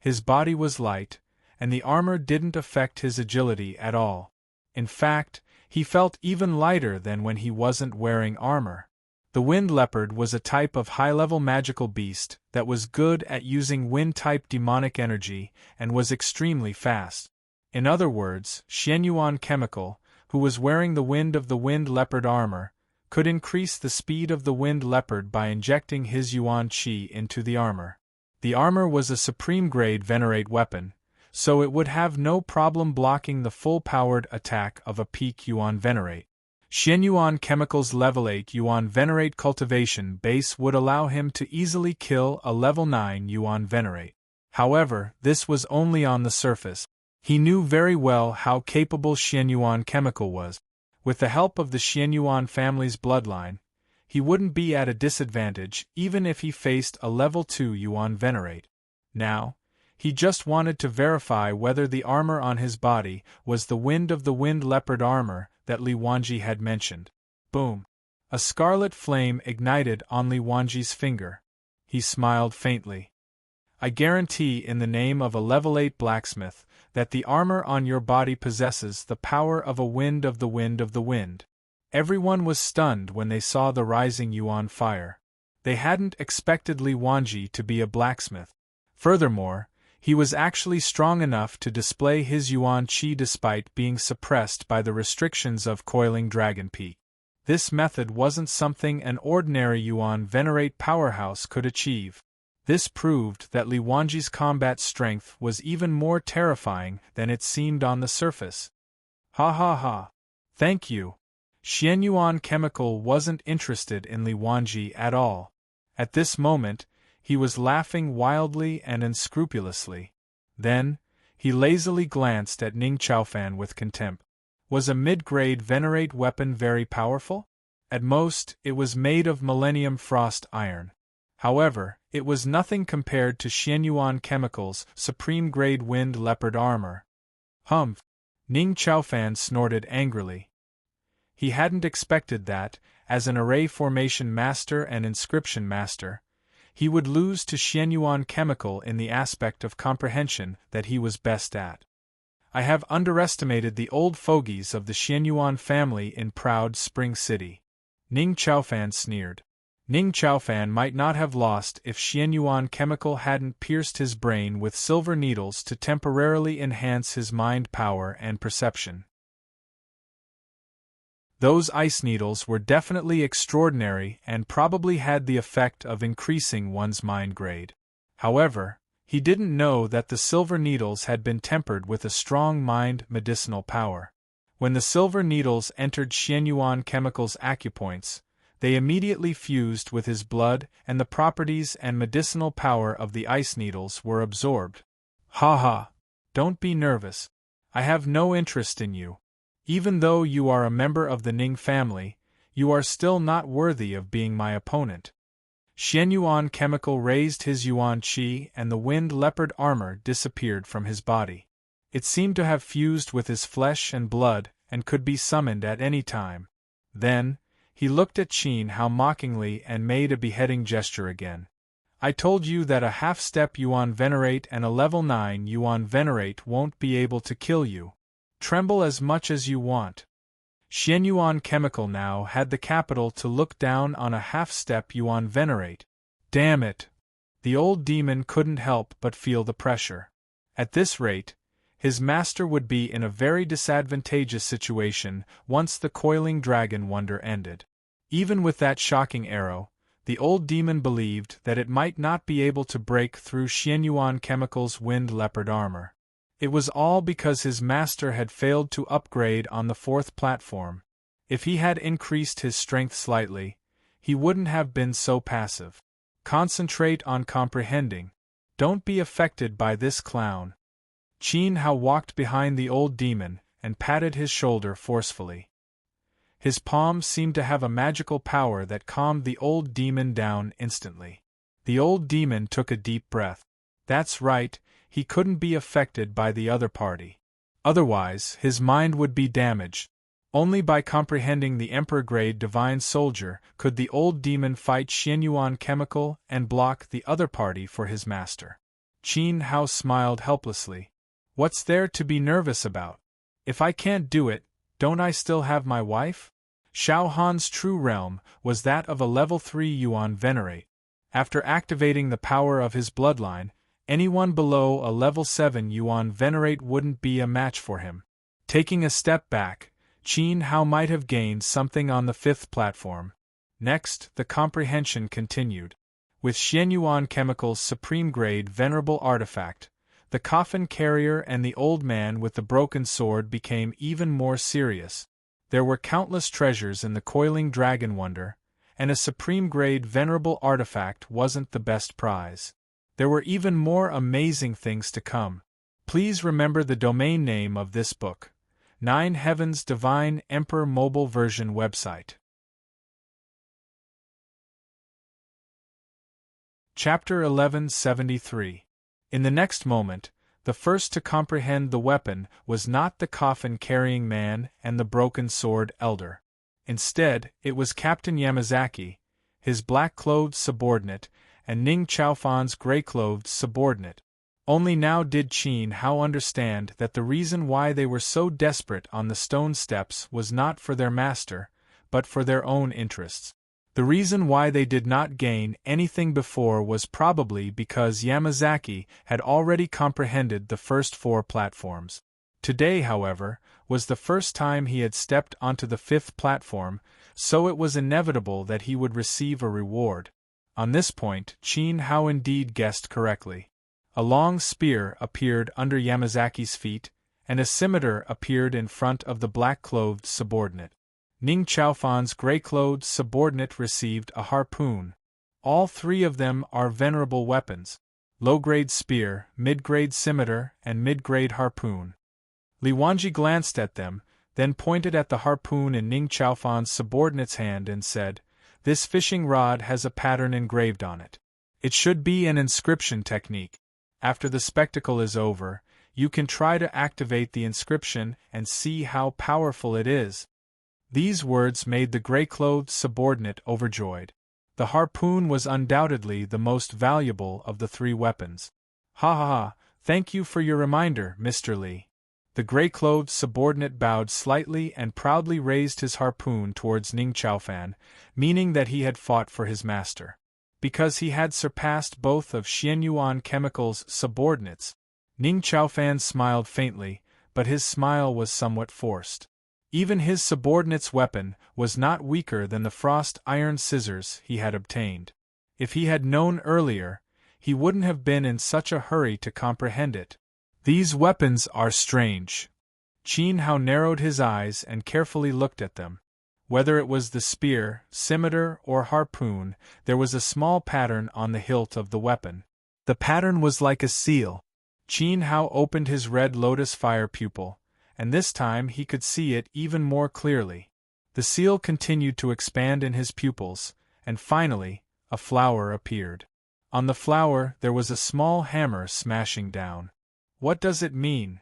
His body was light, and the armor didn't affect his agility at all. In fact, he felt even lighter than when he wasn't wearing armor. The wind leopard was a type of high-level magical beast that was good at using wind-type demonic energy and was extremely fast. In other words, Xianyuan chemical, who was wearing the wind of the wind leopard armor, could increase the speed of the wind leopard by injecting his yuan qi into the armor. The armor was a supreme-grade venerate weapon, so it would have no problem blocking the full-powered attack of a peak yuan venerate. Xianyuan chemical's level 8 yuan venerate cultivation base would allow him to easily kill a level 9 yuan venerate. However, this was only on the surface. He knew very well how capable Xianyuan chemical was. With the help of the Xianyuan family's bloodline, he wouldn't be at a disadvantage even if he faced a level 2 yuan venerate. Now, he just wanted to verify whether the armor on his body was the wind of the wind leopard armor that Li Wanji had mentioned. Boom! A scarlet flame ignited on Li Wanji's finger. He smiled faintly. I guarantee in the name of a level 8 blacksmith that the armor on your body possesses the power of a wind of the wind of the wind. Everyone was stunned when they saw the rising yuan fire. They hadn't expected Li Wanji to be a blacksmith. Furthermore, he was actually strong enough to display his yuan qi despite being suppressed by the restrictions of coiling dragon peak. This method wasn't something an ordinary yuan venerate powerhouse could achieve. This proved that Li Wanji's combat strength was even more terrifying than it seemed on the surface. Ha ha ha. Thank you. Xianyuan chemical wasn't interested in Li Wanji at all. At this moment, he was laughing wildly and unscrupulously. Then, he lazily glanced at Ning Chaofan with contempt. Was a mid-grade venerate weapon very powerful? At most, it was made of Millennium Frost iron. However, it was nothing compared to Xianyuan chemical's supreme-grade wind leopard armor. Humph! Ning Chaofan snorted angrily. He hadn't expected that, as an array formation master and inscription master, he would lose to Xianyuan chemical in the aspect of comprehension that he was best at. I have underestimated the old fogies of the Xianyuan family in proud Spring City. Ning Chaofan sneered. Ning Chaofan might not have lost if Xianyuan chemical hadn't pierced his brain with silver needles to temporarily enhance his mind power and perception. Those ice needles were definitely extraordinary and probably had the effect of increasing one's mind grade. However, he didn't know that the silver needles had been tempered with a strong mind medicinal power. When the silver needles entered Xianyuan chemical's acupoints, they immediately fused with his blood and the properties and medicinal power of the ice needles were absorbed. Ha ha! Don't be nervous. I have no interest in you. Even though you are a member of the Ning family, you are still not worthy of being my opponent. Xianyuan chemical raised his yuan qi and the wind leopard armor disappeared from his body. It seemed to have fused with his flesh and blood and could be summoned at any time. Then, he looked at Qin Hao mockingly and made a beheading gesture again. I told you that a half-step yuan venerate and a level 9 yuan venerate won't be able to kill you. Tremble as much as you want. Xianyuan chemical now had the capital to look down on a half-step yuan venerate. Damn it! The old demon couldn't help but feel the pressure. At this rate, his master would be in a very disadvantageous situation once the coiling dragon wonder ended. Even with that shocking arrow, the old demon believed that it might not be able to break through Xianyuan chemical's wind leopard armor. It was all because his master had failed to upgrade on the 4th platform. If he had increased his strength slightly, he wouldn't have been so passive. Concentrate on comprehending. Don't be affected by this clown. Qin Hao walked behind the old demon and patted his shoulder forcefully. His palm seemed to have a magical power that calmed the old demon down instantly. The old demon took a deep breath. That's right, he couldn't be affected by the other party. Otherwise, his mind would be damaged. Only by comprehending the Emperor-grade divine soldier could the old demon fight Xianyuan chemical and block the other party for his master. Qin Hao smiled helplessly. What's there to be nervous about? If I can't do it, don't I still have my wife? Xiao Han's true realm was that of a level 3 Yuan Venerate. After activating the power of his bloodline, anyone below a level 7 Yuan Venerate wouldn't be a match for him. Taking a step back, Qin Hao might have gained something on the 5th platform. Next, the comprehension continued. With Xianyuan Chemical's supreme-grade venerable artifact, the coffin carrier and the old man with the broken sword became even more serious. There were countless treasures in the coiling dragon wonder, and a supreme-grade venerable artifact wasn't the best prize. There were even more amazing things to come. Please remember the domain name of this book. 9 Heavens Divine Emperor Mobile Version website. Chapter 1173. In the next moment, the first to comprehend the weapon was not the coffin-carrying man and the broken sword elder. Instead, it was Captain Yamazaki, his black-clothed subordinate, and Ning Chaofan's gray-clothed subordinate. Only now did Qin Hao understand that the reason why they were so desperate on the stone steps was not for their master, but for their own interests. The reason why they did not gain anything before was probably because Yamazaki had already comprehended the first 4 platforms. Today, however, was the first time he had stepped onto the 5th platform, so it was inevitable that he would receive a reward. On this point, Qin Hao indeed guessed correctly. A long spear appeared under Yamazaki's feet, and a scimitar appeared in front of the black-clothed subordinate. Ning Chaofan's gray-clothed subordinate received a harpoon. All 3 of them are venerable weapons: low-grade spear, mid-grade scimitar, and mid-grade harpoon. Li Wanji glanced at them, then pointed at the harpoon in Ning Chaofan's subordinate's hand and said, "This fishing rod has a pattern engraved on it. It should be an inscription technique. After the spectacle is over, you can try to activate the inscription and see how powerful it is." These words made the gray-clothed subordinate overjoyed. The harpoon was undoubtedly the most valuable of the 3 weapons. "Ha ha ha, thank you for your reminder, Mr. Li." The gray-clothed subordinate bowed slightly and proudly raised his harpoon towards Ning Chaofan, meaning that he had fought for his master. Because he had surpassed both of Xianyuan Chemical's subordinates, Ning Chaofan smiled faintly, but his smile was somewhat forced. Even his subordinate's weapon was not weaker than the frost iron scissors he had obtained. If he had known earlier, he wouldn't have been in such a hurry to comprehend it. These weapons are strange. Qin Hao narrowed his eyes and carefully looked at them. Whether it was the spear, scimitar, or harpoon, there was a small pattern on the hilt of the weapon. The pattern was like a seal. Qin Hao opened his red lotus fire pupil, and this time he could see it even more clearly. The seal continued to expand in his pupils, and finally, a flower appeared. On the flower there was a small hammer smashing down. What does it mean?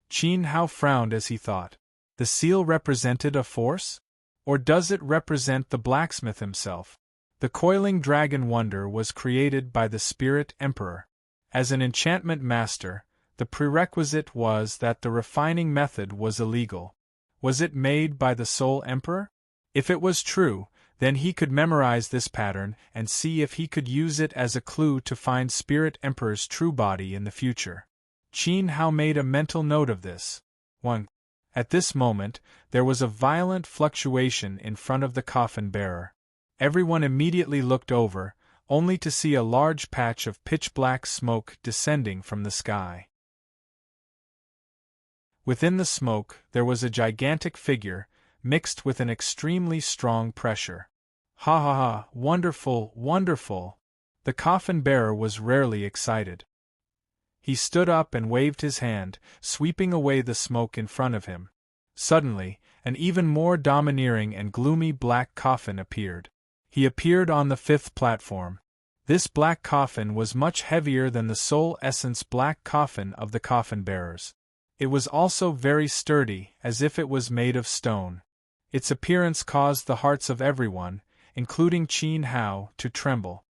Qin Hao frowned as he thought. The seal represented a force? Or does it represent the blacksmith himself? The coiling dragon wonder was created by the Spirit Emperor. As an enchantment master, the prerequisite was that the refining method was illegal. Was it made by the Soul Emperor? If it was true, then he could memorize this pattern and see if he could use it as a clue to find Spirit Emperor's true body in the future. Qin Hao made a mental note of this. 1. At this moment, there was a violent fluctuation in front of the coffin bearer. Everyone immediately looked over, only to see a large patch of pitch-black smoke descending from the sky. Within the smoke, there was a gigantic figure, mixed with an extremely strong pressure. Ha ha ha, wonderful, wonderful! The coffin-bearer was rarely excited. He stood up and waved his hand, sweeping away the smoke in front of him. Suddenly, An even more domineering and gloomy black coffin appeared. He appeared on the 5th platform. This black coffin was much heavier than the soul essence black coffin of the coffin bearers. It was also very sturdy, as if it was made of stone. Its appearance caused the hearts of everyone, including Qin Hao, to tremble.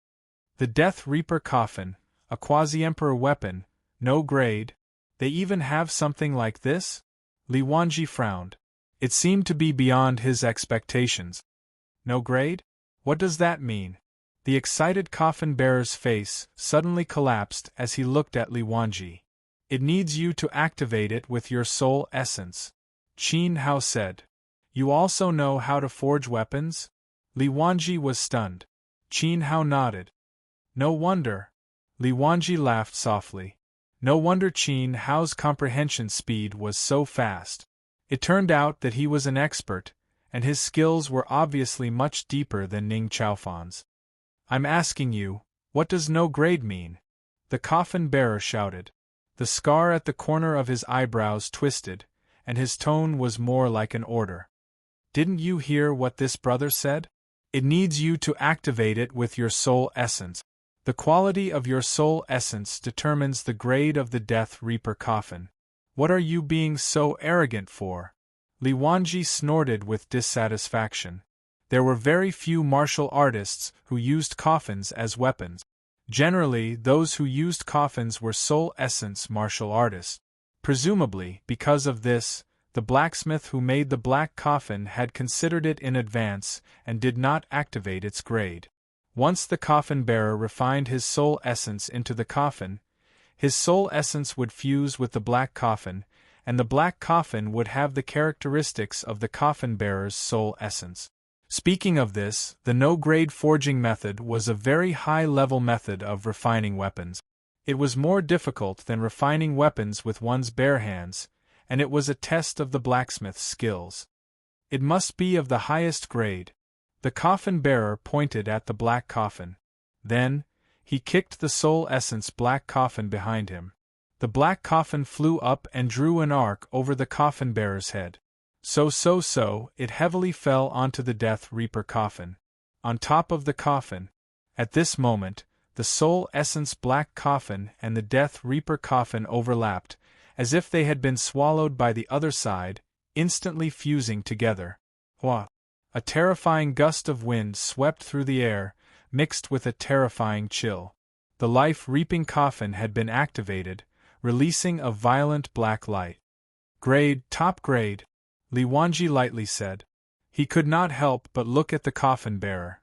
The Death Reaper coffin, a quasi-emperor weapon, no grade. They even have something like this? Li Wanji frowned. It seemed to be beyond his expectations. No grade? What does that mean? The excited coffin bearer's face suddenly collapsed as he looked at Li Wanji. It needs you to activate it with your soul essence, Qin Hao said. You also know how to forge weapons? Li Wanji was stunned. Qin Hao nodded. No wonder. Li Wanji laughed softly. No wonder Qin Hao's comprehension speed was so fast. It turned out that he was an expert, and his skills were obviously much deeper than Ning Chaofan's. I'm asking you, what does no grade mean? The coffin bearer shouted. The scar at the corner of his eyebrows twisted, and his tone was more like an order. Didn't you hear what this brother said? It needs you to activate it with your soul essence. The quality of your soul essence determines the grade of the Death Reaper coffin. What are you being so arrogant for? Li Wanji snorted with dissatisfaction. There were very few martial artists who used coffins as weapons. Generally, those who used coffins were soul essence martial artists. Presumably, because of this, the blacksmith who made the black coffin had considered it in advance and did not activate its grade. Once the coffin bearer refined his soul essence into the coffin, his soul essence would fuse with the black coffin, and the black coffin would have the characteristics of the coffin bearer's soul essence. Speaking of this, the no-grade forging method was a very high-level method of refining weapons. It was more difficult than refining weapons with one's bare hands, and it was a test of the blacksmith's skills. It must be of the highest grade. The coffin bearer pointed at the black coffin. Then, he kicked the soul essence black coffin behind him. The black coffin flew up and drew an arc over the coffin bearer's head. So, it heavily fell onto the Death Reaper coffin. On top of the coffin. At this moment, the soul essence black coffin and the Death Reaper coffin overlapped, as if they had been swallowed by the other side, instantly fusing together. Wha! A terrifying gust of wind swept through the air, mixed with a terrifying chill. The life-reaping coffin had been activated, releasing a violent black light. Grade, top grade, Li Wanji lightly said. He could not help but look at the coffin bearer.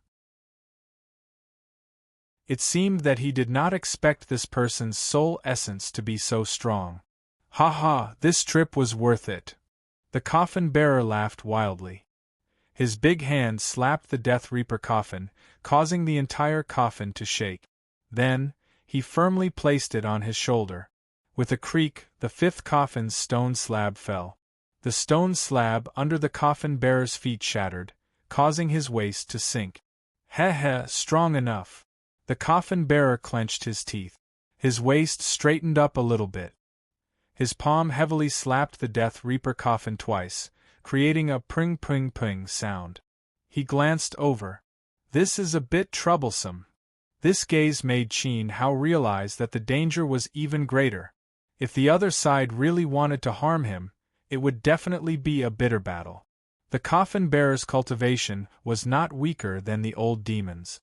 It seemed that he did not expect this person's soul essence to be so strong. Ha ha, this trip was worth it. The coffin bearer laughed wildly. His big hand slapped the Death Reaper coffin, causing the entire coffin to shake. Then, he firmly placed it on his shoulder. With a creak, the 5th coffin's stone slab fell. The stone slab under the coffin bearer's feet shattered, causing his waist to sink. Heh, strong enough. The coffin bearer clenched his teeth. His waist straightened up a little bit. His palm heavily slapped the Death Reaper coffin twice, creating a pring sound. He glanced over. This is a bit troublesome. This gaze made Qin Hao realize that the danger was even greater. If the other side really wanted to harm him, it would definitely be a bitter battle. The coffin bearer's cultivation was not weaker than the old demon's.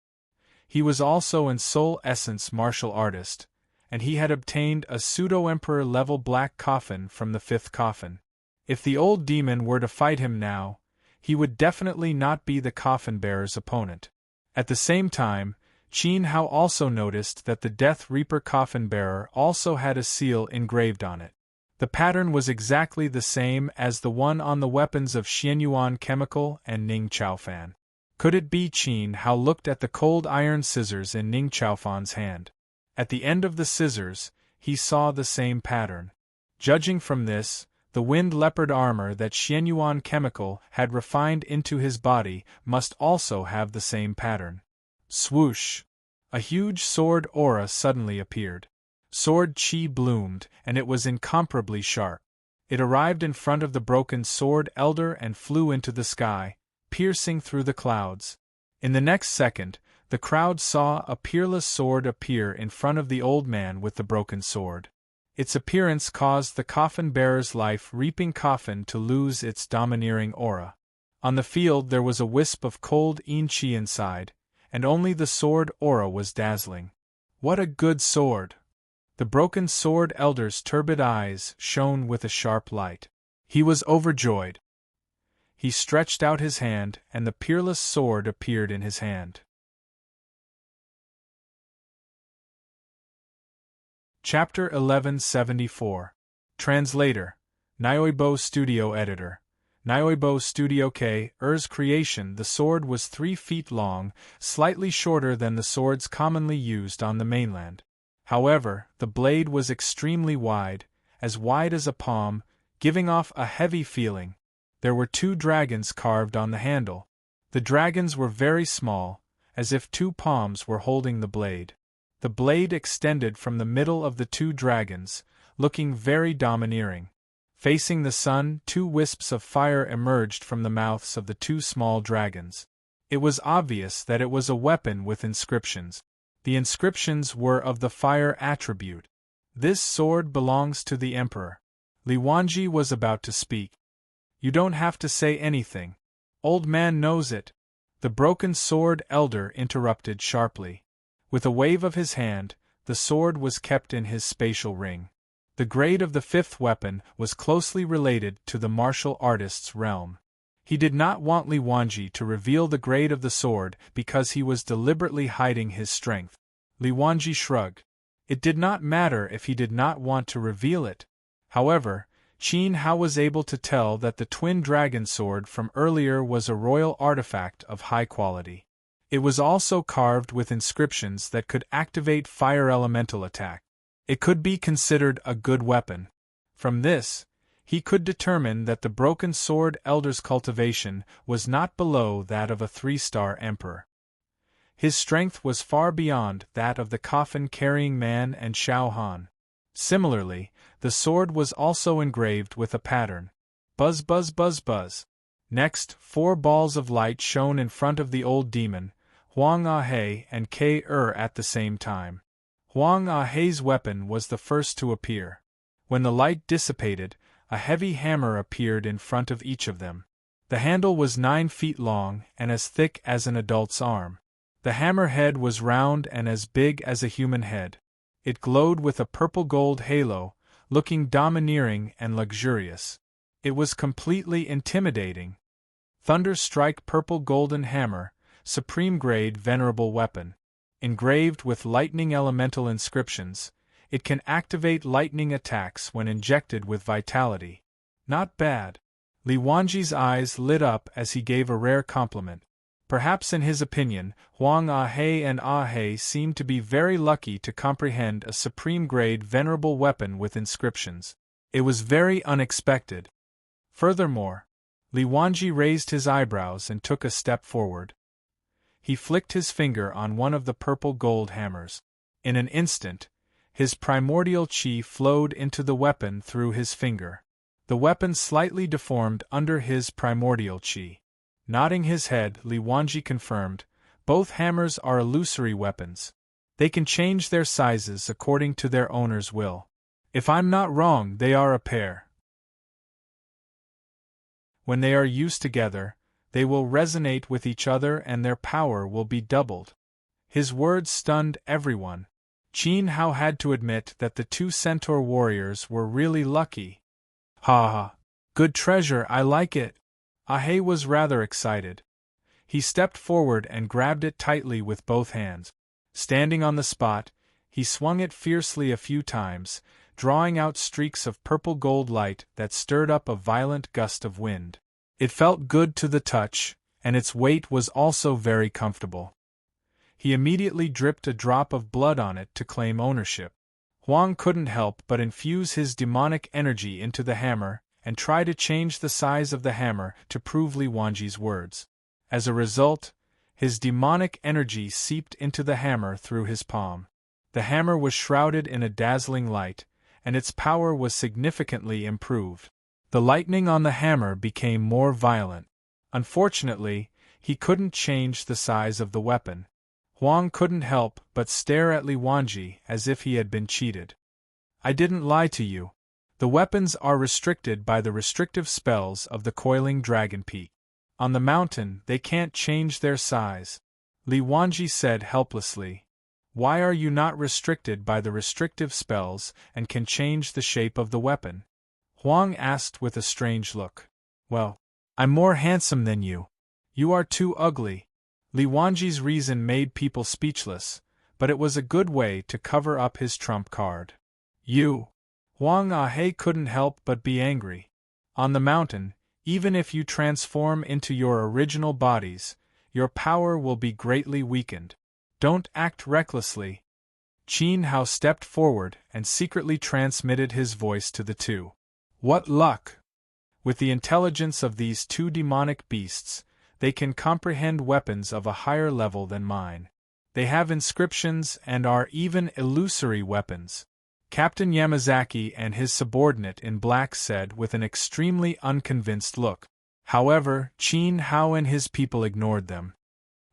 He was also an soul essence martial artist, and he had obtained a pseudo-emperor level black coffin from the 5th coffin. If the old demon were to fight him now, he would definitely not be the coffin bearer's opponent. At the same time, Qin Hao also noticed that the Death Reaper coffin bearer also had a seal engraved on it. The pattern was exactly the same as the one on the weapons of Xianyuan Chemical and Ning Chaofan. Could it be? Qin Hao looked at the cold iron scissors in Ning Chaofan's hand. At the end of the scissors, he saw the same pattern. Judging from this, the wind leopard armor that Xianyuan Chemical had refined into his body must also have the same pattern. Swoosh! A huge sword aura suddenly appeared. Sword chi bloomed, and it was incomparably sharp. It arrived in front of the broken sword elder and flew into the sky, piercing through the clouds. In the next second, the crowd saw a peerless sword appear in front of the old man with the broken sword. Its appearance caused the coffin-bearer's life-reaping coffin to lose its domineering aura. On the field there was a wisp of cold chi inside, and only the sword aura was dazzling. What a good sword! The broken sword elder's turbid eyes shone with a sharp light. He was overjoyed. He stretched out his hand, and the peerless sword appeared in his hand. Chapter 1174. Translator. Nyoibo Studio Editor. Nyoibo Studio K.'s creation. The sword was 3 feet long, slightly shorter than the swords commonly used on the mainland. However, the blade was extremely wide as a palm, giving off a heavy feeling. There were 2 dragons carved on the handle. The dragons were very small, as if 2 palms were holding the blade. The blade extended from the middle of the 2 dragons, looking very domineering. Facing the sun, 2 wisps of fire emerged from the mouths of the 2 small dragons. It was obvious that it was a weapon with inscriptions. The inscriptions were of the fire attribute. This sword belongs to the Emperor. Li Wanji was about to speak. You don't have to say anything. Old man knows it. The broken sword elder interrupted sharply. With a wave of his hand, the sword was kept in his spatial ring. The grade of the 5th weapon was closely related to the martial artist's realm. He did not want Li Wanji to reveal the grade of the sword because he was deliberately hiding his strength. Li Wanji shrugged. It did not matter if he did not want to reveal it. However, Qin Hao was able to tell that the twin dragon sword from earlier was a royal artifact of high quality. It was also carved with inscriptions that could activate fire elemental attack. It could be considered a good weapon. From this, he could determine that the broken sword elder's cultivation was not below that of a 3-star emperor. His strength was far beyond that of the coffin-carrying man and Xiao Han. Similarly, the sword was also engraved with a pattern. Buzz buzz buzz buzz. Next, 4 balls of light shone in front of the old demon, Huang Ahe and K.Er at the same time. Huang Ahe's weapon was the first to appear. When the light dissipated, a heavy hammer appeared in front of each of them. The handle was 9 feet long and as thick as an adult's arm. The hammer head was round and as big as a human head. It glowed with a purple-gold halo, looking domineering and luxurious. It was completely intimidating. Thunder Strike Purple-Golden Hammer, Supreme Grade Venerable Weapon. Engraved with lightning elemental inscriptions, it can activate lightning attacks when injected with vitality. Not bad. Li Wanji's eyes lit up as he gave a rare compliment. Perhaps in his opinion, Huang Ahe and Ahe seemed to be very lucky to comprehend a supreme-grade venerable weapon with inscriptions. It was very unexpected. Furthermore, Li Wanji raised his eyebrows and took a step forward. He flicked his finger on one of the purple-gold hammers. In an instant, his primordial qi flowed into the weapon through his finger. The weapon slightly deformed under his primordial qi. Nodding his head, Li Wanji confirmed, both hammers are illusory weapons. They can change their sizes according to their owner's will. If I'm not wrong, they are a pair. When they are used together, they will resonate with each other and their power will be doubled. His words stunned everyone. Qin Hao had to admit that the 2 centaur warriors were really lucky. Ha ha! Good treasure, I like it! Ahe was rather excited. He stepped forward and grabbed it tightly with both hands. Standing on the spot, he swung it fiercely a few times, drawing out streaks of purple-gold light that stirred up a violent gust of wind. It felt good to the touch, and its weight was also very comfortable. He immediately dripped a drop of blood on it to claim ownership. Huang couldn't help but infuse his demonic energy into the hammer and try to change the size of the hammer to prove Li Wanji's words. As a result, his demonic energy seeped into the hammer through his palm. The hammer was shrouded in a dazzling light, and its power was significantly improved. The lightning on the hammer became more violent. Unfortunately, he couldn't change the size of the weapon. Huang couldn't help but stare at Li Wanji as if he had been cheated. I didn't lie to you. The weapons are restricted by the restrictive spells of the coiling dragon peak. On the mountain, they can't change their size. Li Wanji said helplessly. Why are you not restricted by the restrictive spells and can change the shape of the weapon? Huang asked with a strange look. Well, I'm more handsome than you. You are too ugly. Li Wanji's reason made people speechless, but it was a good way to cover up his trump card. You! Huang Ahe couldn't help but be angry. On the mountain, even if you transform into your original bodies, your power will be greatly weakened. Don't act recklessly. Qin Hao stepped forward and secretly transmitted his voice to the two. What luck! With the intelligence of these two demonic beasts, they can comprehend weapons of a higher level than mine. They have inscriptions and are even illusory weapons. Captain Yamazaki and his subordinate in black said with an extremely unconvinced look. However, Qin Hao and his people ignored them.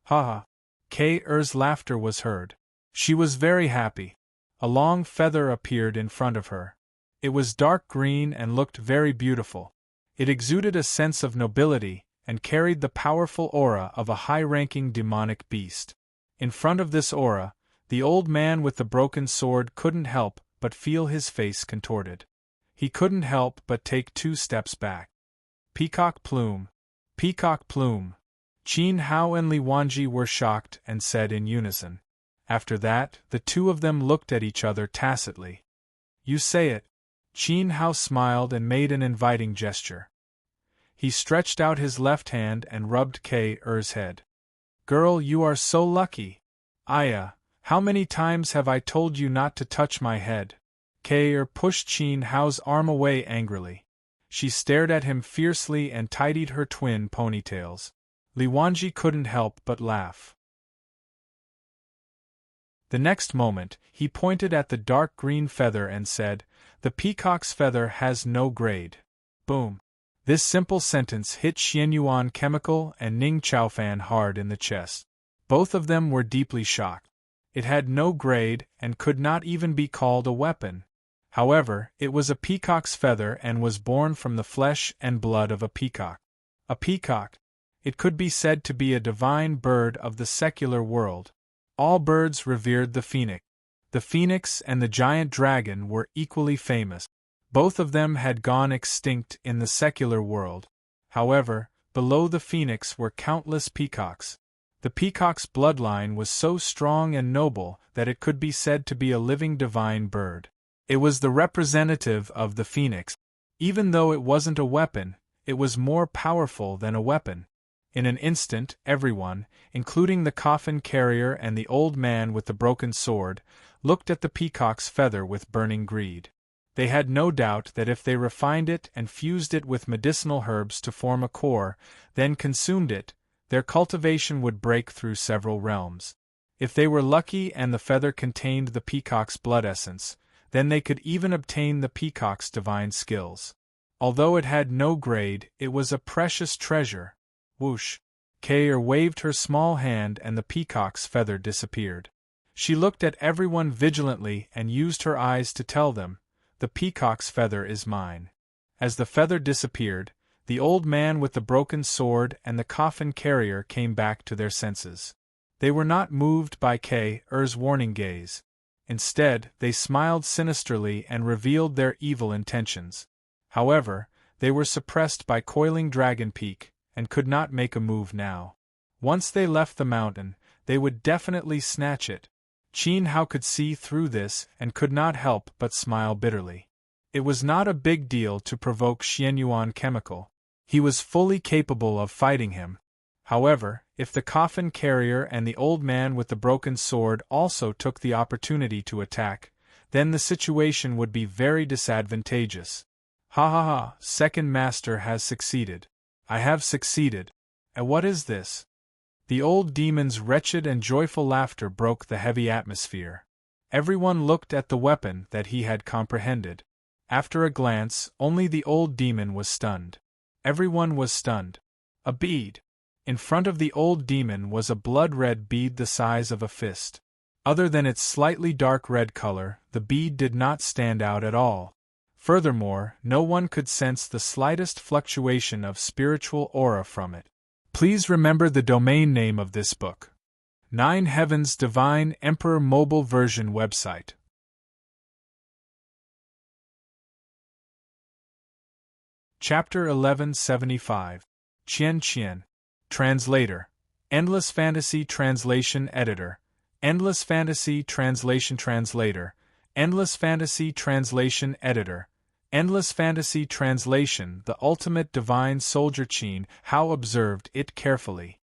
Ha ha! K.'s laughter was heard. She was very happy. A long feather appeared in front of her. It was dark green and looked very beautiful. It exuded a sense of nobility and carried the powerful aura of a high-ranking demonic beast. In front of this aura, the old man with the broken sword couldn't help but feel his face contorted. He couldn't help but take 2 steps back. Peacock plume! Peacock plume! Qin Hao and Li Wanji were shocked and said in unison. After that, the two of them looked at each other tacitly. You say it. Qin Hao smiled and made an inviting gesture. He stretched out his left hand and rubbed K.'s head. Girl, you are so lucky. Aya, how many times have I told you not to touch my head? K.'r pushed Qin Hao's arm away angrily. She stared at him fiercely and tidied her twin ponytails. Li Wanji couldn't help but laugh. The next moment, he pointed at the dark green feather and said, The peacock's feather has no grade. Boom. This simple sentence hit Xianyuan Chemical and Ning Chaofan hard in the chest. Both of them were deeply shocked. It had no grade and could not even be called a weapon. However, it was a peacock's feather and was born from the flesh and blood of a peacock. A peacock. It could be said to be a divine bird of the secular world. All birds revered the phoenix. The phoenix and the giant dragon were equally famous. Both of them had gone extinct in the secular world. However, below the phoenix were countless peacocks. The peacock's bloodline was so strong and noble that it could be said to be a living divine bird. It was the representative of the phoenix. Even though it wasn't a weapon, it was more powerful than a weapon. In an instant, everyone, including the coffin carrier and the old man with the broken sword, looked at the peacock's feather with burning greed. They had no doubt that if they refined it and fused it with medicinal herbs to form a core, then consumed it, their cultivation would break through several realms. If they were lucky and the feather contained the peacock's blood essence, then they could even obtain the peacock's divine skills. Although it had no grade, it was a precious treasure. Whoosh! K.'r waved her small hand and the peacock's feather disappeared. She looked at everyone vigilantly and used her eyes to tell them, The peacock's feather is mine. As the feather disappeared, the old man with the broken sword and the coffin carrier came back to their senses. They were not moved by K.'s warning gaze. Instead, they smiled sinisterly and revealed their evil intentions. However, they were suppressed by coiling dragon peak, and could not make a move now. Once they left the mountain, they would definitely snatch it. Qin Hao could see through this and could not help but smile bitterly. It was not a big deal to provoke Xianyuan Chemical. He was fully capable of fighting him. However, if the coffin carrier and the old man with the broken sword also took the opportunity to attack, then the situation would be very disadvantageous. Ha ha ha, second master has succeeded. I have succeeded. And what is this? The old demon's wretched and joyful laughter broke the heavy atmosphere. Everyone looked at the weapon that he had comprehended. After a glance, only the old demon was stunned. Everyone was stunned. A bead. In front of the old demon was a blood-red bead the size of a fist. Other than its slightly dark red color, the bead did not stand out at all. Furthermore, no one could sense the slightest fluctuation of spiritual aura from it. Please remember the domain name of this book. 9 Heavens Divine Emperor Mobile Version website. Chapter 1175. Qian Qian. Translator. Endless Fantasy Translation Editor. Endless Fantasy Translation Translator. Endless Fantasy Translation Editor. Endless Fantasy Translation. The ultimate divine soldier. Qian Hao observed it carefully.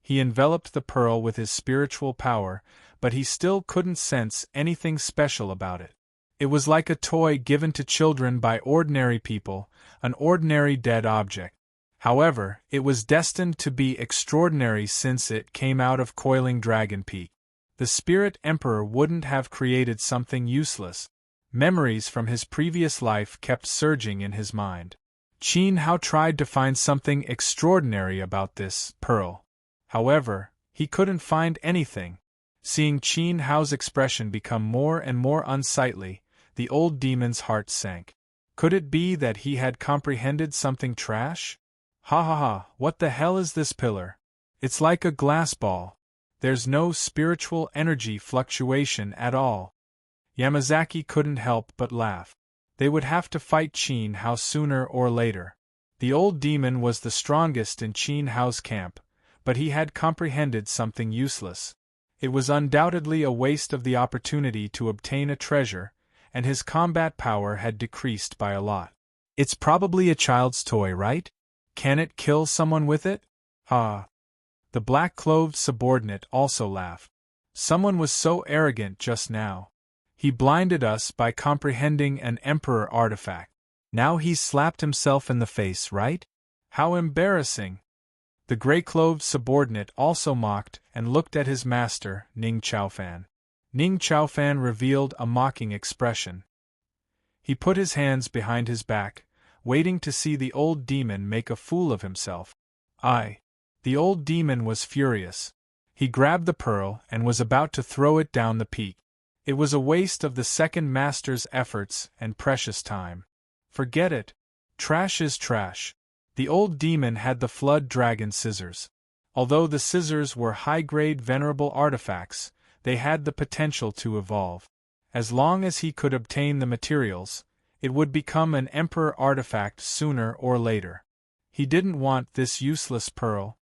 He enveloped the pearl with his spiritual power, but he still couldn't sense anything special about it. It was like a toy given to children by ordinary people, an ordinary dead object. However, it was destined to be extraordinary since it came out of coiling dragon peak. The Spirit Emperor wouldn't have created something useless. Memories from his previous life kept surging in his mind. Qian Hao tried to find something extraordinary about this pearl. However, he couldn't find anything. Seeing Qian Hao's expression become more and more unsightly, the old demon's heart sank. Could it be that he had comprehended something trash? Ha ha ha, what the hell is this pillar? It's like a glass ball. There's no spiritual energy fluctuation at all. Yamazaki couldn't help but laugh. They would have to fight Qian Hao sooner or later. The old demon was the strongest in Qian Hao's camp, but he had comprehended something useless. It was undoubtedly a waste of the opportunity to obtain a treasure, and his combat power had decreased by a lot. It's probably a child's toy, right? Can it kill someone with it? Ha! The black-clothed subordinate also laughed. Someone was so arrogant just now. He blinded us by comprehending an emperor artifact. Now he's slapped himself in the face, right? How embarrassing! The gray-clothed subordinate also mocked and looked at his master, Ning Chaofan. Ning Chaofan revealed a mocking expression. He put his hands behind his back, waiting to see the old demon make a fool of himself. The old demon was furious. He grabbed the pearl and was about to throw it down the peak. It was a waste of the second master's efforts and precious time. Forget it. Trash is trash. The old demon had the flood dragon scissors. Although the scissors were high-grade venerable artifacts, they had the potential to evolve. As long as he could obtain the materials, it would become an emperor artifact sooner or later. He didn't want this useless pearl.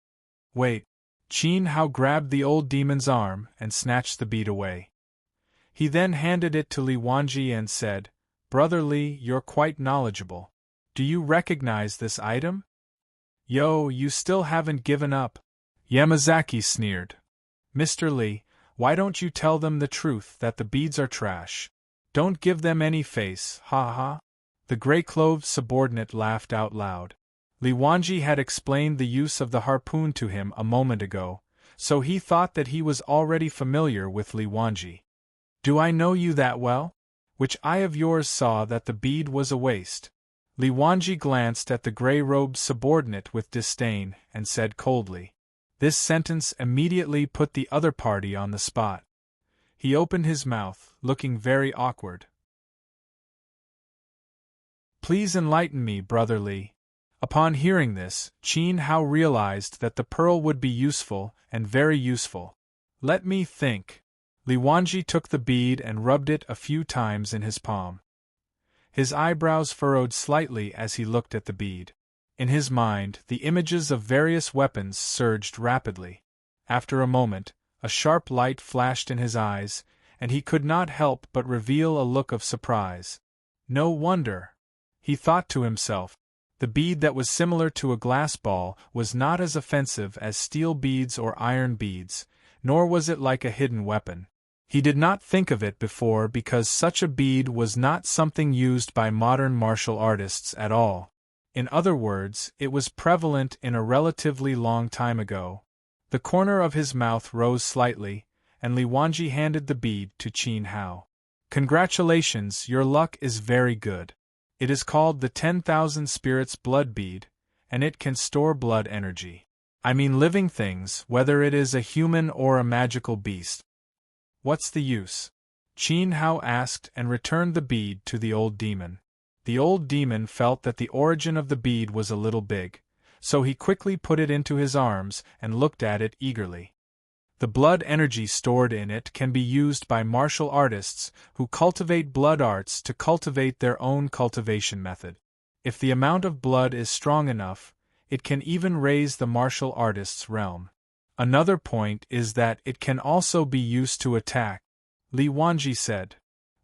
Wait. Qian Hao grabbed the old demon's arm and snatched the bead away. He then handed it to Li Wanji and said, "Brother Li, you're quite knowledgeable. Do you recognize this item?" "Yo, you still haven't given up." Yamazaki sneered. "Mr. Li, why don't you tell them the truth that the beads are trash? Don't give them any face, ha ha." The gray-clothed subordinate laughed out loud. Li Wanji had explained the use of the harpoon to him a moment ago, so he thought that he was already familiar with Li Wanji. "Do I know you that well? Which eye of yours saw that the bead was a waste?" Li Wanji glanced at the gray-robed subordinate with disdain and said coldly. This sentence immediately put the other party on the spot. He opened his mouth, looking very awkward. "Please enlighten me, Brother Li." Upon hearing this, Qian Hao realized that the pearl would be useful, and very useful. "Let me think." Li Wanji took the bead and rubbed it a few times in his palm. His eyebrows furrowed slightly as he looked at the bead. In his mind, the images of various weapons surged rapidly. After a moment, a sharp light flashed in his eyes, and he could not help but reveal a look of surprise. No wonder! He thought to himself. The bead that was similar to a glass ball was not as offensive as steel beads or iron beads, nor was it like a hidden weapon. He did not think of it before because such a bead was not something used by modern martial artists at all. In other words, it was prevalent in a relatively long time ago. The corner of his mouth rose slightly, and Li Wanji handed the bead to Qian Hao. Congratulations, your luck is very good. It is called the 10,000 Spirits Blood Bead, and it can store blood energy. I mean living things, whether it is a human or a magical beast. What's the use? Qin Hao asked and returned the bead to the old demon. The old demon felt that the origin of the bead was a little big, so he quickly put it into his arms and looked at it eagerly. The blood energy stored in it can be used by martial artists who cultivate blood arts to cultivate their own cultivation method. If the amount of blood is strong enough, it can even raise the martial artist's realm. Another point is that it can also be used to attack. Li Wanji said.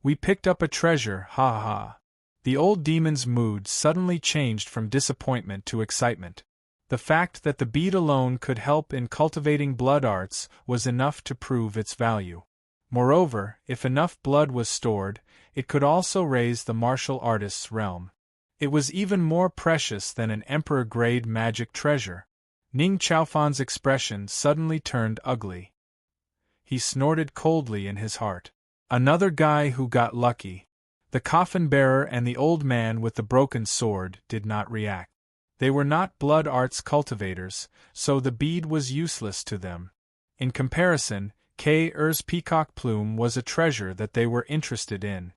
We picked up a treasure, ha ha. The old demon's mood suddenly changed from disappointment to excitement. The fact that the bead alone could help in cultivating blood arts was enough to prove its value. Moreover, if enough blood was stored, it could also raise the martial artist's realm. It was even more precious than an emperor-grade magic treasure. Ning Chaofan's expression suddenly turned ugly. He snorted coldly in his heart. Another guy who got lucky. The coffin-bearer and the old man with the broken sword did not react. They were not blood arts cultivators, so the bead was useless to them. In comparison, K.'s peacock plume was a treasure that they were interested in.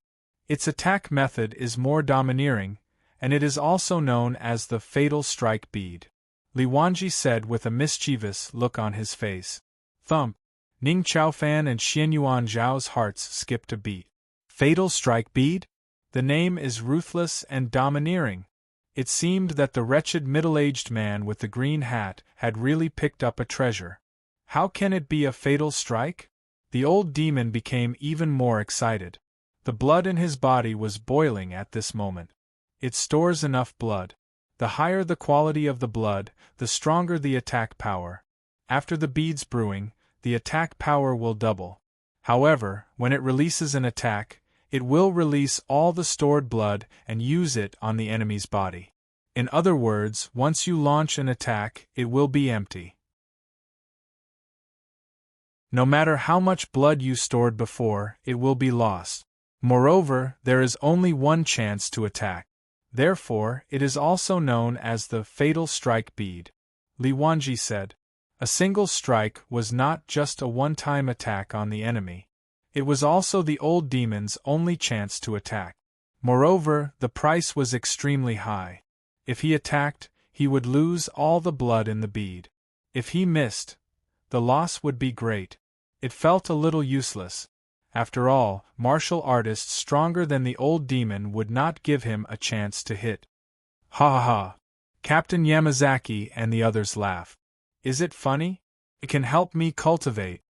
Its attack method is more domineering, and it is also known as the Fatal Strike Bead. Li Wanji said with a mischievous look on his face. Thump! Ning Chaofan and Xianyuan Zhao's hearts skipped a beat. Fatal Strike Bead? The name is ruthless and domineering. It seemed that the wretched middle-aged man with the green hat had really picked up a treasure. How can it be a fatal strike? The old demon became even more excited. The blood in his body was boiling at this moment. It stores enough blood. The higher the quality of the blood, the stronger the attack power. After the bead's brewing, the attack power will double. However, when it releases an attack, it will release all the stored blood and use it on the enemy's body. In other words, once you launch an attack, it will be empty. No matter how much blood you stored before, it will be lost. Moreover, there is only one chance to attack. Therefore, it is also known as the Fatal Strike Bead. Li Wanji said. A single strike was not just a one-time attack on the enemy. It was also the old demon's only chance to attack. Moreover, the price was extremely high. If he attacked, he would lose all the blood in the bead. If he missed, the loss would be great. It felt a little useless. After all, martial artists stronger than the old demon would not give him a chance to hit. Ha ha ha! Captain Yamazaki and the others laughed. Is it funny? It can help me cultivate.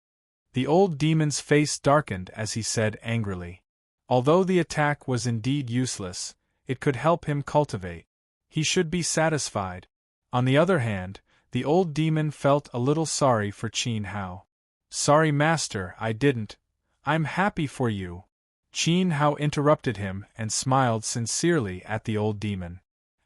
The old demon's face darkened as he said angrily. Although the attack was indeed useless, it could help him cultivate. He should be satisfied. On the other hand, the old demon felt a little sorry for Qin Hao. Sorry, master, I didn't. I'm happy for you. Qin Hao interrupted him and smiled sincerely at the old demon.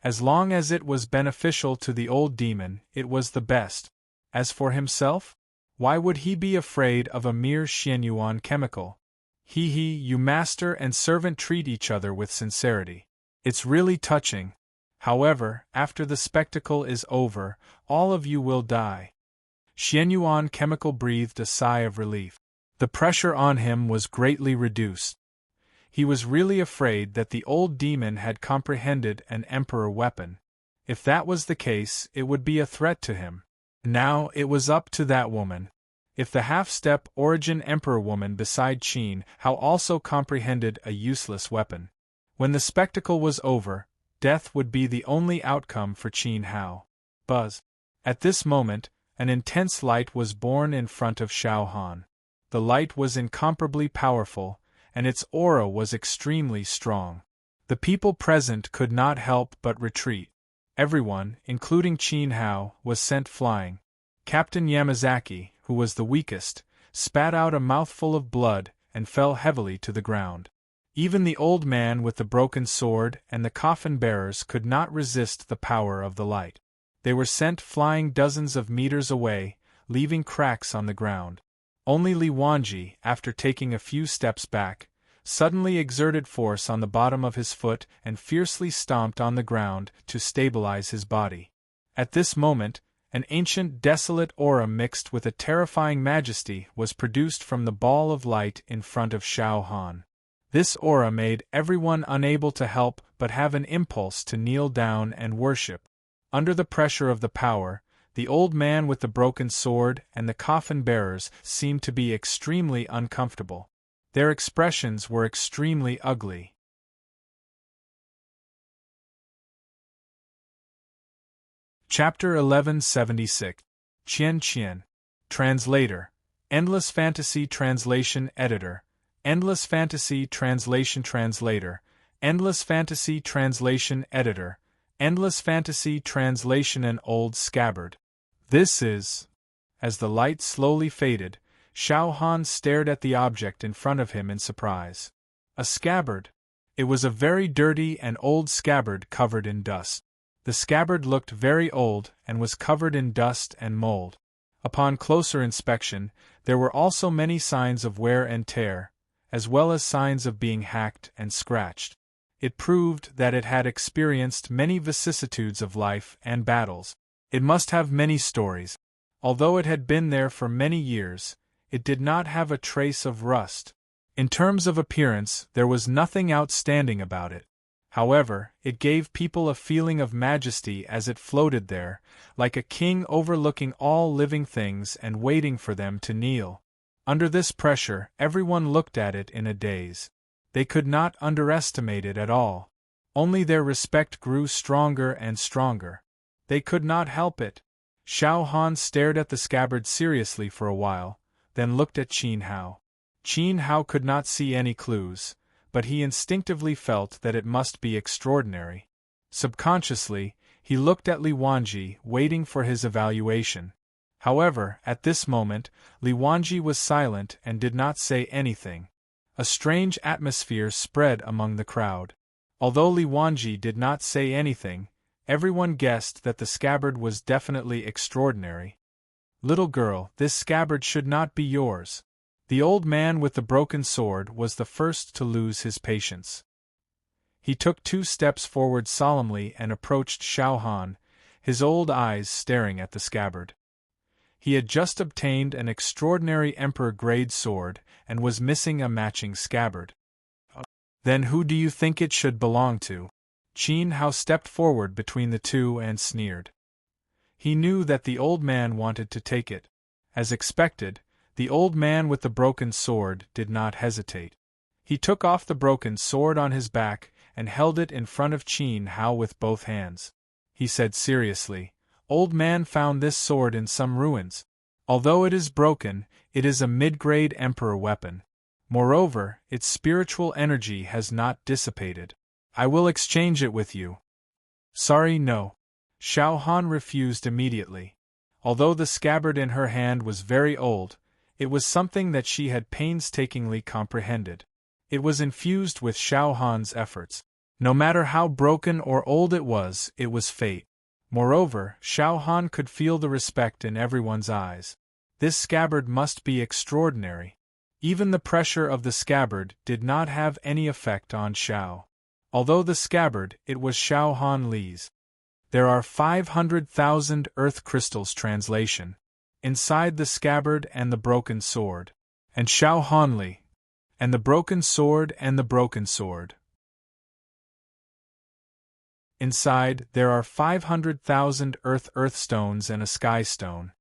As long as it was beneficial to the old demon, it was the best. As for himself? Why would he be afraid of a mere Xianyuan chemical? You master and servant treat each other with sincerity. It's really touching. However, after the spectacle is over, all of you will die. Xianyuan chemical breathed a sigh of relief. The pressure on him was greatly reduced. He was really afraid that the old demon had comprehended an emperor weapon. If that was the case, it would be a threat to him. Now it was up to that woman. If the half-step origin emperor woman beside Qin Hao also comprehended a useless weapon. When the spectacle was over, death would be the only outcome for Qin Hao. Buzz. At this moment, an intense light was born in front of Shao Han. The light was incomparably powerful, and its aura was extremely strong. The people present could not help but retreat. Everyone, including Qin Hao, was sent flying. Captain Yamazaki, who was the weakest, spat out a mouthful of blood and fell heavily to the ground. Even the old man with the broken sword and the coffin-bearers could not resist the power of the light. They were sent flying dozens of meters away, leaving cracks on the ground. Only Li Wanji, after taking a few steps back, suddenly exerted force on the bottom of his foot and fiercely stomped on the ground to stabilize his body. At this moment, an ancient desolate aura mixed with a terrifying majesty was produced from the ball of light in front of Xiao Han. This aura made everyone unable to help but have an impulse to kneel down and worship. Under the pressure of the power, the old man with the broken sword and the coffin bearers seemed to be extremely uncomfortable. Their expressions were extremely ugly. Chapter 1176. Qian Qian. Translator. Endless Fantasy Translation Editor. Endless Fantasy Translation Translator. Endless Fantasy Translation Editor. Endless Fantasy Translation. An old scabbard. This is. As the light slowly faded, Xiao Han stared at the object in front of him in surprise. A scabbard. It was a very dirty and old scabbard covered in dust. The scabbard looked very old and was covered in dust and mold. Upon closer inspection, there were also many signs of wear and tear, as well as signs of being hacked and scratched. It proved that it had experienced many vicissitudes of life and battles. It must have many stories. Although it had been there for many years, it did not have a trace of rust. In terms of appearance, there was nothing outstanding about it. However, it gave people a feeling of majesty as it floated there, like a king overlooking all living things and waiting for them to kneel. Under this pressure, everyone looked at it in a daze. They could not underestimate it at all. Only their respect grew stronger and stronger. They could not help it. Xiao Han stared at the scabbard seriously for a while, then looked at Qin Hao. Qin Hao could not see any clues, but he instinctively felt that it must be extraordinary. Subconsciously, he looked at Li Wanji, waiting for his evaluation. However, at this moment, Li Wanji was silent and did not say anything. A strange atmosphere spread among the crowd. Although Li Wanji did not say anything, everyone guessed that the scabbard was definitely extraordinary. Little girl, this scabbard should not be yours. The old man with the broken sword was the first to lose his patience. He took 2 steps forward solemnly and approached Xiao Han, his old eyes staring at the scabbard. He had just obtained an extraordinary emperor-grade sword and was missing a matching scabbard. Then who do you think it should belong to? Qin Hao stepped forward between the two and sneered. He knew that the old man wanted to take it. As expected, the old man with the broken sword did not hesitate. He took off the broken sword on his back and held it in front of Qin Hao with both hands. He said seriously, "Old man found this sword in some ruins. Although it is broken, it is a mid-grade emperor weapon. Moreover, its spiritual energy has not dissipated. I will exchange it with you." "Sorry, no." Xiao Han refused immediately. Although the scabbard in her hand was very old, it was something that she had painstakingly comprehended. It was infused with Xiao Han's efforts. No matter how broken or old it was fate. Moreover, Xiao Han could feel the respect in everyone's eyes. This scabbard must be extraordinary. Even the pressure of the scabbard did not have any effect on Xiao. Although the scabbard, it was Xiao Han Li's. There are 500,000 earth crystals. Translation. Inside the scabbard and the broken sword. And Xiao Han Li. And the broken sword and the broken sword. Inside, there are 500,000 earth stones and a sky stone.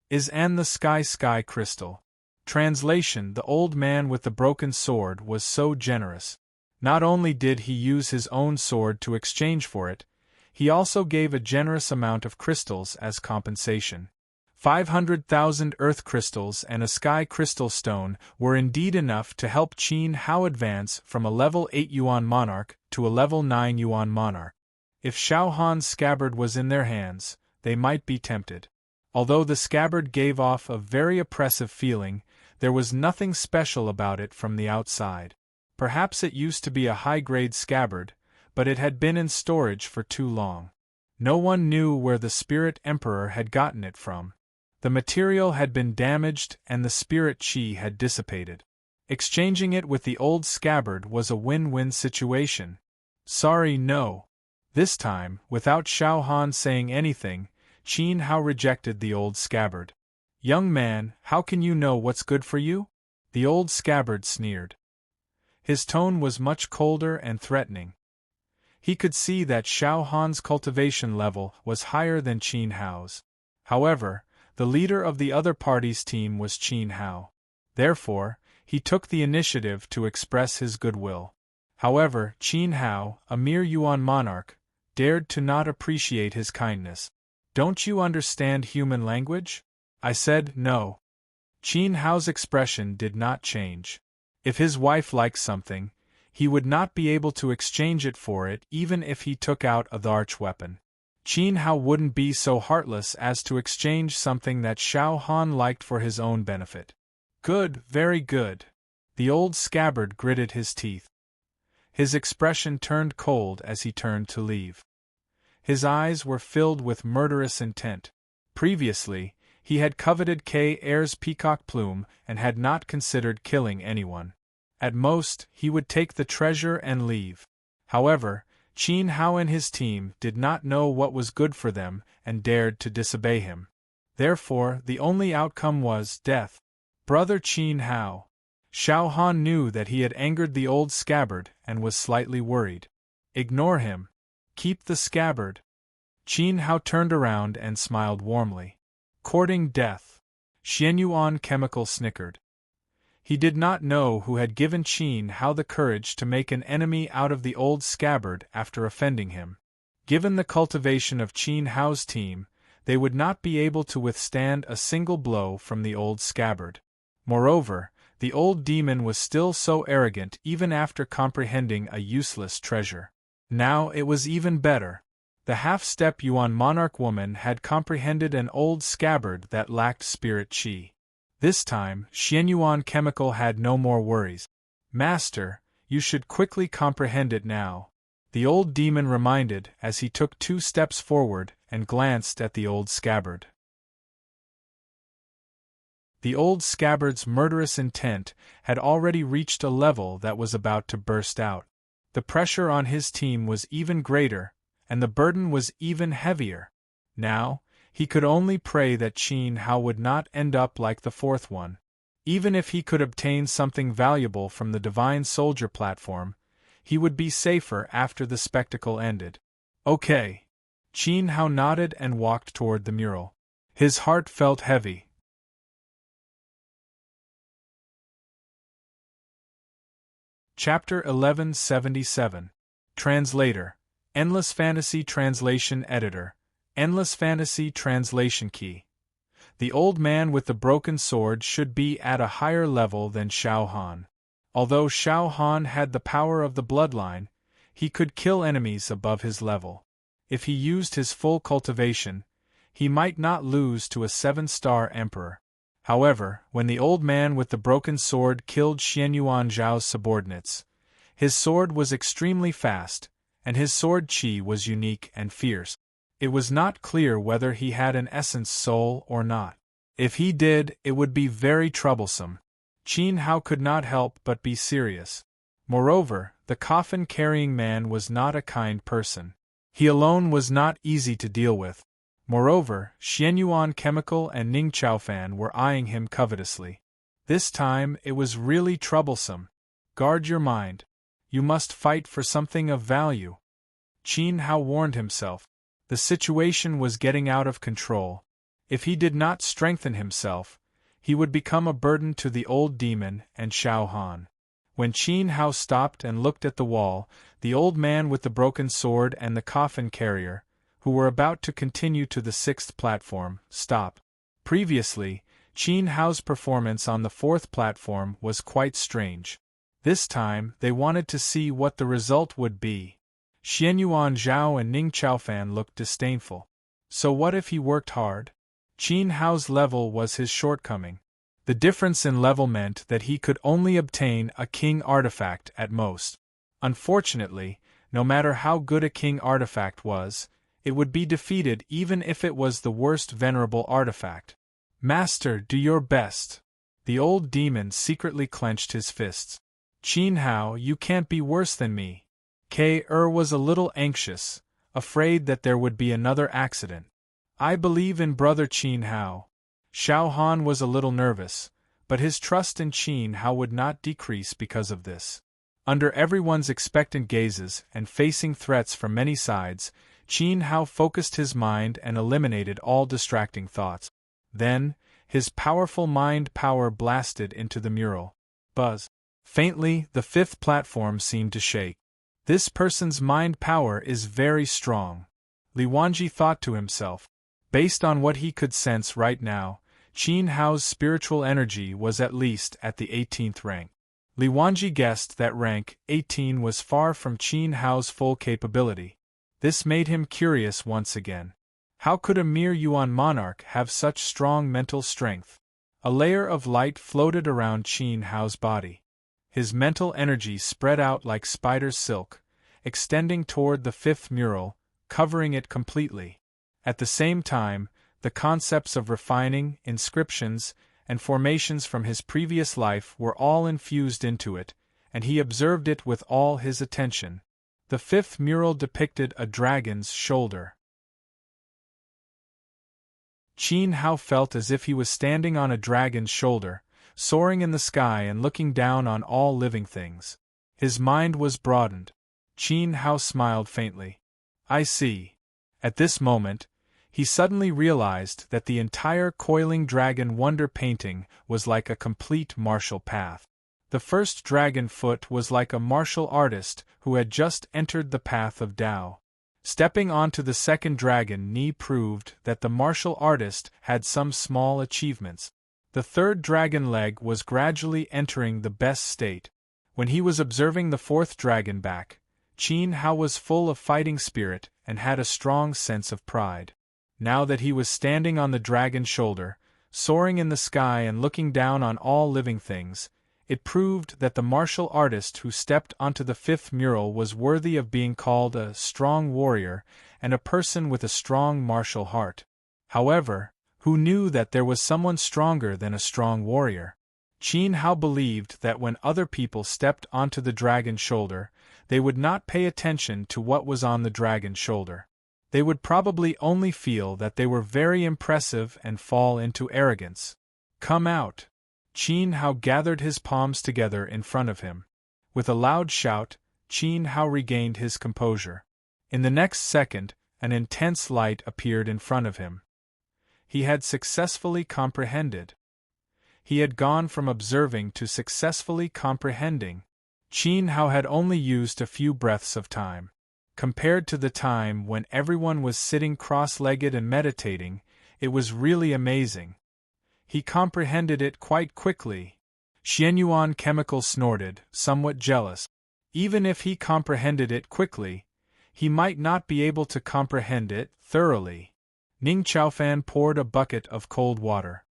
And the sky crystal. Translation. The old man with the broken sword was so generous. Not only did he use his own sword to exchange for it, he also gave a generous amount of crystals as compensation. 500,000 earth crystals and a sky crystal stone were indeed enough to help Qin Hao advance from a level 8 Yuan monarch to a level 9 Yuan monarch. If Xiao Han's scabbard was in their hands, they might be tempted. Although the scabbard gave off a very oppressive feeling, there was nothing special about it from the outside. Perhaps it used to be a high-grade scabbard, but it had been in storage for too long. No one knew where the spirit emperor had gotten it from. The material had been damaged and the spirit qi had dissipated. Exchanging it with the old scabbard was a win-win situation. Sorry, no. This time, without Xiao Han saying anything, Qin Hao rejected the old scabbard. Young man, how can you know what's good for you? The old scabbard sneered. His tone was much colder and threatening. He could see that Xiao Han's cultivation level was higher than Qin Hao's. However, the leader of the other party's team was Qin Hao. Therefore, he took the initiative to express his goodwill. However, Qin Hao, a mere Yuan monarch, dared to not appreciate his kindness. Don't you understand human language? I said no. Qin Hao's expression did not change. If his wife liked something, he would not be able to exchange it for it even if he took out a archweapon. Qin Hao wouldn't be so heartless as to exchange something that Xiao Han liked for his own benefit. Good, very good. The old scabbard gritted his teeth. His expression turned cold as he turned to leave. His eyes were filled with murderous intent. Previously, he had coveted K-Air's peacock plume and had not considered killing anyone. At most, he would take the treasure and leave. However, Qin Hao and his team did not know what was good for them and dared to disobey him. Therefore, the only outcome was death. Brother Qin Hao. Xiao Han knew that he had angered the old scabbard and was slightly worried. Ignore him. Keep the scabbard. Qin Hao turned around and smiled warmly. Courting death. Xianyuan Chemical snickered. He did not know who had given Qin Hao the courage to make an enemy out of the old scabbard after offending him. Given the cultivation of Qin Hao's team, they would not be able to withstand a single blow from the old scabbard. Moreover, the old demon was still so arrogant even after comprehending a useless treasure. Now it was even better. The half-step Yuan monarch woman had comprehended an old scabbard that lacked spirit qi. This time, Xianyuan Chemical had no more worries. Master, you should quickly comprehend it now. The old demon reminded as he took 2 steps forward and glanced at the old scabbard. The old scabbard's murderous intent had already reached a level that was about to burst out. The pressure on his team was even greater, and the burden was even heavier. Now, he could only pray that Qin Hao would not end up like the fourth one. Even if he could obtain something valuable from the Divine Soldier platform, he would be safer after the spectacle ended. Okay. Qin Hao nodded and walked toward the mural. His heart felt heavy. Chapter 1177. Translator. Endless Fantasy Translation Editor. Endless Fantasy Translation Key. The old man with the broken sword should be at a higher level than Xiao Han. Although Xiao Han had the power of the bloodline, he could kill enemies above his level. If he used his full cultivation, he might not lose to a 7-star emperor. However, when the old man with the broken sword killed Xianyuan Zhao's subordinates, his sword was extremely fast, and his sword qi was unique and fierce. It was not clear whether he had an essence soul or not. If he did, it would be very troublesome. Qin Hao could not help but be serious. Moreover, the coffin-carrying man was not a kind person. He alone was not easy to deal with. Moreover, Xianyuan Chemical and Ning Chaofan were eyeing him covetously. This time it was really troublesome. Guard your mind. You must fight for something of value. Qin Hao warned himself. The situation was getting out of control. If he did not strengthen himself, he would become a burden to the old demon and Xiao Han. When Qin Hao stopped and looked at the wall, the old man with the broken sword and the coffin carrier, who were about to continue to the 6th platform, stopped. Previously, Qin Hao's performance on the 4th platform was quite strange. This time, they wanted to see what the result would be. Xianyuan Zhao and Ning Chaofan looked disdainful. So what if he worked hard? Qin Hao's level was his shortcoming. The difference in level meant that he could only obtain a king artifact at most. Unfortunately, no matter how good a king artifact was, it would be defeated even if it was the worst venerable artifact. Master, do your best. The old demon secretly clenched his fists. Qin Hao, you can't be worse than me. Was a little anxious, afraid that there would be another accident. I believe in brother Qin Hao. Xiao Han was a little nervous, but his trust in Qin Hao would not decrease because of this. Under everyone's expectant gazes and facing threats from many sides, Qin Hao focused his mind and eliminated all distracting thoughts. Then, his powerful mind power blasted into the mural. Buzz. Faintly, the fifth platform seemed to shake. This person's mind power is very strong. Li Wanji thought to himself. Based on what he could sense right now, Qin Hao's spiritual energy was at least at the 18th rank. Li Wanji guessed that rank 18 was far from Qin Hao's full capability. This made him curious once again. How could a mere Yuan monarch have such strong mental strength? A layer of light floated around Qin Hao's body. His mental energy spread out like spider's silk, extending toward the fifth mural, covering it completely. At the same time, the concepts of refining, inscriptions, and formations from his previous life were all infused into it, and he observed it with all his attention. The fifth mural depicted a dragon's shoulder. Qin Hao felt as if he was standing on a dragon's shoulder, soaring in the sky and looking down on all living things. His mind was broadened. Qin Hao smiled faintly. I see. At this moment, he suddenly realized that the entire coiling dragon wonder painting was like a complete martial path. The first dragon foot was like a martial artist who had just entered the path of Tao. Stepping onto the second dragon knee proved that the martial artist had some small achievements. The third dragon leg was gradually entering the best state. When he was observing the fourth dragon back, Qin Hao was full of fighting spirit and had a strong sense of pride. Now that he was standing on the dragon's shoulder, soaring in the sky and looking down on all living things, it proved that the martial artist who stepped onto the fifth mural was worthy of being called a strong warrior and a person with a strong martial heart. However, who knew that there was someone stronger than a strong warrior? Qin Hao believed that when other people stepped onto the dragon's shoulder, they would not pay attention to what was on the dragon's shoulder. They would probably only feel that they were very impressive and fall into arrogance. Come out! Qin Hao gathered his palms together in front of him. With a loud shout, Qin Hao regained his composure. In the next second, an intense light appeared in front of him. He had successfully comprehended. He had gone from observing to successfully comprehending. Qin Hao had only used a few breaths of time. Compared to the time when everyone was sitting cross-legged and meditating, it was really amazing. He comprehended it quite quickly. Xianyuan Chemical snorted, somewhat jealous. Even if he comprehended it quickly, he might not be able to comprehend it thoroughly. Ning Chaofan poured a bucket of cold water.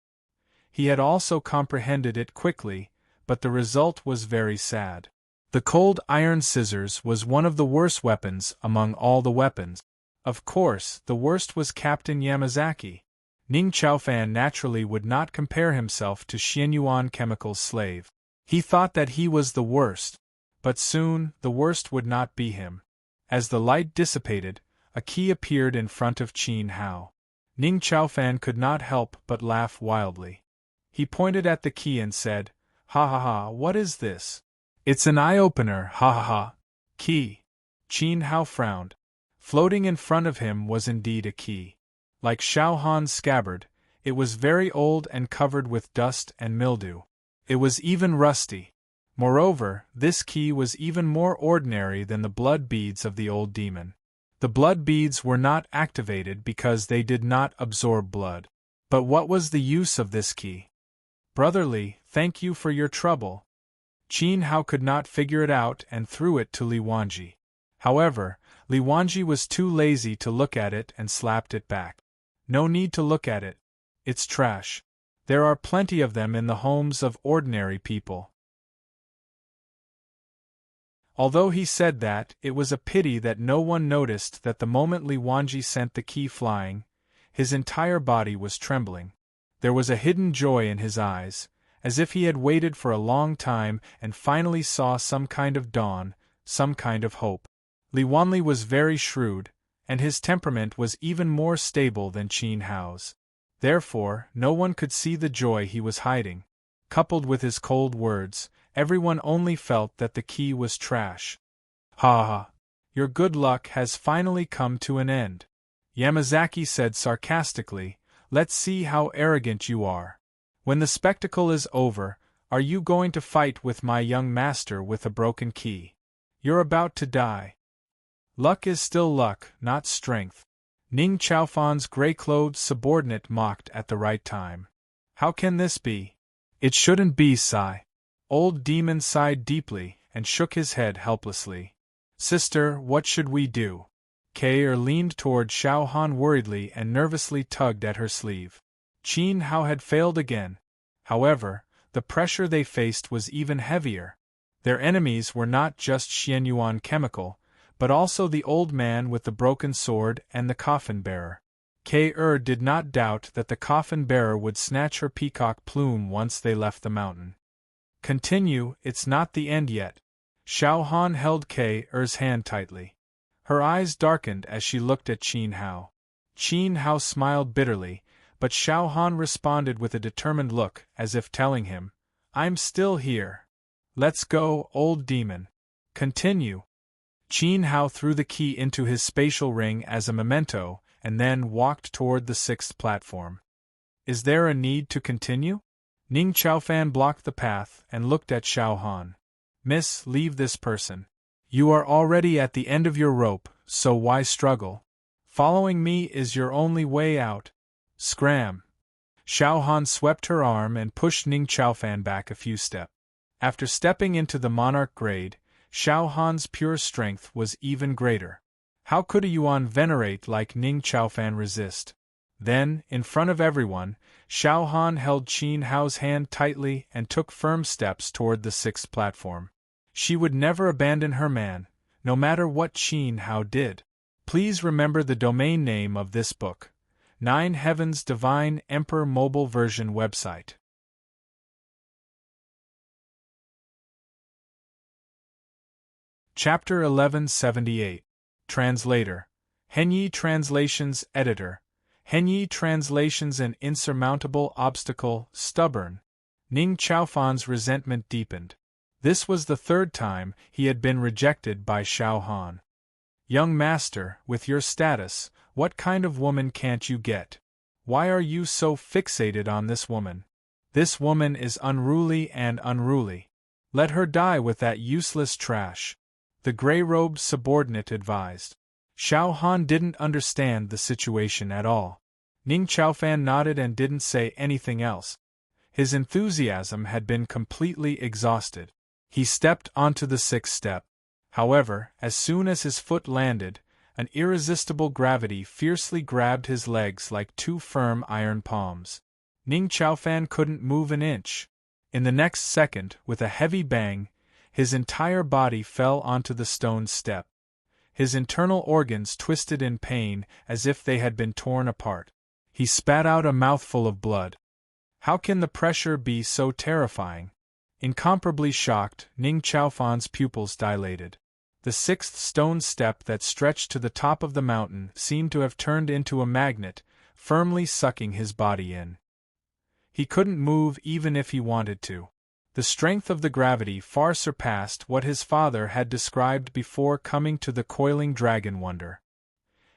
He had also comprehended it quickly, but the result was very sad. The cold iron scissors was one of the worst weapons among all the weapons. Of course, the worst was Captain Yamazaki. Ning Chaofan naturally would not compare himself to Xianyuan Chemical's slave. He thought that he was the worst, but soon the worst would not be him. As the light dissipated, a key appeared in front of Qin Hao. Ning Chaofan could not help but laugh wildly. He pointed at the key and said, "Ha ha ha, what is this?" "It's an eye-opener, ha ha ha." Key. Qin Hao frowned. Floating in front of him was indeed a key. Like Xiao Han's scabbard, it was very old and covered with dust and mildew. It was even rusty. Moreover, this key was even more ordinary than the blood beads of the old demon. The blood beads were not activated because they did not absorb blood. But what was the use of this key? "Brotherly, thank you for your trouble." Qin Hao could not figure it out and threw it to Li Wanji. However, Li Wanji was too lazy to look at it and slapped it back. "No need to look at it. It's trash. There are plenty of them in the homes of ordinary people." Although he said that, it was a pity that no one noticed that the moment Li Wanji sent the key flying, his entire body was trembling. There was a hidden joy in his eyes, as if he had waited for a long time and finally saw some kind of dawn, some kind of hope. Li Wanli was very shrewd, and his temperament was even more stable than Qin Hao's. Therefore, no one could see the joy he was hiding. Coupled with his cold words, everyone only felt that the key was trash. Ha ha! Your good luck has finally come to an end. Yamazaki said sarcastically, let's see how arrogant you are. When the spectacle is over, are you going to fight with my young master with a broken key? You're about to die. Luck is still luck, not strength. Ning Chaofan's gray-clothed subordinate mocked at the right time. How can this be? It shouldn't be, Sai. Old Demon sighed deeply and shook his head helplessly. Sister, what should we do? Kei leaned toward Xiao Han worriedly and nervously tugged at her sleeve. Qin Hao had failed again. However, the pressure they faced was even heavier. Their enemies were not just Xianyuan Chemical, but also the old man with the broken sword and the coffin bearer. Kei did not doubt that the coffin bearer would snatch her peacock plume once they left the mountain. Continue, it's not the end yet. Xiao Han held Kei's hand tightly. Her eyes darkened as she looked at Qin Hao. Qin Hao smiled bitterly, but Xiao Han responded with a determined look, as if telling him, I'm still here. Let's go, old demon. Continue. Qin Hao threw the key into his spatial ring as a memento, and then walked toward the 6th platform. Is there a need to continue? Ning Chaofan blocked the path and looked at Xiao Han. Miss, leave this person. You are already at the end of your rope, so why struggle? Following me is your only way out. Scram. Xiao Han swept her arm and pushed Ning Chaofan back a few steps. After stepping into the monarch grade, Xiao Han's pure strength was even greater. How could a Yuan venerate like Ning Chaofan resist? Then, in front of everyone, Xiao Han held Qin Hao's hand tightly and took firm steps toward the 6th platform. She would never abandon her man, no matter what Qin Hao did. Please remember the domain name of this book. 9 Heavens Divine Emperor Mobile Version website. Chapter 1178. Translator. Henyi Translations Editor. Henyi Translations An insurmountable obstacle, stubborn. Ning Chaofan's resentment deepened. This was the 3rd time he had been rejected by Xiao Han. Young master, with your status, what kind of woman can't you get? Why are you so fixated on this woman? This woman is unruly and unruly. Let her die with that useless trash. The gray-robed subordinate advised. Xiao Han didn't understand the situation at all. Ning Chaofan nodded and didn't say anything else. His enthusiasm had been completely exhausted. He stepped onto the 6th step. However, as soon as his foot landed, an irresistible gravity fiercely grabbed his legs like 2 firm iron palms. Ning Chaofan couldn't move an inch. In the next second, with a heavy bang, his entire body fell onto the stone step. His internal organs twisted in pain as if they had been torn apart. He spat out a mouthful of blood. How can the pressure be so terrifying? Incomparably shocked, Ning Chaofan's pupils dilated. The 6th stone step that stretched to the top of the mountain seemed to have turned into a magnet, firmly sucking his body in. He couldn't move even if he wanted to. The strength of the gravity far surpassed what his father had described before coming to the coiling dragon wonder.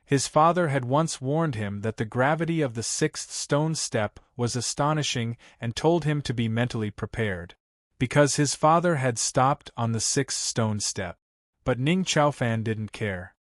His father had once warned him that the gravity of the 6th stone step was astonishing and told him to be mentally prepared. Because his father had stopped on the 6th stone step. But Ning Chaofan didn't care.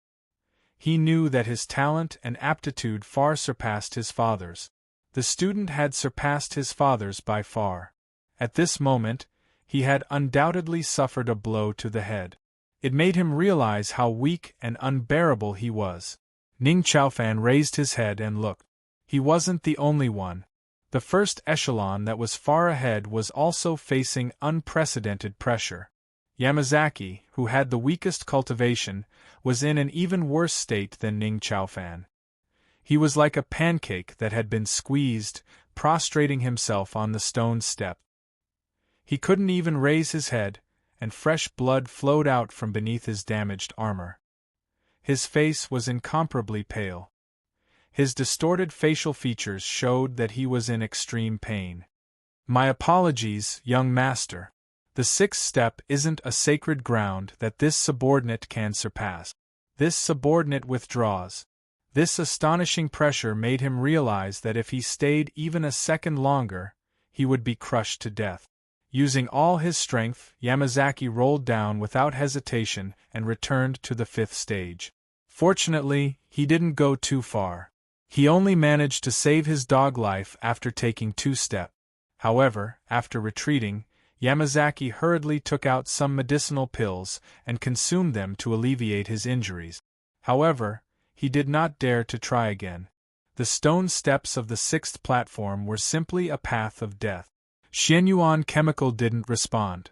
He knew that his talent and aptitude far surpassed his father's. The student had surpassed his father's by far. At this moment, he had undoubtedly suffered a blow to the head. It made him realize how weak and unbearable he was. Ning Chaofan raised his head and looked. He wasn't the only one. The first echelon that was far ahead was also facing unprecedented pressure. Yamazaki, who had the weakest cultivation, was in an even worse state than Ning Chaofan. He was like a pancake that had been squeezed, prostrating himself on the stone step. He couldn't even raise his head, and fresh blood flowed out from beneath his damaged armor. His face was incomparably pale. His distorted facial features showed that he was in extreme pain. "My apologies, young master. The sixth step isn't a sacred ground that this subordinate can surpass. This subordinate withdraws." This astonishing pressure made him realize that if he stayed even a second longer, he would be crushed to death. Using all his strength, Yamazaki rolled down without hesitation and returned to the fifth stage. Fortunately, he didn't go too far. He only managed to save his dog life after taking 2 steps. However, after retreating, Yamazaki hurriedly took out some medicinal pills and consumed them to alleviate his injuries. However, he did not dare to try again. The stone steps of the 6th platform were simply a path of death. Xianyuan Chemical didn't respond.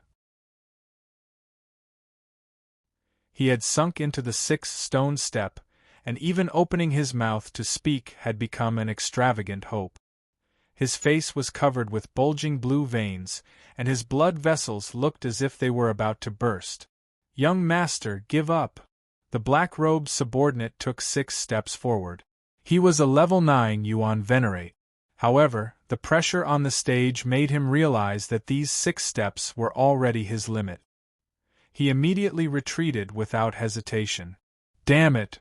He had sunk into the 6th stone step, and even opening his mouth to speak had become an extravagant hope. His face was covered with bulging blue veins, and his blood vessels looked as if they were about to burst. "Young master, give up." The black-robed subordinate took 6 steps forward. He was a level 9 Yuan Venerate. However, the pressure on the stage made him realize that these 6 steps were already his limit. He immediately retreated without hesitation. "Damn it!"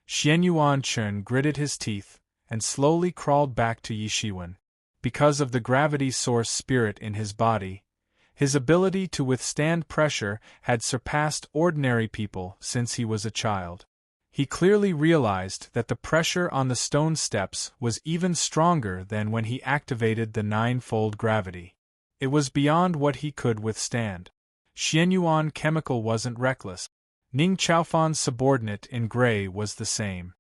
Xianyuan Chen gritted his teeth, and slowly crawled back to Yishiwen. Because of the gravity source spirit in his body, his ability to withstand pressure had surpassed ordinary people since he was a child. He clearly realized that the pressure on the stone steps was even stronger than when he activated the 9-fold gravity. It was beyond what he could withstand. Xianyuan Chemical wasn't reckless. Ning Chaofan's subordinate in gray was the same.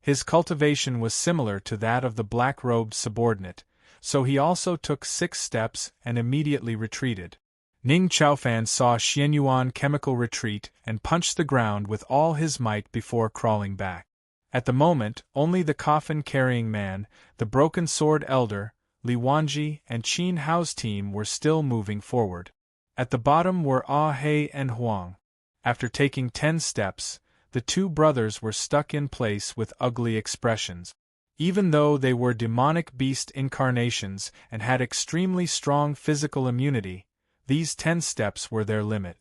His cultivation was similar to that of the black-robed subordinate, so he also took 6 steps and immediately retreated. Ning Chaofan saw Xianyuan Chemical retreat and punched the ground with all his might before crawling back. At the moment, only the coffin-carrying man, the broken sword elder, Li Wanji, and Qin Hao's team were still moving forward. At the bottom were Ah He and Huang. After taking 10 steps, the 2 brothers were stuck in place with ugly expressions. Even though they were demonic beast incarnations and had extremely strong physical immunity, these 10 steps were their limit.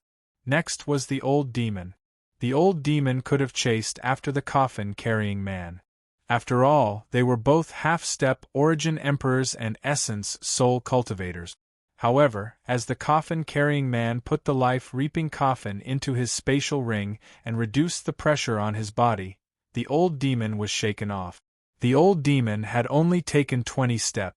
Next was the old demon. The old demon could have chased after the coffin-carrying man. After all, they were both half-step origin emperors and essence soul cultivators. However, as the coffin-carrying man put the life-reaping coffin into his spatial ring and reduced the pressure on his body, the old demon was shaken off. The old demon had only taken 20 steps.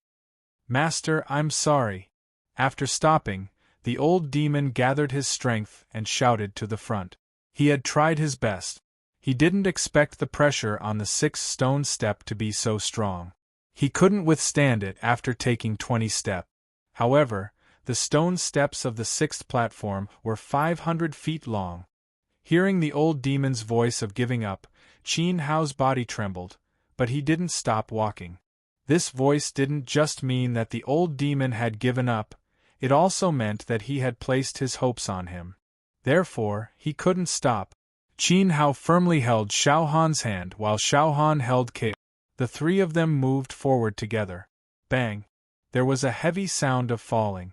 "Master, I'm sorry." After stopping, the old demon gathered his strength and shouted to the front. He had tried his best. He didn't expect the pressure on the 6th stone step to be so strong. He couldn't withstand it after taking 20 steps. However, the stone steps of the 6th platform were 500 feet long. Hearing the old demon's voice of giving up, Qin Hao's body trembled, but he didn't stop walking. This voice didn't just mean that the old demon had given up, it also meant that he had placed his hopes on him. Therefore, he couldn't stop. Qin Hao firmly held Xiao Han's hand while Xiao Han held Ke. The 3 of them moved forward together. Bang! There was a heavy sound of falling.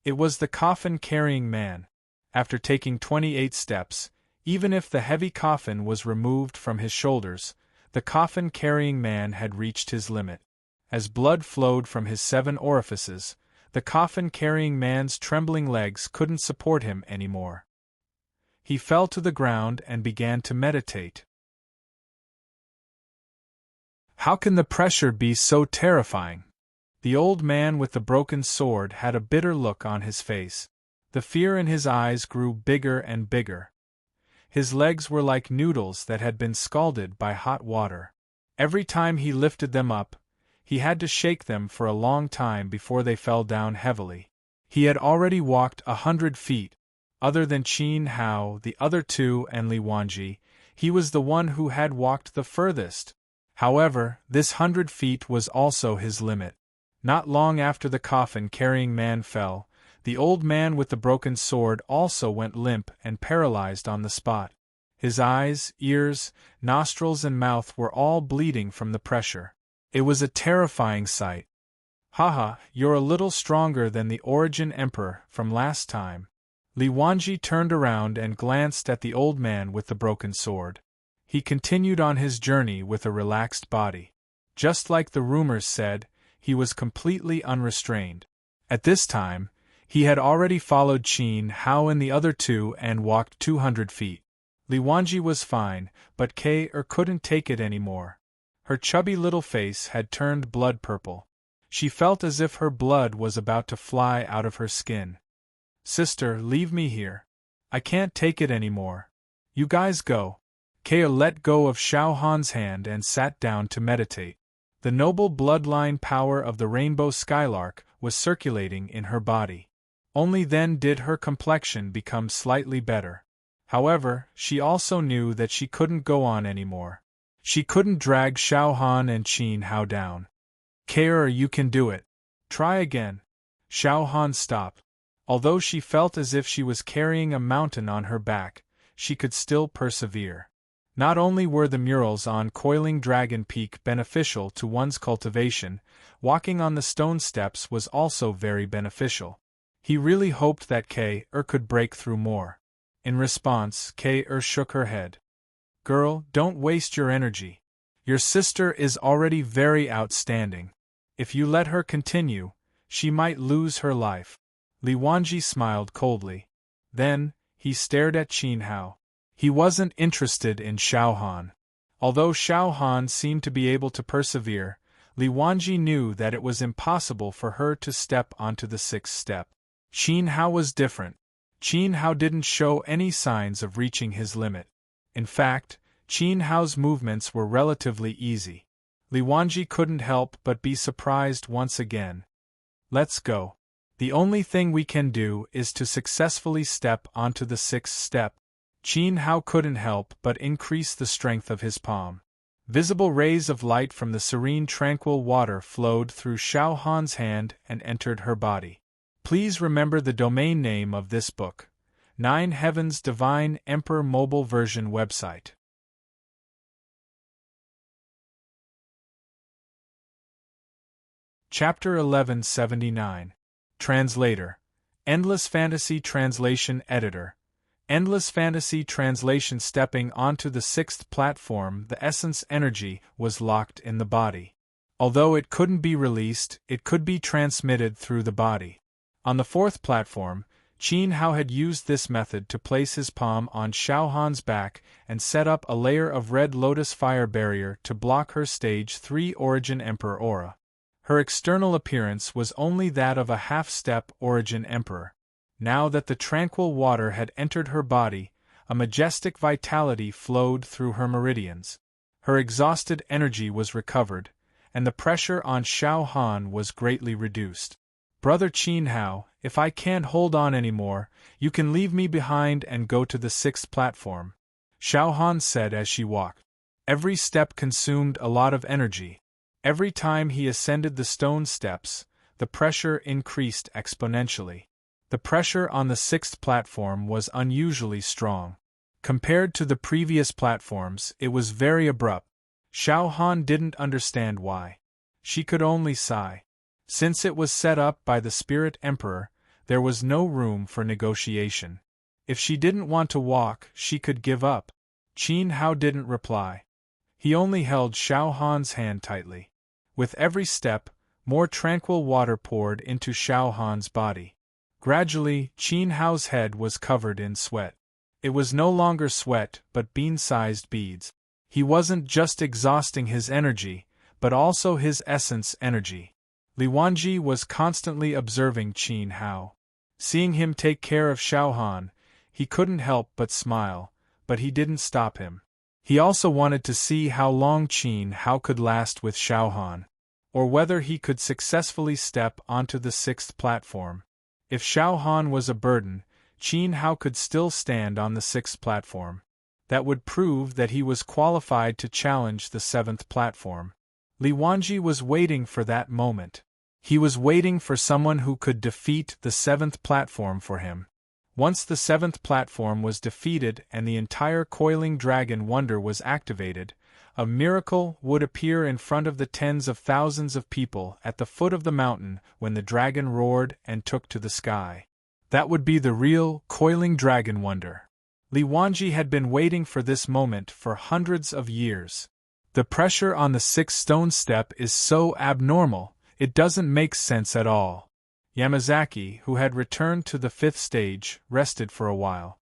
It was the coffin-carrying man. After taking 28 steps, even if the heavy coffin was removed from his shoulders, the coffin-carrying man had reached his limit. As blood flowed from his 7 orifices, the coffin-carrying man's trembling legs couldn't support him anymore. He fell to the ground and began to meditate. How can the pressure be so terrifying? The old man with the broken sword had a bitter look on his face. The fear in his eyes grew bigger and bigger. His legs were like noodles that had been scalded by hot water. Every time he lifted them up, he had to shake them for a long time before they fell down heavily. He had already walked 100 feet. Other than Qin Hao, the other 2, and Li Wanji, he was the one who had walked the furthest. However, this 100 feet was also his limit. Not long after the coffin-carrying man fell, The old man with the broken sword also went limp and paralyzed on the spot. His eyes, ears, nostrils and mouth were all bleeding from the pressure. It was a terrifying sight. "Haha, you're a little stronger than the Origin Emperor from last time." Li Wanji turned around and glanced at the old man with the broken sword. He continued on his journey with a relaxed body. Just like the rumors said, he was completely unrestrained. At this time, he had already followed Qin Hao and the other two and walked 200 feet. Li Wanji was fine, but Kei couldn't take it anymore. Her chubby little face had turned blood purple. She felt as if her blood was about to fly out of her skin. "Sister, leave me here. I can't take it anymore. You guys go." Kei let go of Xiao Han's hand and sat down to meditate. The noble bloodline power of the rainbow skylark was circulating in her body. Only then did her complexion become slightly better. However, she also knew that she couldn't go on anymore. She couldn't drag Xiao Han and Qin Hao down. "Kei, you can do it. Try again." Xiao Han stopped. Although she felt as if she was carrying a mountain on her back, she could still persevere. Not only were the murals on Coiling Dragon Peak beneficial to one's cultivation, walking on the stone steps was also very beneficial. He really hoped that Kei could break through more. In response, Kei shook her head. "Girl, don't waste your energy. Your sister is already very outstanding. If you let her continue, she might lose her life." Li Wanji smiled coldly. Then, he stared at Qin Hao. He wasn't interested in Xiao Han. Although Xiao Han seemed to be able to persevere, Li Wanji knew that it was impossible for her to step onto the sixth step. Qin Hao was different. Qin Hao didn't show any signs of reaching his limit. In fact, Qin Hao's movements were relatively easy. Li Wanji couldn't help but be surprised once again. "Let's go. The only thing we can do is to successfully step onto the sixth step." Qin Hao couldn't help but increase the strength of his palm. Visible rays of light from the serene tranquil water flowed through Xiao Han's hand and entered her body. Please remember the domain name of this book. 9 Heavens Divine Emperor Mobile Version website. Chapter 1179. Translator. Endless Fantasy Translation Editor. Endless Fantasy Translation. Stepping onto the sixth platform, the essence energy was locked in the body. Although it couldn't be released, it could be transmitted through the body. On the fourth platform, Qin Hao had used this method to place his palm on Xiao Han's back and set up a layer of red lotus fire barrier to block her stage 3 Origin Emperor aura. Her external appearance was only that of a half-step Origin Emperor. Now that the tranquil water had entered her body, a majestic vitality flowed through her meridians. Her exhausted energy was recovered, and the pressure on Xiao Han was greatly reduced. "Brother Qin Hao, if I can't hold on anymore, you can leave me behind and go to the sixth platform," Xiao Han said as she walked. Every step consumed a lot of energy. Every time he ascended the stone steps, the pressure increased exponentially. The pressure on the sixth platform was unusually strong. Compared to the previous platforms, it was very abrupt. Xiao Han didn't understand why. She could only sigh. Since it was set up by the Spirit Emperor, there was no room for negotiation. If she didn't want to walk, she could give up. Qin Hao didn't reply. He only held Xiao Han's hand tightly. With every step, more tranquil water poured into Xiao Han's body. Gradually, Qin Hao's head was covered in sweat. It was no longer sweat, but bean-sized beads. He wasn't just exhausting his energy, but also his essence energy. Li Wanji was constantly observing Qin Hao. Seeing him take care of Xiao Han, he couldn't help but smile, but he didn't stop him. He also wanted to see how long Qin Hao could last with Xiao Han, or whether he could successfully step onto the sixth platform. If Xiao Han was a burden, Qin Hao could still stand on the sixth platform. That would prove that he was qualified to challenge the seventh platform. Li Wanji was waiting for that moment. He was waiting for someone who could defeat the seventh platform for him. Once the seventh platform was defeated and the entire coiling dragon wonder was activated, a miracle would appear in front of the tens of thousands of people at the foot of the mountain when the dragon roared and took to the sky. That would be the real, coiling dragon wonder. Li Wanji had been waiting for this moment for hundreds of years. The pressure on the sixth stone step is so abnormal, it doesn't make sense at all. Yamazaki, who had returned to the fifth stage, rested for a while.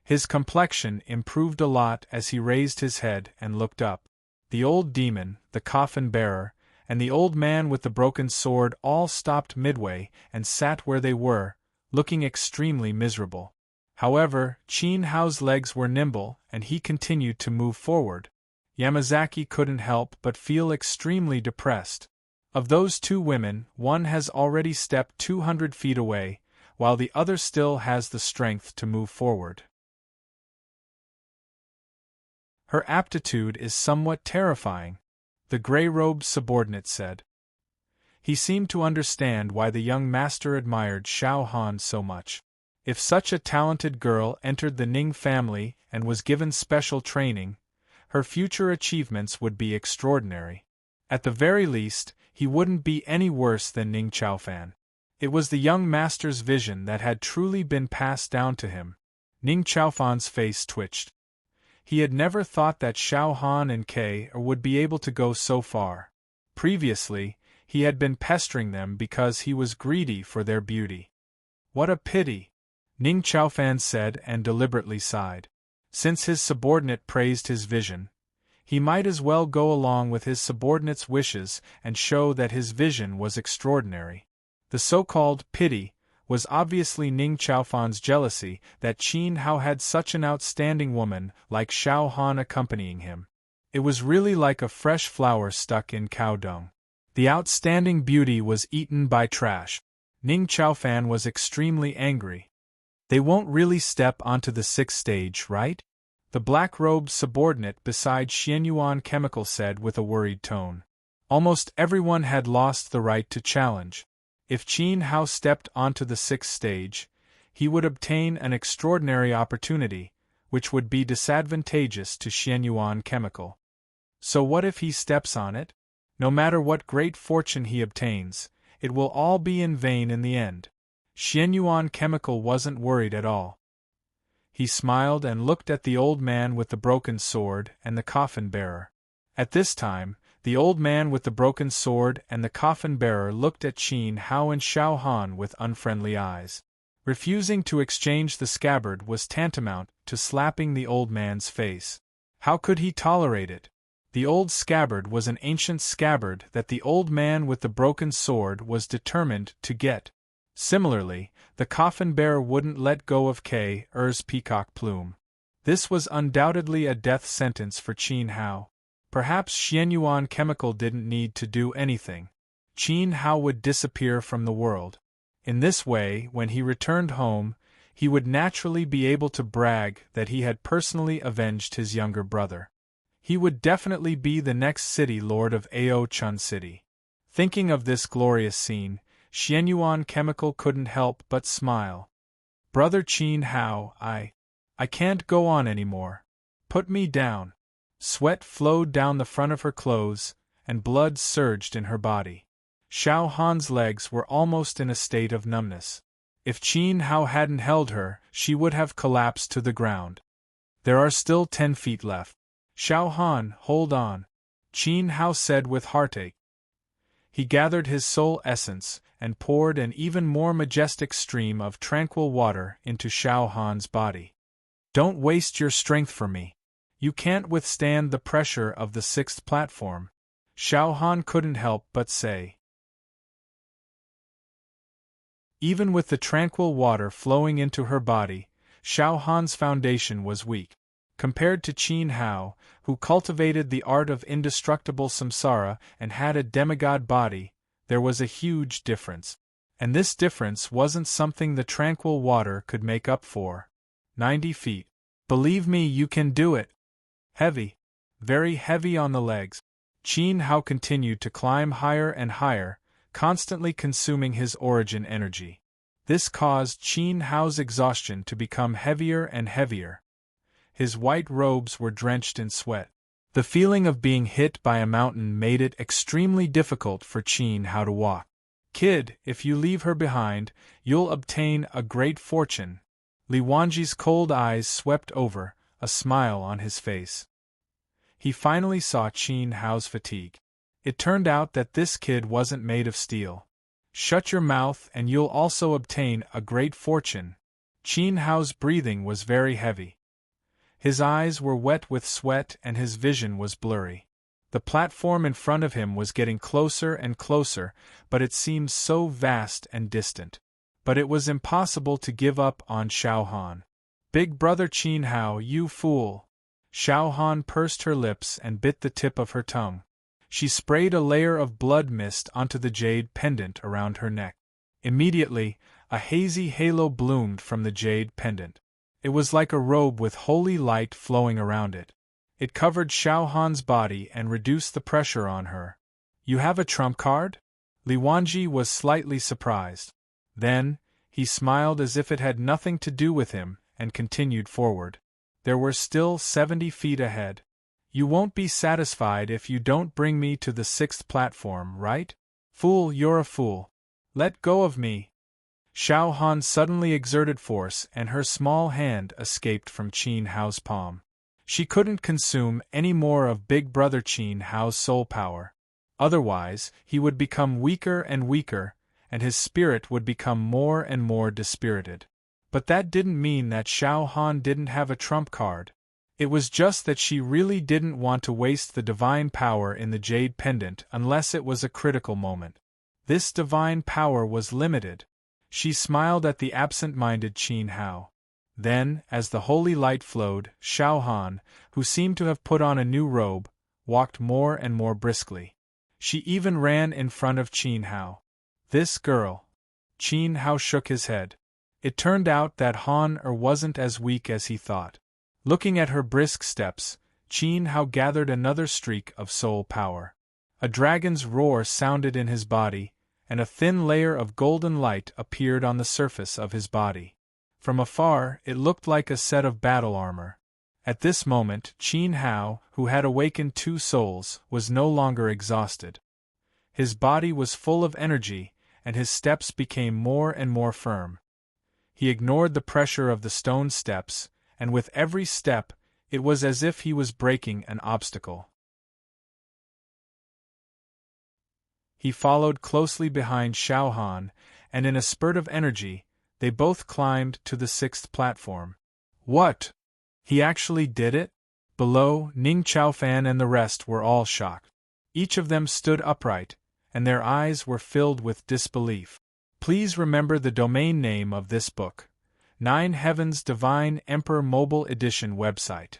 His complexion improved a lot as he raised his head and looked up. The old demon, the coffin bearer, and the old man with the broken sword all stopped midway and sat where they were, looking extremely miserable. However, Qin Hao's legs were nimble and he continued to move forward. Yamazaki couldn't help but feel extremely depressed. Of those two women, one has already stepped 200 feet away, while the other still has the strength to move forward. Her aptitude is somewhat terrifying, the gray-robed subordinate said. He seemed to understand why the young master admired Xiao Han so much. If such a talented girl entered the Ning family and was given special training, her future achievements would be extraordinary. At the very least, he wouldn't be any worse than Ning Chaofan. It was the young master's vision that had truly been passed down to him. Ning Chaofan's face twitched. He had never thought that Xiao Han and Kei would be able to go so far. Previously, he had been pestering them because he was greedy for their beauty. What a pity, Ning Chaofan said and deliberately sighed. Since his subordinate praised his vision, he might as well go along with his subordinate's wishes and show that his vision was extraordinary. The so-called pity was obviously Ning Chaofan's jealousy that Qin Hao had such an outstanding woman like Xiao Han accompanying him. It was really like a fresh flower stuck in cow dung. The outstanding beauty was eaten by trash. Ning Chaofan was extremely angry. They won't really step onto the sixth stage, right? The black-robed subordinate beside Xianyuan Chemical said with a worried tone. Almost everyone had lost the right to challenge. If Qin Hao stepped onto the sixth stage, he would obtain an extraordinary opportunity, which would be disadvantageous to Xianyuan Chemical. So what if he steps on it? No matter what great fortune he obtains, it will all be in vain in the end. Xianyuan Chemical wasn't worried at all. He smiled and looked at the old man with the broken sword and the coffin bearer. At this time, the old man with the broken sword and the coffin bearer looked at Qin Hao and Xiao Han with unfriendly eyes. Refusing to exchange the scabbard was tantamount to slapping the old man's face. How could he tolerate it? The old scabbard was an ancient scabbard that the old man with the broken sword was determined to get. Similarly, the coffin bearer wouldn't let go of Kei's peacock plume. This was undoubtedly a death sentence for Qin Hao. Perhaps Xianyuan Chemical didn't need to do anything. Qin Hao would disappear from the world. In this way, when he returned home, he would naturally be able to brag that he had personally avenged his younger brother. He would definitely be the next city lord of Ao Chun City. Thinking of this glorious scene, Xianyuan Chemical couldn't help but smile. Brother Qin Hao, I can't go on anymore. Put me down. Sweat flowed down the front of her clothes, and blood surged in her body. Xiao Han's legs were almost in a state of numbness. If Qin Hao hadn't held her, she would have collapsed to the ground. There are still 10 feet left. Xiao Han, hold on, Qin Hao said with heartache. He gathered his soul essence and poured an even more majestic stream of tranquil water into Xiao Han's body. Don't waste your strength for me. You can't withstand the pressure of the sixth platform, Xiao Han couldn't help but say. Even with the tranquil water flowing into her body, Xiao Han's foundation was weak. Compared to Qin Hao, who cultivated the art of indestructible samsara and had a demigod body, there was a huge difference. And this difference wasn't something the tranquil water could make up for. 90 feet. Believe me, you can do it. Heavy. Very heavy on the legs. Qin Hao continued to climb higher and higher, constantly consuming his origin energy. This caused Qin Hao's exhaustion to become heavier and heavier. His white robes were drenched in sweat. The feeling of being hit by a mountain made it extremely difficult for Qin Hao to walk. "Kid, if you leave her behind, you'll obtain a great fortune." Li Wanji's cold eyes swept over, a smile on his face. He finally saw Qin Hao's fatigue. It turned out that this kid wasn't made of steel. "Shut your mouth and you'll also obtain a great fortune." Qin Hao's breathing was very heavy. His eyes were wet with sweat and his vision was blurry. The platform in front of him was getting closer and closer, but it seemed so vast and distant. But it was impossible to give up on Xiao Han. "Big brother Qin Hao, you fool!" Xiao Han pursed her lips and bit the tip of her tongue. She sprayed a layer of blood mist onto the jade pendant around her neck. Immediately, a hazy halo bloomed from the jade pendant. It was like a robe with holy light flowing around it. It covered Xiao Han's body and reduced the pressure on her. "You have a trump card?" Li Wanji was slightly surprised. Then, he smiled as if it had nothing to do with him, and continued forward. There were still 70 feet ahead. "You won't be satisfied if you don't bring me to the 6th platform, right? Fool, you're a fool. Let go of me." Xiao Han suddenly exerted force and her small hand escaped from Qin Hao's palm. She couldn't consume any more of Big Brother Qin Hao's soul power. Otherwise, he would become weaker and weaker, and his spirit would become more and more dispirited. But that didn't mean that Xiao Han didn't have a trump card. It was just that she really didn't want to waste the divine power in the jade pendant unless it was a critical moment. This divine power was limited. She smiled at the absent-minded Qin Hao. Then, as the holy light flowed, Xiao Han, who seemed to have put on a new robe, walked more and more briskly. She even ran in front of Qin Hao. "This girl." Qin Hao shook his head. It turned out that Han wasn't as weak as he thought. Looking at her brisk steps, Qin Hao gathered another streak of soul power. A dragon's roar sounded in his body, and a thin layer of golden light appeared on the surface of his body. From afar, it looked like a set of battle armor. At this moment, Qin Hao, who had awakened 2 souls, was no longer exhausted. His body was full of energy, and his steps became more and more firm. He ignored the pressure of the stone steps, and with every step, it was as if he was breaking an obstacle. He followed closely behind Xiao Han, and in a spurt of energy, they both climbed to the 6th platform. "What? He actually did it?" Below, Ning Chaofan and the rest were all shocked. Each of them stood upright, and their eyes were filled with disbelief. Please remember the domain name of this book. 9 Heavens Divine Emperor Mobile Edition website.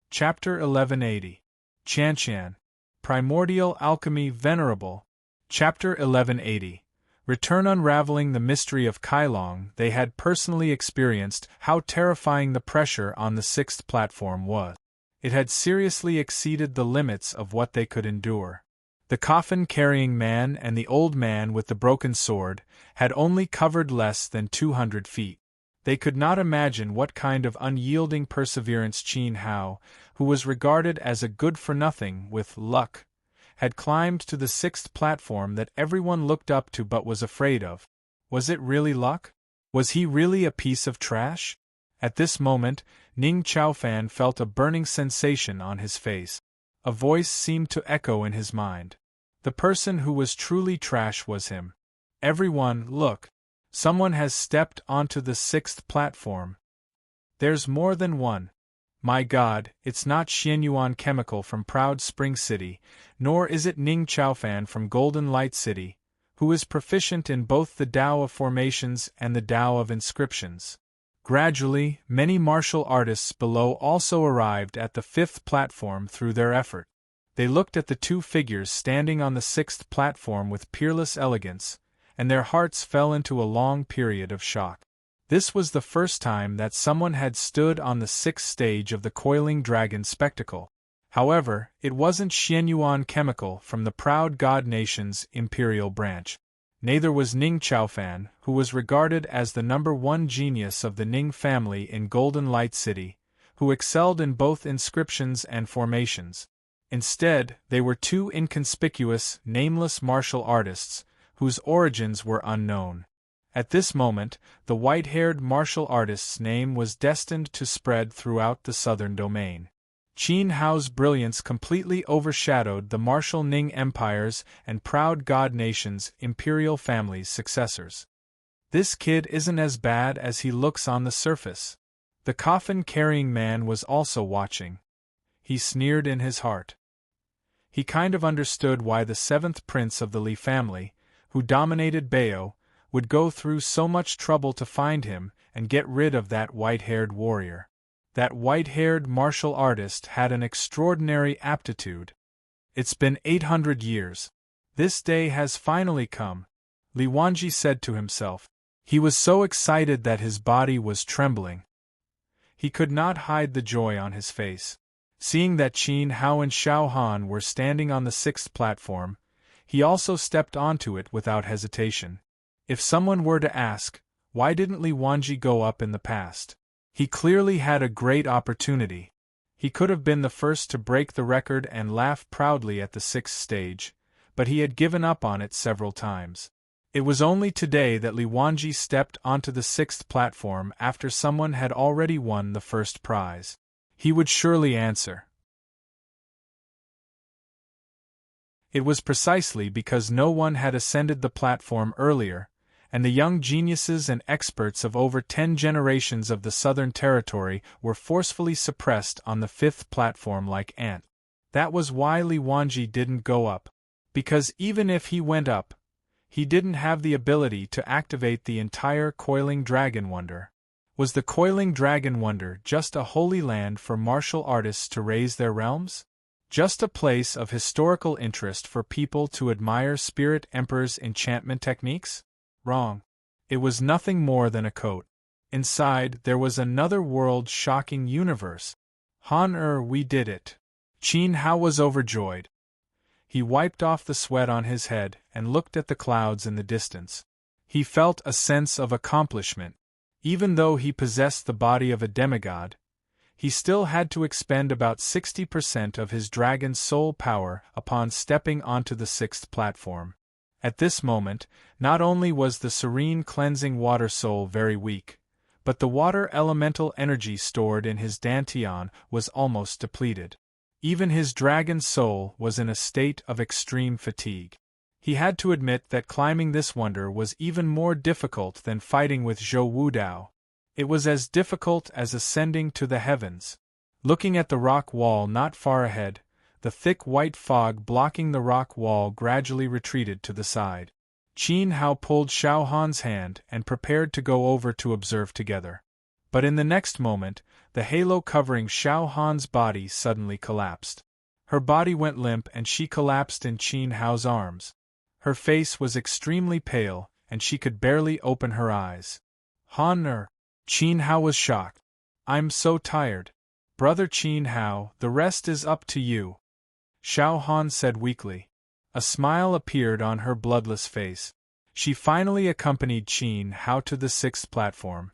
Chapter 1180. Chanshan. Primordial Alchemy Venerable. Chapter 1180. Return. Unraveling the mystery of Kailong, they had personally experienced how terrifying the pressure on the 6th platform was. It had seriously exceeded the limits of what they could endure. The coffin-carrying man and the old man with the broken sword had only covered less than 200 feet. They could not imagine what kind of unyielding perseverance Qin Hao, who was regarded as a good-for-nothing with luck, had climbed to the 6th platform that everyone looked up to but was afraid of. Was it really luck? Was he really a piece of trash? At this moment, Ning Chaofan felt a burning sensation on his face. A voice seemed to echo in his mind. The person who was truly trash was him. "Everyone, look! Someone has stepped onto the 6th platform. There's more than one. My God, it's not Xianyuan Chemical from Proud Spring City, nor is it Ning Chaofan from Golden Light City, who is proficient in both the Tao of Formations and the Tao of Inscriptions." Gradually, many martial artists below also arrived at the 5th platform through their effort. They looked at the 2 figures standing on the 6th platform with peerless elegance, and their hearts fell into a long period of shock. This was the first time that someone had stood on the 6th stage of the Coiling Dragon spectacle. However, it wasn't Xianyuan chemical from the proud God Nation's imperial branch. Neither was Ning Chaofan, who was regarded as the #1 genius of the Ning family in Golden Light City, who excelled in both inscriptions and formations. Instead, they were two inconspicuous, nameless martial artists, whose origins were unknown. At this moment, the white-haired martial artist's name was destined to spread throughout the southern domain. Qin Hao's brilliance completely overshadowed the martial Ning Empire's and proud God Nation's imperial family's successors. This kid isn't as bad as he looks on the surface. The coffin-carrying man was also watching. He sneered in his heart. He kind of understood why the seventh prince of the Li family, who dominated Bayo, would go through so much trouble to find him and get rid of that white-haired warrior. That white-haired martial artist had an extraordinary aptitude. It's been 800 years. This day has finally come, Li Wanji said to himself. He was so excited that his body was trembling. He could not hide the joy on his face. Seeing that Qin Hao and Xiao Han were standing on the 6th platform, he also stepped onto it without hesitation. If someone were to ask, why didn't Li Wanji go up in the past? He clearly had a great opportunity. He could have been the first to break the record and laugh proudly at the 6th stage, but he had given up on it several times. It was only today that Li Wanji stepped onto the 6th platform after someone had already won the first prize. He would surely answer. It was precisely because no one had ascended the platform earlier, and the young geniuses and experts of over 10 generations of the Southern Territory were forcefully suppressed on the 5th platform like ants. That was why Li Wanji didn't go up. Because even if he went up, he didn't have the ability to activate the entire Coiling Dragon Wonder. Was the Coiling Dragon Wonder just a holy land for martial artists to raise their realms? Just a place of historical interest for people to admire Spirit Emperor's enchantment techniques? Wrong. It was nothing more than a coat. Inside, there was another world-shocking universe. Han we did it. Qin Hao was overjoyed. He wiped off the sweat on his head and looked at the clouds in the distance. He felt a sense of accomplishment. Even though he possessed the body of a demigod, he still had to expend about 60% of his dragon's soul power upon stepping onto the 6th platform. At this moment, not only was the serene cleansing water soul very weak, but the water elemental energy stored in his dantian was almost depleted. Even his dragon soul was in a state of extreme fatigue. He had to admit that climbing this wonder was even more difficult than fighting with Zhou Wudao. It was as difficult as ascending to the heavens. Looking at the rock wall not far ahead, the thick white fog blocking the rock wall gradually retreated to the side. Qin Hao pulled Xiao Han's hand and prepared to go over to observe together. But in the next moment, the halo covering Xiao Han's body suddenly collapsed. Her body went limp and she collapsed in Qin Hao's arms. Her face was extremely pale, and she could barely open her eyes. Qin Hao was shocked. I'm so tired. Brother Qin Hao, the rest is up to you. Xiao Han said weakly. A smile appeared on her bloodless face. She finally accompanied Qin Hao to the 6th platform.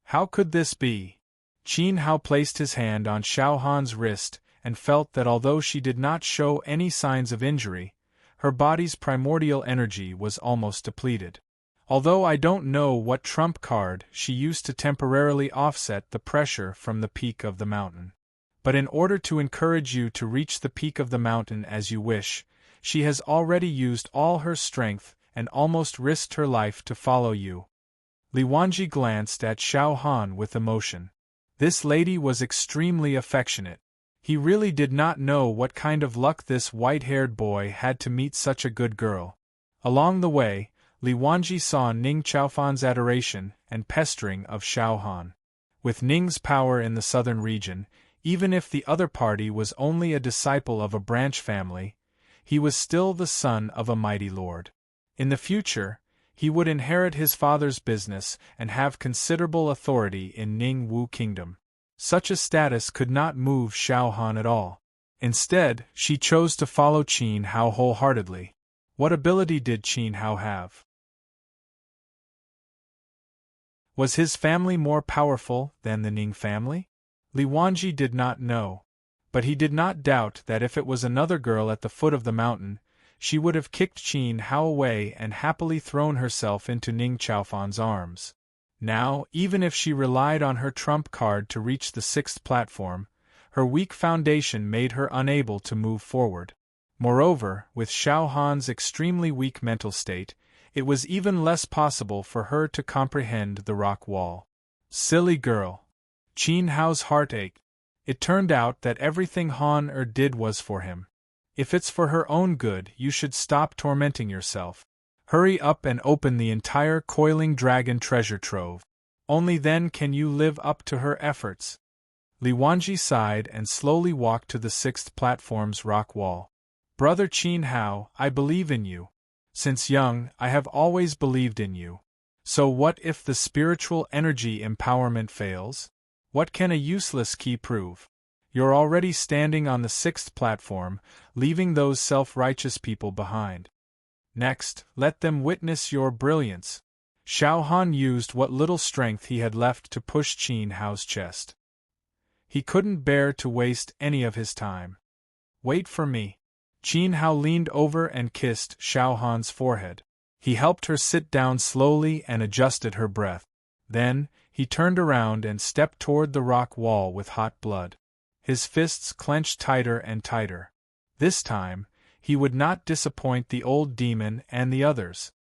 How could this be? Qin Hao placed his hand on Xiao Han's wrist and felt that although she did not show any signs of injury, her body's primordial energy was almost depleted. Although I don't know what trump card she used to temporarily offset the pressure from the peak of the mountain. But in order to encourage you to reach the peak of the mountain as you wish, she has already used all her strength and almost risked her life to follow you. Li Wanji glanced at Xiao Han with emotion. This lady was extremely affectionate. He really did not know what kind of luck this white-haired boy had to meet such a good girl. Along the way, Li Wanji saw Ning Chaofan's adoration and pestering of Xiao Han. With Ning's power in the southern region, even if the other party was only a disciple of a branch family, he was still the son of a mighty lord. In the future, he would inherit his father's business and have considerable authority in Ning Wu Kingdom. Such a status could not move Xiao Han at all. Instead, she chose to follow Qin Hao wholeheartedly. What ability did Qin Hao have? Was his family more powerful than the Ning family? Li Wanji did not know. But he did not doubt that if it was another girl at the foot of the mountain, she would have kicked Qin Hao away and happily thrown herself into Ning Chaofan's arms. Now, even if she relied on her trump card to reach the 6th platform, her weak foundation made her unable to move forward. Moreover, with Xiao Han's extremely weak mental state, it was even less possible for her to comprehend the rock wall. Silly girl. Qin Hao's heart ached. It turned out that everything Han did was for him. If it's for her own good, you should stop tormenting yourself. Hurry up and open the entire coiling dragon treasure trove. Only then can you live up to her efforts. Li Wanji sighed and slowly walked to the 6th platform's rock wall. Brother Qin Hao, I believe in you. Since young, I have always believed in you. So what if the spiritual energy empowerment fails? What can a useless key prove? You're already standing on the 6th platform, leaving those self-righteous people behind. Next, let them witness your brilliance. Xiao Han used what little strength he had left to push Qin Hao's chest. He couldn't bear to waste any of his time. Wait for me. Qin Hao leaned over and kissed Xiao Han's forehead. He helped her sit down slowly and adjusted her breath. Then, he turned around and stepped toward the rock wall with hot blood. His fists clenched tighter and tighter. This time, he would not disappoint the old demon and the others.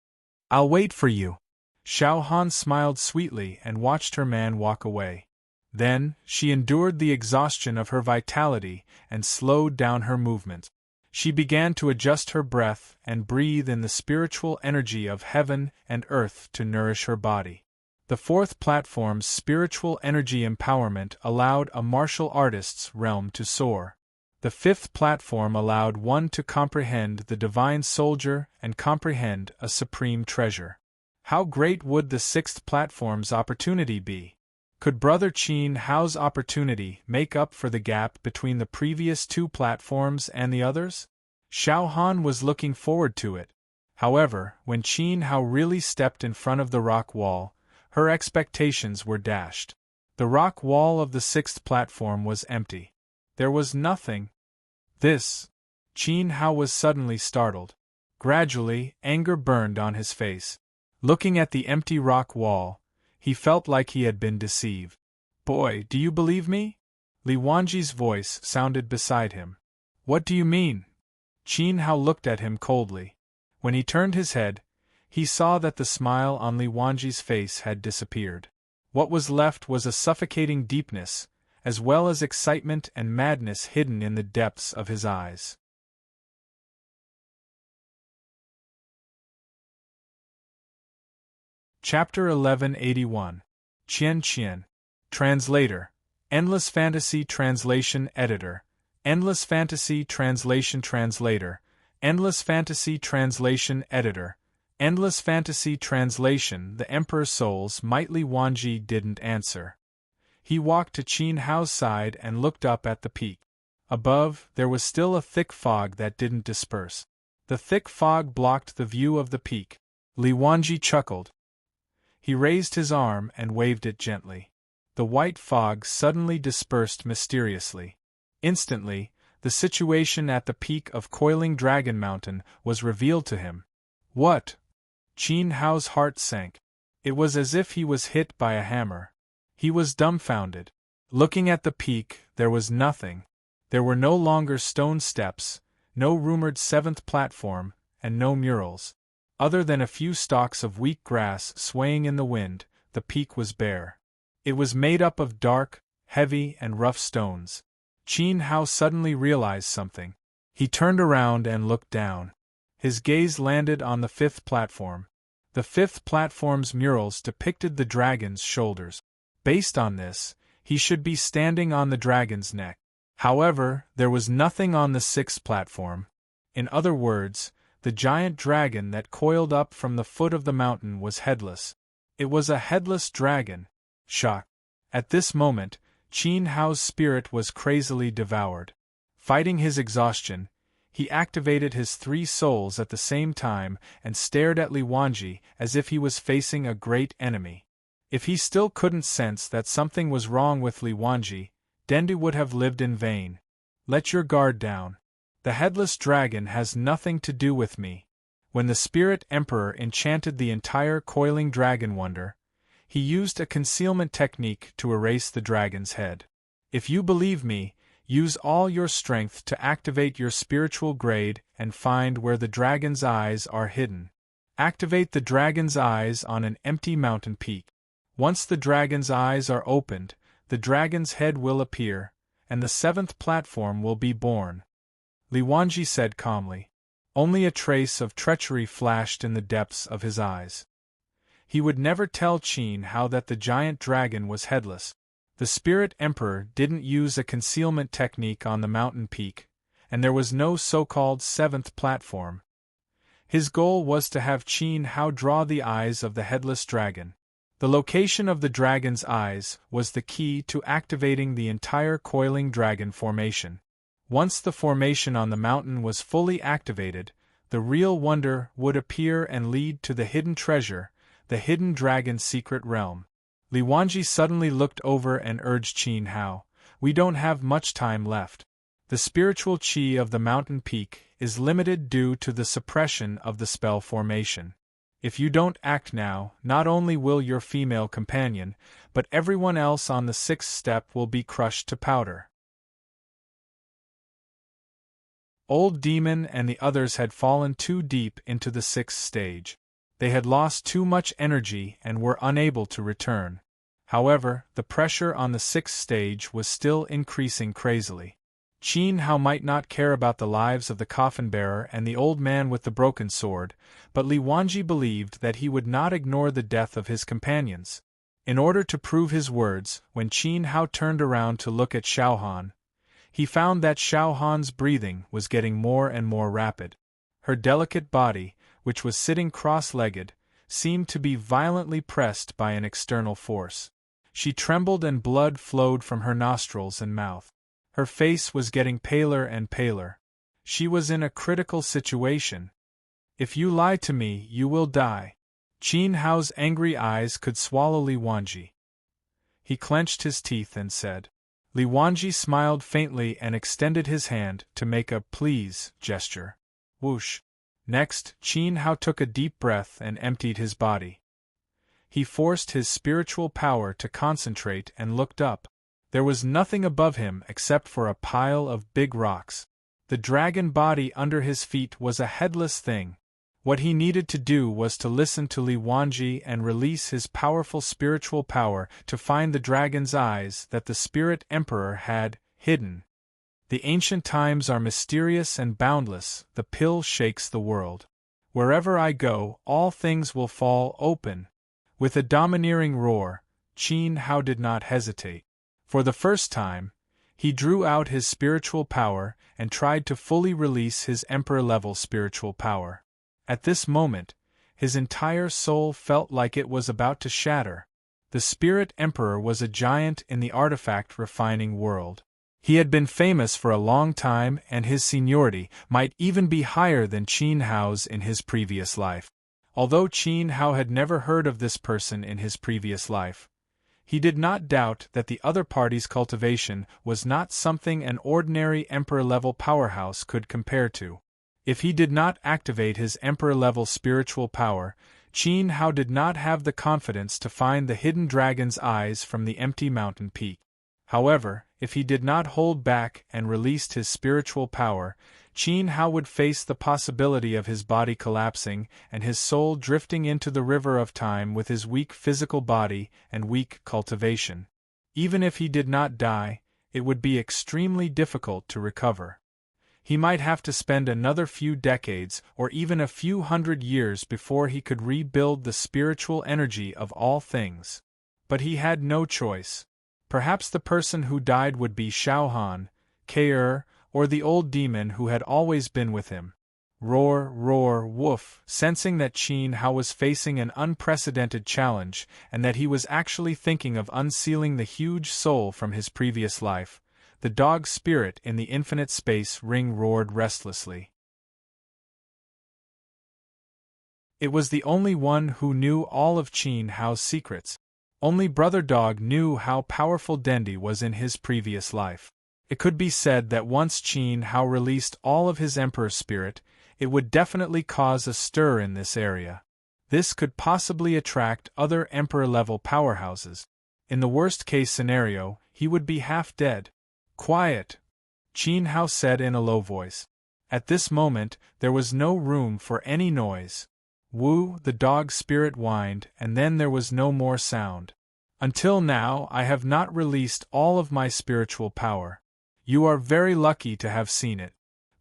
I'll wait for you. Xiao Han smiled sweetly and watched her man walk away. Then, she endured the exhaustion of her vitality and slowed down her movement. She began to adjust her breath and breathe in the spiritual energy of heaven and earth to nourish her body. The 4th platform's spiritual energy empowerment allowed a martial artist's realm to soar. The 5th platform allowed one to comprehend the divine soldier and comprehend a supreme treasure. How great would the 6th platform's opportunity be? Could Brother Qin Hao's opportunity make up for the gap between the previous 2 platforms and the others? Xiao Han was looking forward to it. However, when Qin Hao really stepped in front of the rock wall, her expectations were dashed. The rock wall of the 6th platform was empty. There was nothing. Qin Hao was suddenly startled. Gradually, anger burned on his face. Looking at the empty rock wall, he felt like he had been deceived. Boy, do you believe me? Li Wanji's voice sounded beside him. What do you mean? Qin Hao looked at him coldly. When he turned his head, he saw that the smile on Li Wanji's face had disappeared. What was left was a suffocating deepness, as well as excitement and madness hidden in the depths of his eyes. Chapter 1181. Qian Qian. Translator. Endless Fantasy Translation Editor. Endless Fantasy Translation Translator. Endless Fantasy Translation Editor. Endless Fantasy Translation. The Emperor's Souls. Li Wanji didn't answer. He walked to Qin Hao's side and looked up at the peak. Above, there was still a thick fog that didn't disperse. The thick fog blocked the view of the peak. Li Wanji chuckled. He raised his arm and waved it gently. The white fog suddenly dispersed mysteriously. Instantly, the situation at the peak of Coiling Dragon Mountain was revealed to him. What? Qin Hao's heart sank. It was as if he was hit by a hammer. He was dumbfounded. Looking at the peak, there was nothing. There were no longer stone steps, no rumored 7th platform, and no murals. Other than a few stalks of weak grass swaying in the wind, the peak was bare. It was made up of dark, heavy, and rough stones. Qin Hao suddenly realized something. He turned around and looked down. His gaze landed on the 5th platform. The 5th platform's murals depicted the dragon's shoulders. Based on this, he should be standing on the dragon's neck. However, there was nothing on the 6th platform. In other words, the giant dragon that coiled up from the foot of the mountain was headless. It was a headless dragon. Shock. At this moment, Qin Hao's spirit was crazily devoured. Fighting his exhaustion, he activated his 3 souls at the same time and stared at Li Wanji as if he was facing a great enemy. If he still couldn't sense that something was wrong with Li Wanji, Dendu would have lived in vain. Let your guard down. The headless dragon has nothing to do with me. When the Spirit Emperor enchanted the entire coiling dragon wonder, he used a concealment technique to erase the dragon's head. If you believe me, use all your strength to activate your spiritual grade and find where the dragon's eyes are hidden. Activate the dragon's eyes on an empty mountain peak. Once the dragon's eyes are opened, the dragon's head will appear, and the 7th platform will be born. Li Wanji said calmly. Only a trace of treachery flashed in the depths of his eyes. He would never tell Qin how that the giant dragon was headless. The Spirit Emperor didn't use a concealment technique on the mountain peak, and there was no so-called 7th platform. His goal was to have Qin Hao draw the eyes of the headless dragon. The location of the dragon's eyes was the key to activating the entire coiling dragon formation. Once the formation on the mountain was fully activated, the real wonder would appear and lead to the hidden treasure, the hidden dragon's secret realm. Li Wanji suddenly looked over and urged Qin Hao, "We don't have much time left. The spiritual qi of the mountain peak is limited due to the suppression of the spell formation. If you don't act now, not only will your female companion, but everyone else on the 6th step will be crushed to powder." Old Demon and the others had fallen too deep into the 6th stage. They had lost too much energy and were unable to return. However, the pressure on the 6th stage was still increasing crazily. Qin Hao might not care about the lives of the coffin-bearer and the old man with the broken sword, but Li Wanji believed that he would not ignore the death of his companions. In order to prove his words, when Qin Hao turned around to look at Xiaohan, he found that Xiaohan's breathing was getting more and more rapid. Her delicate body, which was sitting cross-legged, seemed to be violently pressed by an external force. She trembled and blood flowed from her nostrils and mouth. Her face was getting paler and paler. She was in a critical situation. "If you lie to me, you will die." Qin Hao's angry eyes could swallow Li Wanji. He clenched his teeth and said. Li Wanji smiled faintly and extended his hand to make a "please" gesture. Whoosh! Next, Qin Hao took a deep breath and emptied his body. He forced his spiritual power to concentrate and looked up. There was nothing above him except for a pile of big rocks. The dragon body under his feet was a headless thing. What he needed to do was to listen to Li Wanji and release his powerful spiritual power to find the dragon's eyes that the Spirit Emperor had hidden. The ancient times are mysterious and boundless, the pill shakes the world. Wherever I go, all things will fall open. With a domineering roar, Qin Hao did not hesitate. For the first time, he drew out his spiritual power and tried to fully release his emperor-level spiritual power. At this moment, his entire soul felt like it was about to shatter. The Spirit Emperor was a giant in the artifact refining world. He had been famous for a long time and his seniority might even be higher than Qin Hao's in his previous life. Although Qin Hao had never heard of this person in his previous life, he did not doubt that the other party's cultivation was not something an ordinary emperor-level powerhouse could compare to. If he did not activate his emperor-level spiritual power, Qin Hao did not have the confidence to find the hidden dragon's eyes from the empty mountain peak. However, if he did not hold back and released his spiritual power, Qin Hao would face the possibility of his body collapsing and his soul drifting into the river of time with his weak physical body and weak cultivation. Even if he did not die, it would be extremely difficult to recover. He might have to spend another few decades or even a few hundred years before he could rebuild the spiritual energy of all things. But he had no choice. Perhaps the person who died would be Xiaohan, Kair, or the old demon who had always been with him. Roar, roar, woof! Sensing that Qin Hao was facing an unprecedented challenge and that he was actually thinking of unsealing the huge soul from his previous life, the dog spirit in the infinite space ring roared restlessly. It was the only one who knew all of Qin Hao's secrets. Only Brother Dog knew how powerful Dendi was in his previous life. It could be said that once Qin Hao released all of his Emperor spirit, it would definitely cause a stir in this area. This could possibly attract other Emperor-level powerhouses. In the worst-case scenario, he would be half dead. "Quiet," Qin Hao said in a low voice. At this moment, there was no room for any noise. Wu, the dog spirit, whined, and then there was no more sound. "Until now, I have not released all of my spiritual power. You are very lucky to have seen it.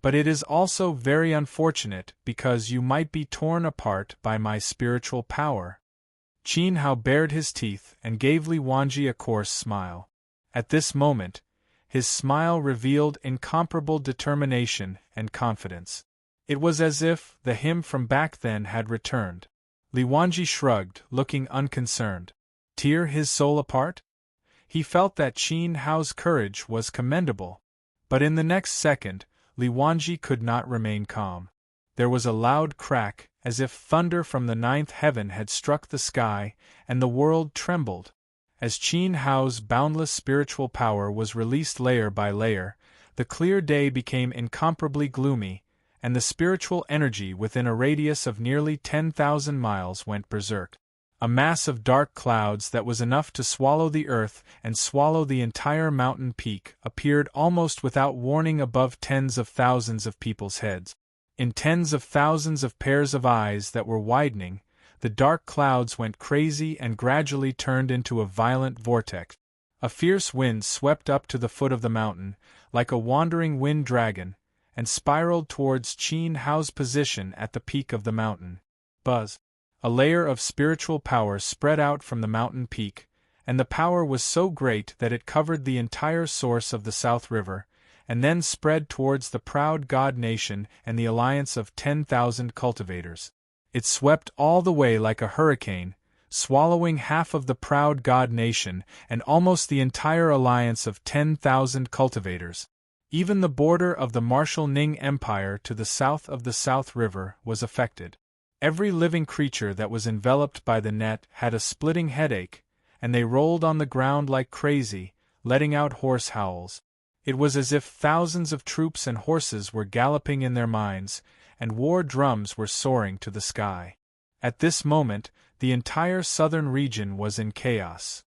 But it is also very unfortunate because you might be torn apart by my spiritual power." Qin Hao bared his teeth and gave Li Wanji a coarse smile. At this moment, his smile revealed incomparable determination and confidence. It was as if the him from back then had returned. Li Wanji shrugged, looking unconcerned. Tear his soul apart? He felt that Qin Hao's courage was commendable. But in the next second, Li Wanji could not remain calm. There was a loud crack, as if thunder from the ninth heaven had struck the sky, and the world trembled. As Qin Hao's boundless spiritual power was released layer by layer, the clear day became incomparably gloomy, and the spiritual energy within a radius of nearly 10,000 miles went berserk. A mass of dark clouds that was enough to swallow the earth and swallow the entire mountain peak appeared almost without warning above tens of thousands of people's heads. In tens of thousands of pairs of eyes that were widening, the dark clouds went crazy and gradually turned into a violent vortex. A fierce wind swept up to the foot of the mountain, like a wandering wind dragon, and spiraled towards Qin Hao's position at the peak of the mountain. Buzz! A layer of spiritual power spread out from the mountain peak, and the power was so great that it covered the entire source of the South River, and then spread towards the proud God Nation and the alliance of 10,000 cultivators. It swept all the way like a hurricane, swallowing half of the proud God Nation and almost the entire alliance of 10,000 cultivators. Even the border of the martial Ning Empire to the south of the South River was affected. Every living creature that was enveloped by the net had a splitting headache, and they rolled on the ground like crazy, letting out hoarse howls. It was as if thousands of troops and horses were galloping in their minds, and war drums were soaring to the sky. At this moment, the entire southern region was in chaos.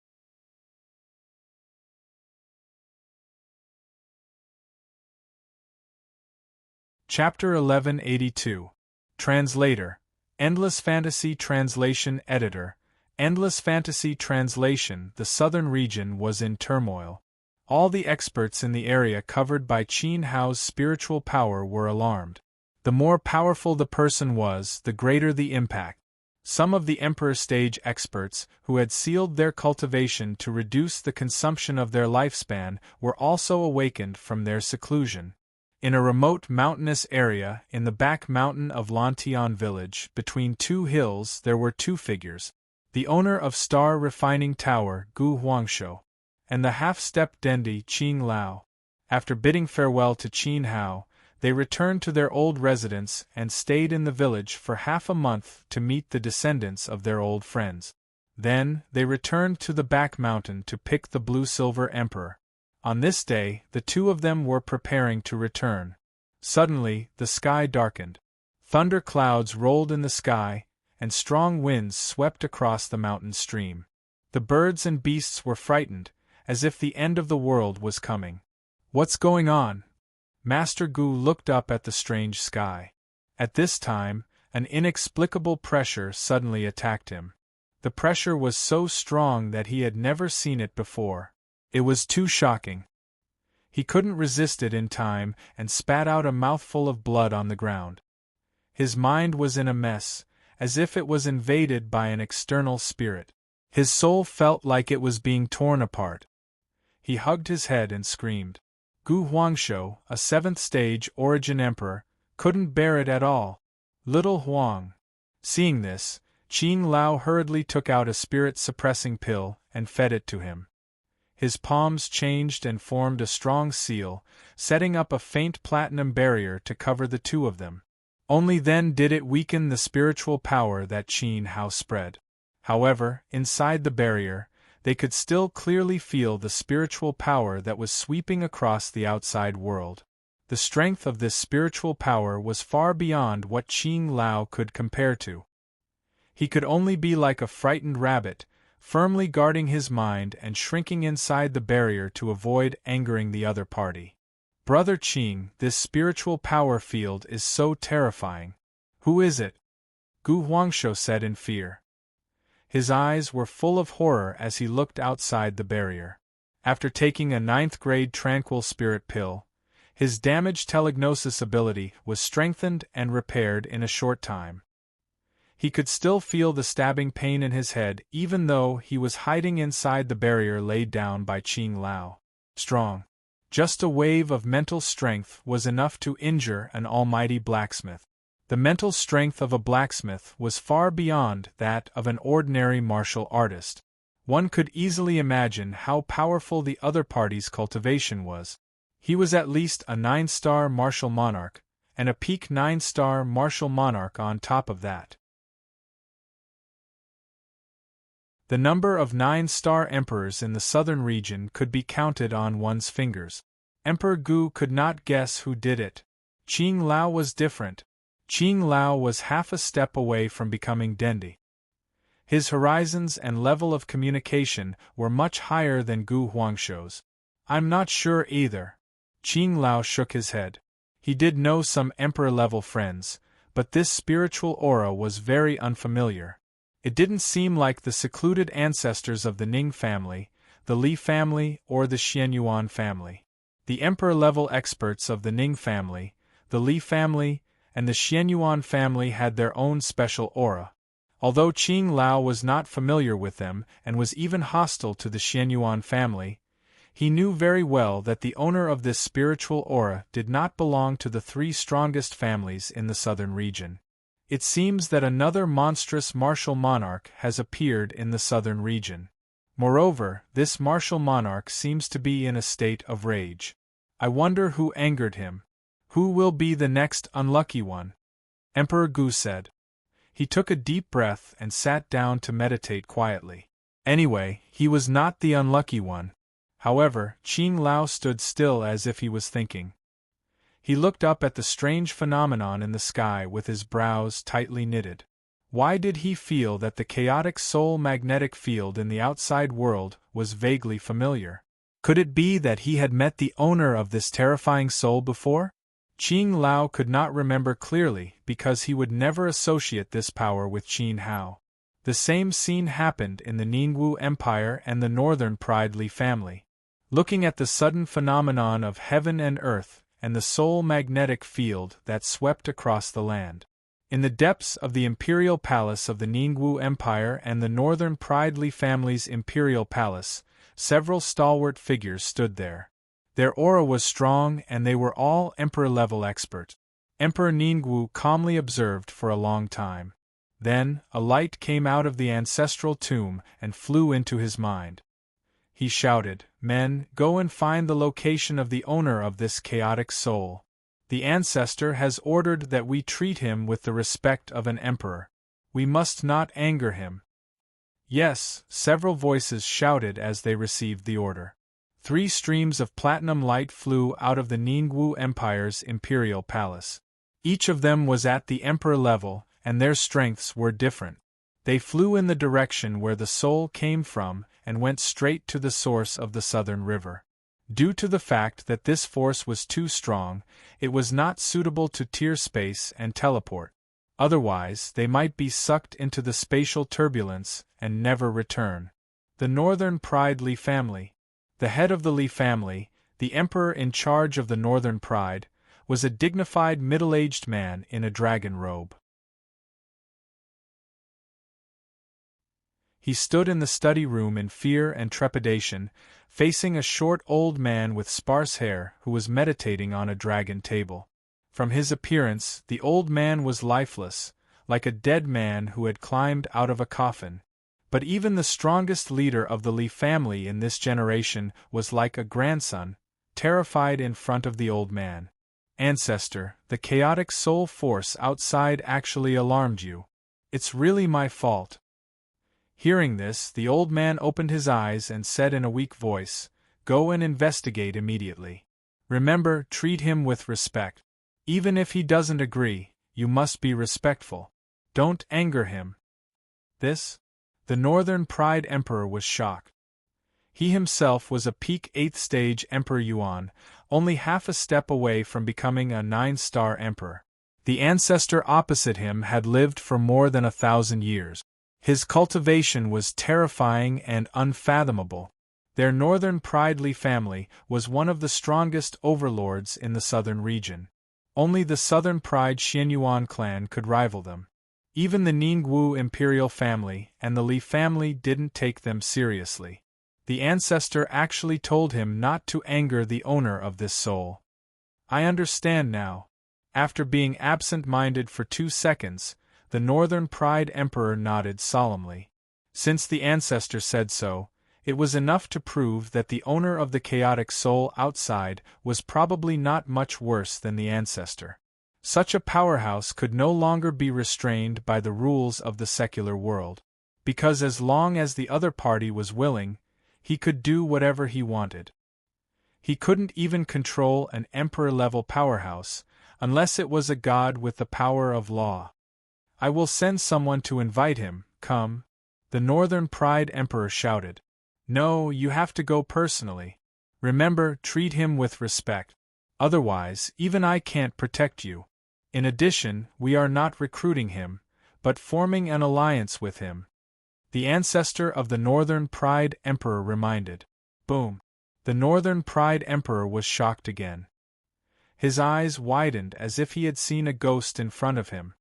Chapter 1182. Translator. Endless Fantasy Translation Editor. Endless Fantasy Translation. The southern region was in turmoil. All the experts in the area covered by Qin Hao's spiritual power were alarmed. The more powerful the person was, the greater the impact. Some of the Emperor stage experts, who had sealed their cultivation to reduce the consumption of their lifespan, were also awakened from their seclusion. In a remote mountainous area in the back mountain of Lantian village, between two hills, there were two figures: the owner of Star Refining Tower, Gu Huangshou, and the half-step Dendi, Qing Lao. After bidding farewell to Qin Hao, they returned to their old residence and stayed in the village for half a month to meet the descendants of their old friends. Then, they returned to the back mountain to pick the Blue-Silver Emperor. On this day, the two of them were preparing to return. Suddenly, the sky darkened. Thunder clouds rolled in the sky, and strong winds swept across the mountain stream. The birds and beasts were frightened, as if the end of the world was coming. "What's going on?" Master Gu looked up at the strange sky. At this time, an inexplicable pressure suddenly attacked him. The pressure was so strong that he had never seen it before. It was too shocking. He couldn't resist it in time and spat out a mouthful of blood on the ground. His mind was in a mess, as if it was invaded by an external spirit. His soul felt like it was being torn apart. He hugged his head and screamed. Gu Huangshou, a 7th stage origin emperor, couldn't bear it at all. Little Huang. Seeing this, Qin Lao hurriedly took out a spirit-suppressing pill and fed it to him. His palms changed and formed a strong seal, setting up a faint platinum barrier to cover the two of them. Only then did it weaken the spiritual power that Qin Hao spread. However, inside the barrier, they could still clearly feel the spiritual power that was sweeping across the outside world. The strength of this spiritual power was far beyond what Qin Lao could compare to. He could only be like a frightened rabbit, firmly guarding his mind and shrinking inside the barrier to avoid angering the other party. Brother Qing, this spiritual power field is so terrifying. Who is it? Gu Huangshou said in fear. His eyes were full of horror as he looked outside the barrier. After taking a 9th-grade tranquil spirit pill, his damaged telegnosis ability was strengthened and repaired in a short time. He could still feel the stabbing pain in his head even though he was hiding inside the barrier laid down by Qin Lao. Strong. Just a wave of mental strength was enough to injure an almighty blacksmith. The mental strength of a blacksmith was far beyond that of an ordinary martial artist. One could easily imagine how powerful the other party's cultivation was. He was at least a 9-star martial monarch, and a peak 9-star martial monarch on top of that. The number of 9-star emperors in the southern region could be counted on one's fingers. Emperor Gu could not guess who did it. Qin Lao was different. Qin Lao was half a step away from becoming Dendi. His horizons and level of communication were much higher than Gu Huangshou's. I'm not sure either. Qin Lao shook his head. He did know some emperor-level friends, but this spiritual aura was very unfamiliar. It didn't seem like the secluded ancestors of the Ning family, the Li family, or the Xianyuan family. The emperor-level experts of the Ning family, the Li family, and the Xianyuan family had their own special aura. Although Qin Lao was not familiar with them and was even hostile to the Xianyuan family, he knew very well that the owner of this spiritual aura did not belong to the 3 strongest families in the southern region. It seems that another monstrous martial monarch has appeared in the southern region. Moreover, this martial monarch seems to be in a state of rage. I wonder who angered him. Who will be the next unlucky one? Emperor Gu said. He took a deep breath and sat down to meditate quietly. Anyway, he was not the unlucky one. However, Qin Lao stood still as if he was thinking. He looked up at the strange phenomenon in the sky with his brows tightly knitted. Why did he feel that the chaotic soul magnetic field in the outside world was vaguely familiar? Could it be that he had met the owner of this terrifying soul before? Qin Lao could not remember clearly because he would never associate this power with Qin Hao. The same scene happened in the Ningwu Empire and the Northern Pride Li family. Looking at the sudden phenomenon of heaven and earth, and the soul magnetic field that swept across the land. In the depths of the imperial palace of the Ningwu Empire and the Northern Pride Li family's imperial palace, several stalwart figures stood there. Their aura was strong and they were all emperor-level experts. Emperor Ningwu calmly observed for a long time. Then, a light came out of the ancestral tomb and flew into his mind. He shouted, "Men, go and find the location of the owner of this chaotic soul. The ancestor has ordered that we treat him with the respect of an emperor. We must not anger him." "Yes," several voices shouted as they received the order. 3 streams of platinum light flew out of the Ningwu Empire's imperial palace. Each of them was at the emperor level, and their strengths were different. They flew in the direction where the soul came from and went straight to the source of the southern river. Due to the fact that this force was too strong, it was not suitable to tear space and teleport. Otherwise, they might be sucked into the spatial turbulence and never return. The Northern Pride Li family. The head of the Li family, the emperor in charge of the Northern Pride, was a dignified middle-aged man in a dragon robe. He stood in the study room in fear and trepidation, facing a short old man with sparse hair who was meditating on a dragon table. From his appearance, the old man was lifeless, like a dead man who had climbed out of a coffin. But even the strongest leader of the Li family in this generation was like a grandson, terrified in front of the old man. Ancestor, the chaotic soul force outside actually alarmed you. It's really my fault. Hearing this, the old man opened his eyes and said in a weak voice, "Go and investigate immediately. Remember, treat him with respect. Even if he doesn't agree, you must be respectful. Don't anger him." This? The Northern Pride Emperor was shocked. He himself was a peak 8th stage Emperor Yuan, only half a step away from becoming a 9-star emperor. The ancestor opposite him had lived for more than 1,000 years. His cultivation was terrifying and unfathomable. Their Northern Pride Li family was one of the strongest overlords in the southern region. Only the Southern Pride Xianyuan clan could rival them. Even the Ningwu imperial family and the Li family didn't take them seriously. The ancestor actually told him not to anger the owner of this soul. I understand now. After being absent-minded for 2 seconds, the Northern Pride Emperor nodded solemnly. Since the ancestor said so, it was enough to prove that the owner of the chaotic soul outside was probably not much worse than the ancestor. Such a powerhouse could no longer be restrained by the rules of the secular world. Because as long as the other party was willing, he could do whatever he wanted. He couldn't even control an emperor-level powerhouse, unless it was a god with the power of law. "I will send someone to invite him, come," the Northern Pride Emperor shouted. "No, you have to go personally. Remember, treat him with respect. Otherwise, even I can't protect you. In addition, we are not recruiting him, but forming an alliance with him," the ancestor of the Northern Pride Emperor reminded. Boom! The Northern Pride Emperor was shocked again. His eyes widened as if he had seen a ghost in front of him.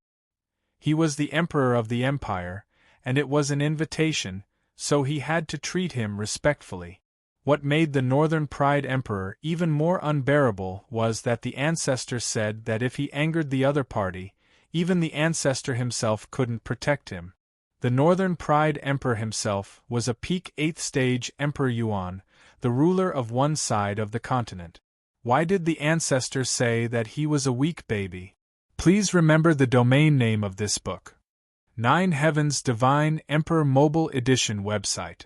He was the emperor of the empire, and it was an invitation, so he had to treat him respectfully. What made the Northern Pride Emperor even more unbearable was that the ancestor said that if he angered the other party, even the ancestor himself couldn't protect him. The Northern Pride Emperor himself was a peak 8th stage Emperor Yuan, the ruler of one side of the continent. Why did the ancestor say that he was a weak baby? Please remember the domain name of this book. 9 Heavens Divine Emperor Mobile Edition website.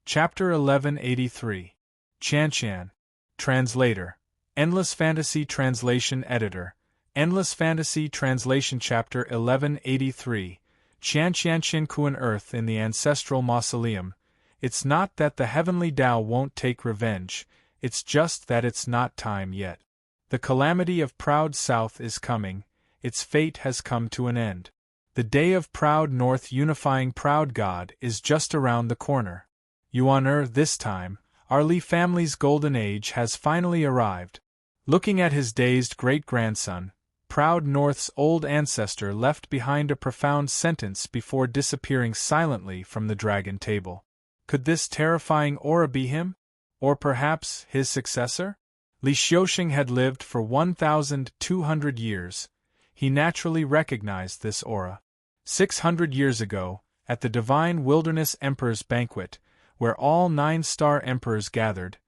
Chapter 1183. Chan. Translator. Endless Fantasy Translation Editor. Endless Fantasy Translation Chapter 1183. Chan Kuan Earth in the Ancestral Mausoleum. It's not that the heavenly Tao won't take revenge, it's just that it's not time yet. The calamity of Proud South is coming, its fate has come to an end. The day of Proud North unifying Proud God is just around the corner. Yuan this time, our Li family's golden age has finally arrived. Looking at his dazed great-grandson, Proud North's old ancestor left behind a profound sentence before disappearing silently from the dragon table. Could this terrifying aura be him? Or perhaps his successor? Li Xiuxing had lived for 1,200 years. He naturally recognized this aura. 600 years ago, at the Divine Wilderness Emperor's banquet, where all 9-star emperors gathered,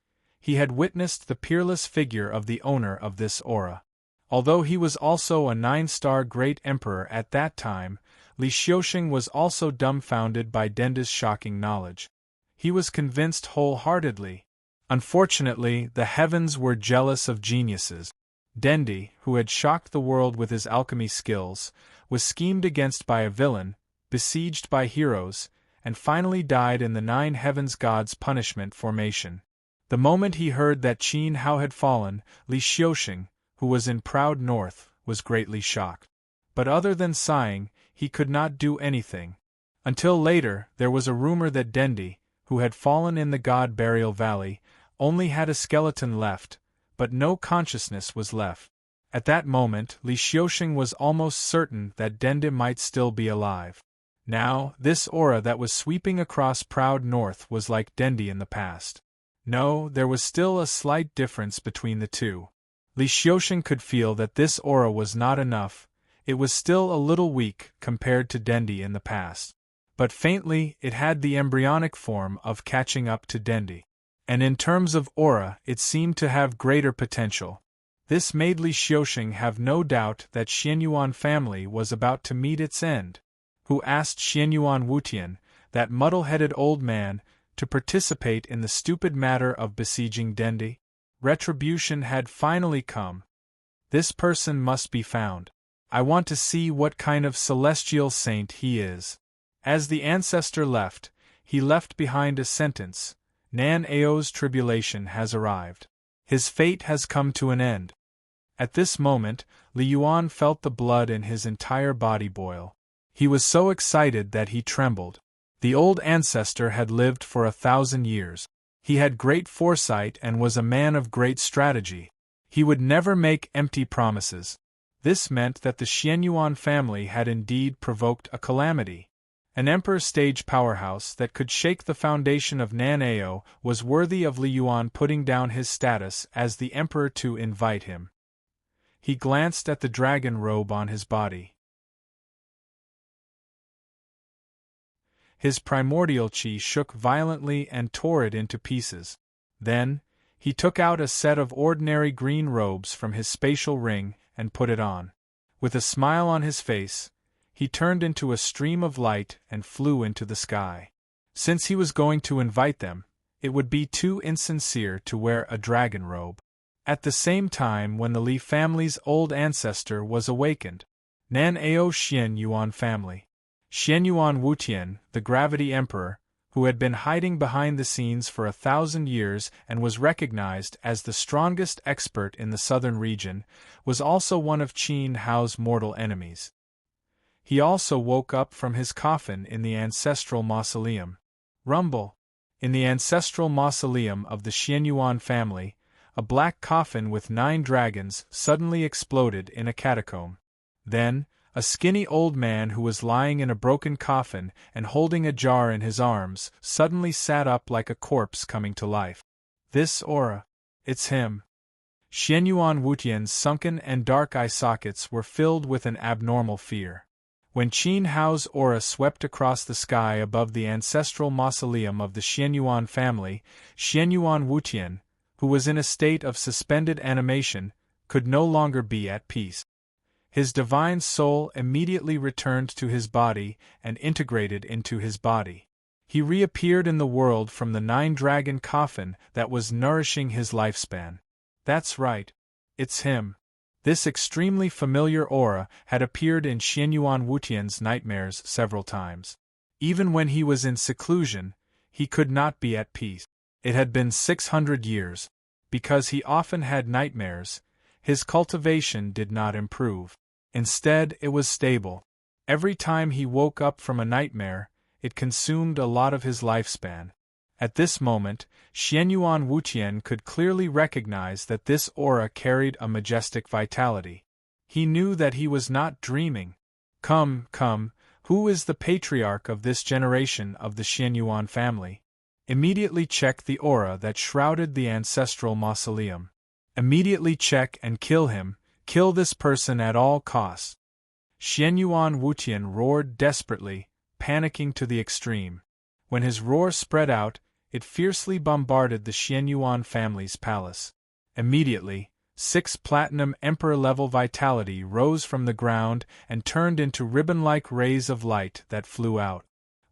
he had witnessed the peerless figure of the owner of this aura. Although he was also a 9-star great emperor at that time, Li Xiuxing was also dumbfounded by Denda's shocking knowledge. He was convinced wholeheartedly. Unfortunately, the heavens were jealous of geniuses. Dendi, who had shocked the world with his alchemy skills, was schemed against by a villain, besieged by heroes, and finally died in the 9 Heavens God's punishment formation. The moment he heard that Qin Hao had fallen, Li Xiuxing, who was in Proud North, was greatly shocked. But other than sighing, he could not do anything. Until later, there was a rumor that Dendi, who had fallen in the God Burial Valley, only had a skeleton left, but no consciousness was left. At that moment, Li Xiuxing was almost certain that Dendi might still be alive. Now, this aura that was sweeping across Proud North was like Dendi in the past. No, there was still a slight difference between the two. Li Xiusheng could feel that this aura was not enough. It was still a little weak compared to Dendi in the past. But faintly, it had the embryonic form of catching up to Dendi. And in terms of aura, it seemed to have greater potential. This made Li Xiusheng have no doubt that Xianyuan family was about to meet its end. Who asked Xianyuan Wutian, that muddle-headed old man, to participate in the stupid matter of besieging Dendi? Retribution had finally come. This person must be found. I want to see what kind of celestial saint he is. As the ancestor left, he left behind a sentence: Nan Ao's tribulation has arrived. His fate has come to an end. At this moment, Li Yuan felt the blood in his entire body boil. He was so excited that he trembled. The old ancestor had lived for 1,000 years. He had great foresight and was a man of great strategy. He would never make empty promises. This meant that the Xianyuan family had indeed provoked a calamity. An emperor-stage powerhouse that could shake the foundation of Nan'ao was worthy of Li Yuan putting down his status as the emperor to invite him. He glanced at the dragon robe on his body. His primordial chi shook violently and tore it into pieces. Then, he took out a set of ordinary green robes from his spatial ring and put it on. With a smile on his face, he turned into a stream of light and flew into the sky. Since he was going to invite them, it would be too insincere to wear a dragon robe. At the same time, when the Li family's old ancestor was awakened, Nan'ao Xianyuan family. Xianyuan Wutian, the Gravity Emperor, who had been hiding behind the scenes for 1,000 years and was recognized as the strongest expert in the southern region, was also one of Qin Hao's mortal enemies. He also woke up from his coffin in the ancestral mausoleum. Rumble! In the ancestral mausoleum of the Xianyuan family, a black coffin with 9 dragons suddenly exploded in a catacomb. Then, a skinny old man who was lying in a broken coffin and holding a jar in his arms suddenly sat up like a corpse coming to life. This aura. It's him. Xianyuan Wutian's sunken and dark eye sockets were filled with an abnormal fear. When Qin Hao's aura swept across the sky above the ancestral mausoleum of the Xianyuan family, Xianyuan Wutian, who was in a state of suspended animation, could no longer be at peace. His divine soul immediately returned to his body and integrated into his body. He reappeared in the world from the 9-dragon coffin that was nourishing his lifespan. That's right. It's him. This extremely familiar aura had appeared in Xianyuan Wutian's nightmares several times. Even when he was in seclusion, he could not be at peace. It had been 600 years. Because he often had nightmares, his cultivation did not improve. Instead, it was stable. Every time he woke up from a nightmare, it consumed a lot of his lifespan. At this moment, Xianyuan Wutian could clearly recognize that this aura carried a majestic vitality. He knew that he was not dreaming. Come, who is the patriarch of this generation of the Xianyuan family? Immediately check the aura that shrouded the ancestral mausoleum. Immediately check and kill him. Kill this person at all costs. Xianyuan Wutian roared desperately, panicking to the extreme. When his roar spread out, it fiercely bombarded the Xianyuan family's palace. Immediately, 6 platinum emperor-level vitality rose from the ground and turned into ribbon-like rays of light that flew out.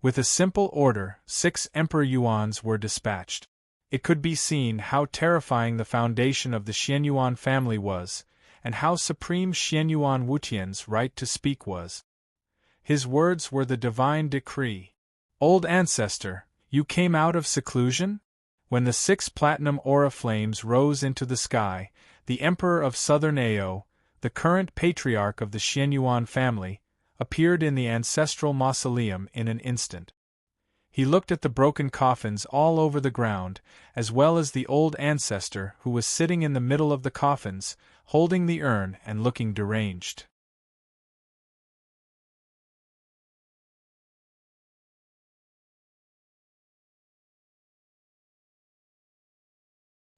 With a simple order, 6 emperor yuans were dispatched. It could be seen how terrifying the foundation of the Xianyuan family was, and how supreme Xianyuan Wutian's right to speak was. His words were the divine decree. Old ancestor, you came out of seclusion? When the 6 platinum aura flames rose into the sky, the Emperor of Southern Ao, the current patriarch of the Xianyuan family, appeared in the ancestral mausoleum in an instant. He looked at the broken coffins all over the ground, as well as the old ancestor who was sitting in the middle of the coffins, holding the urn and looking deranged.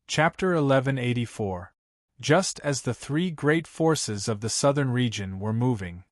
Chapter 1184. just as the three great forces of the southern region were moving.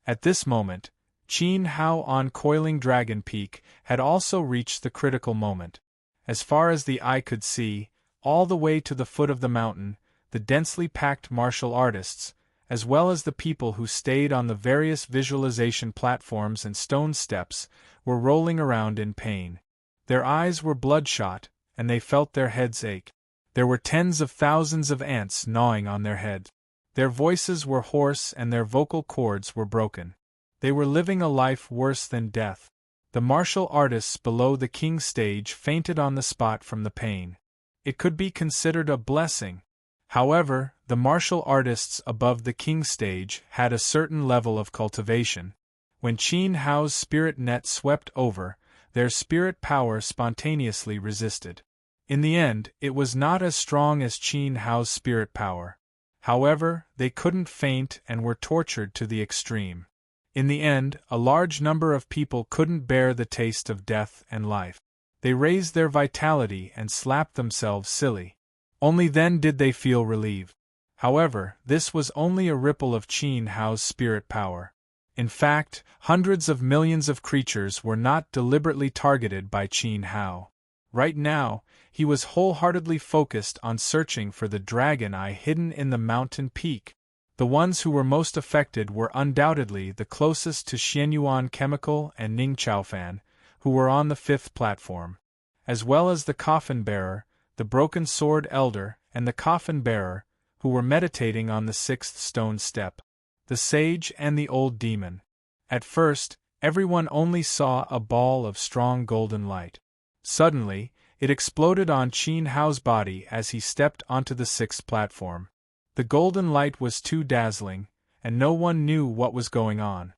At this moment, Qin Hao on Coiling Dragon Peak had also reached the critical moment. As far as the eye could see, all the way to the foot of the mountain, the densely packed martial artists, as well as the people who stayed on the various visualization platforms and stone steps, were rolling around in pain. Their eyes were bloodshot, and they felt their heads ache. There were tens of thousands of ants gnawing on their heads. Their voices were hoarse and their vocal cords were broken. They were living a life worse than death. The martial artists below the king's stage fainted on the spot from the pain. It could be considered a blessing. However, the martial artists above the king's stage had a certain level of cultivation. When Qin Hao's spirit net swept over, their spirit power spontaneously resisted. In the end, it was not as strong as Qin Hao's spirit power. However, they couldn't faint and were tortured to the extreme. In the end, a large number of people couldn't bear the taste of death and life. They raised their vitality and slapped themselves silly. Only then did they feel relieved. However, this was only a ripple of Qin Hao's spirit power. In fact, hundreds of millions of creatures were not deliberately targeted by Qin Hao. Right now, he was wholeheartedly focused on searching for the dragon eye hidden in the mountain peak. The ones who were most affected were undoubtedly the closest to Xianyuan Chemical and Ning Chaofan, who were on the fifth platform, as well as the coffin bearer, the broken sword elder, and the coffin bearer, who were meditating on the sixth stone step, the sage and the old demon. At first, everyone only saw a ball of strong golden light. Suddenly, it exploded on Qin Hao's body as he stepped onto the sixth platform. The golden light was too dazzling, and no one knew what was going on.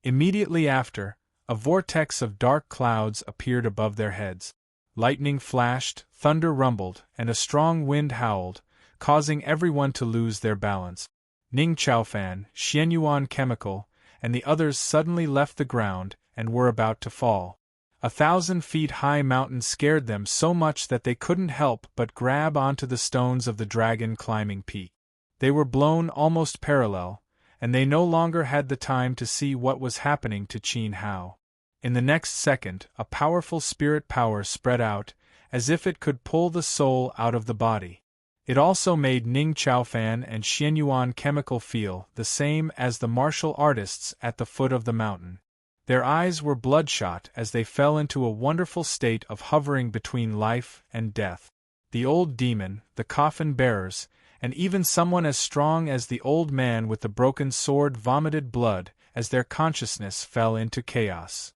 Immediately after, a vortex of dark clouds appeared above their heads. Lightning flashed, thunder rumbled, and a strong wind howled, causing everyone to lose their balance. Ning Chaofan, Xianyuan Chemical, and the others suddenly left the ground and were about to fall. 1,000 feet high mountain scared them so much that they couldn't help but grab onto the stones of the dragon climbing peak. They were blown almost parallel, and they no longer had the time to see what was happening to Qin Hao. In the next second, a powerful spirit power spread out, as if it could pull the soul out of the body. It also made Ning Chaofan and Xianyuan Chemical feel the same as the martial artists at the foot of the mountain. Their eyes were bloodshot as they fell into a wonderful state of hovering between life and death. The old demon, the coffin bearers, and even someone as strong as the old man with the broken sword vomited blood as their consciousness fell into chaos.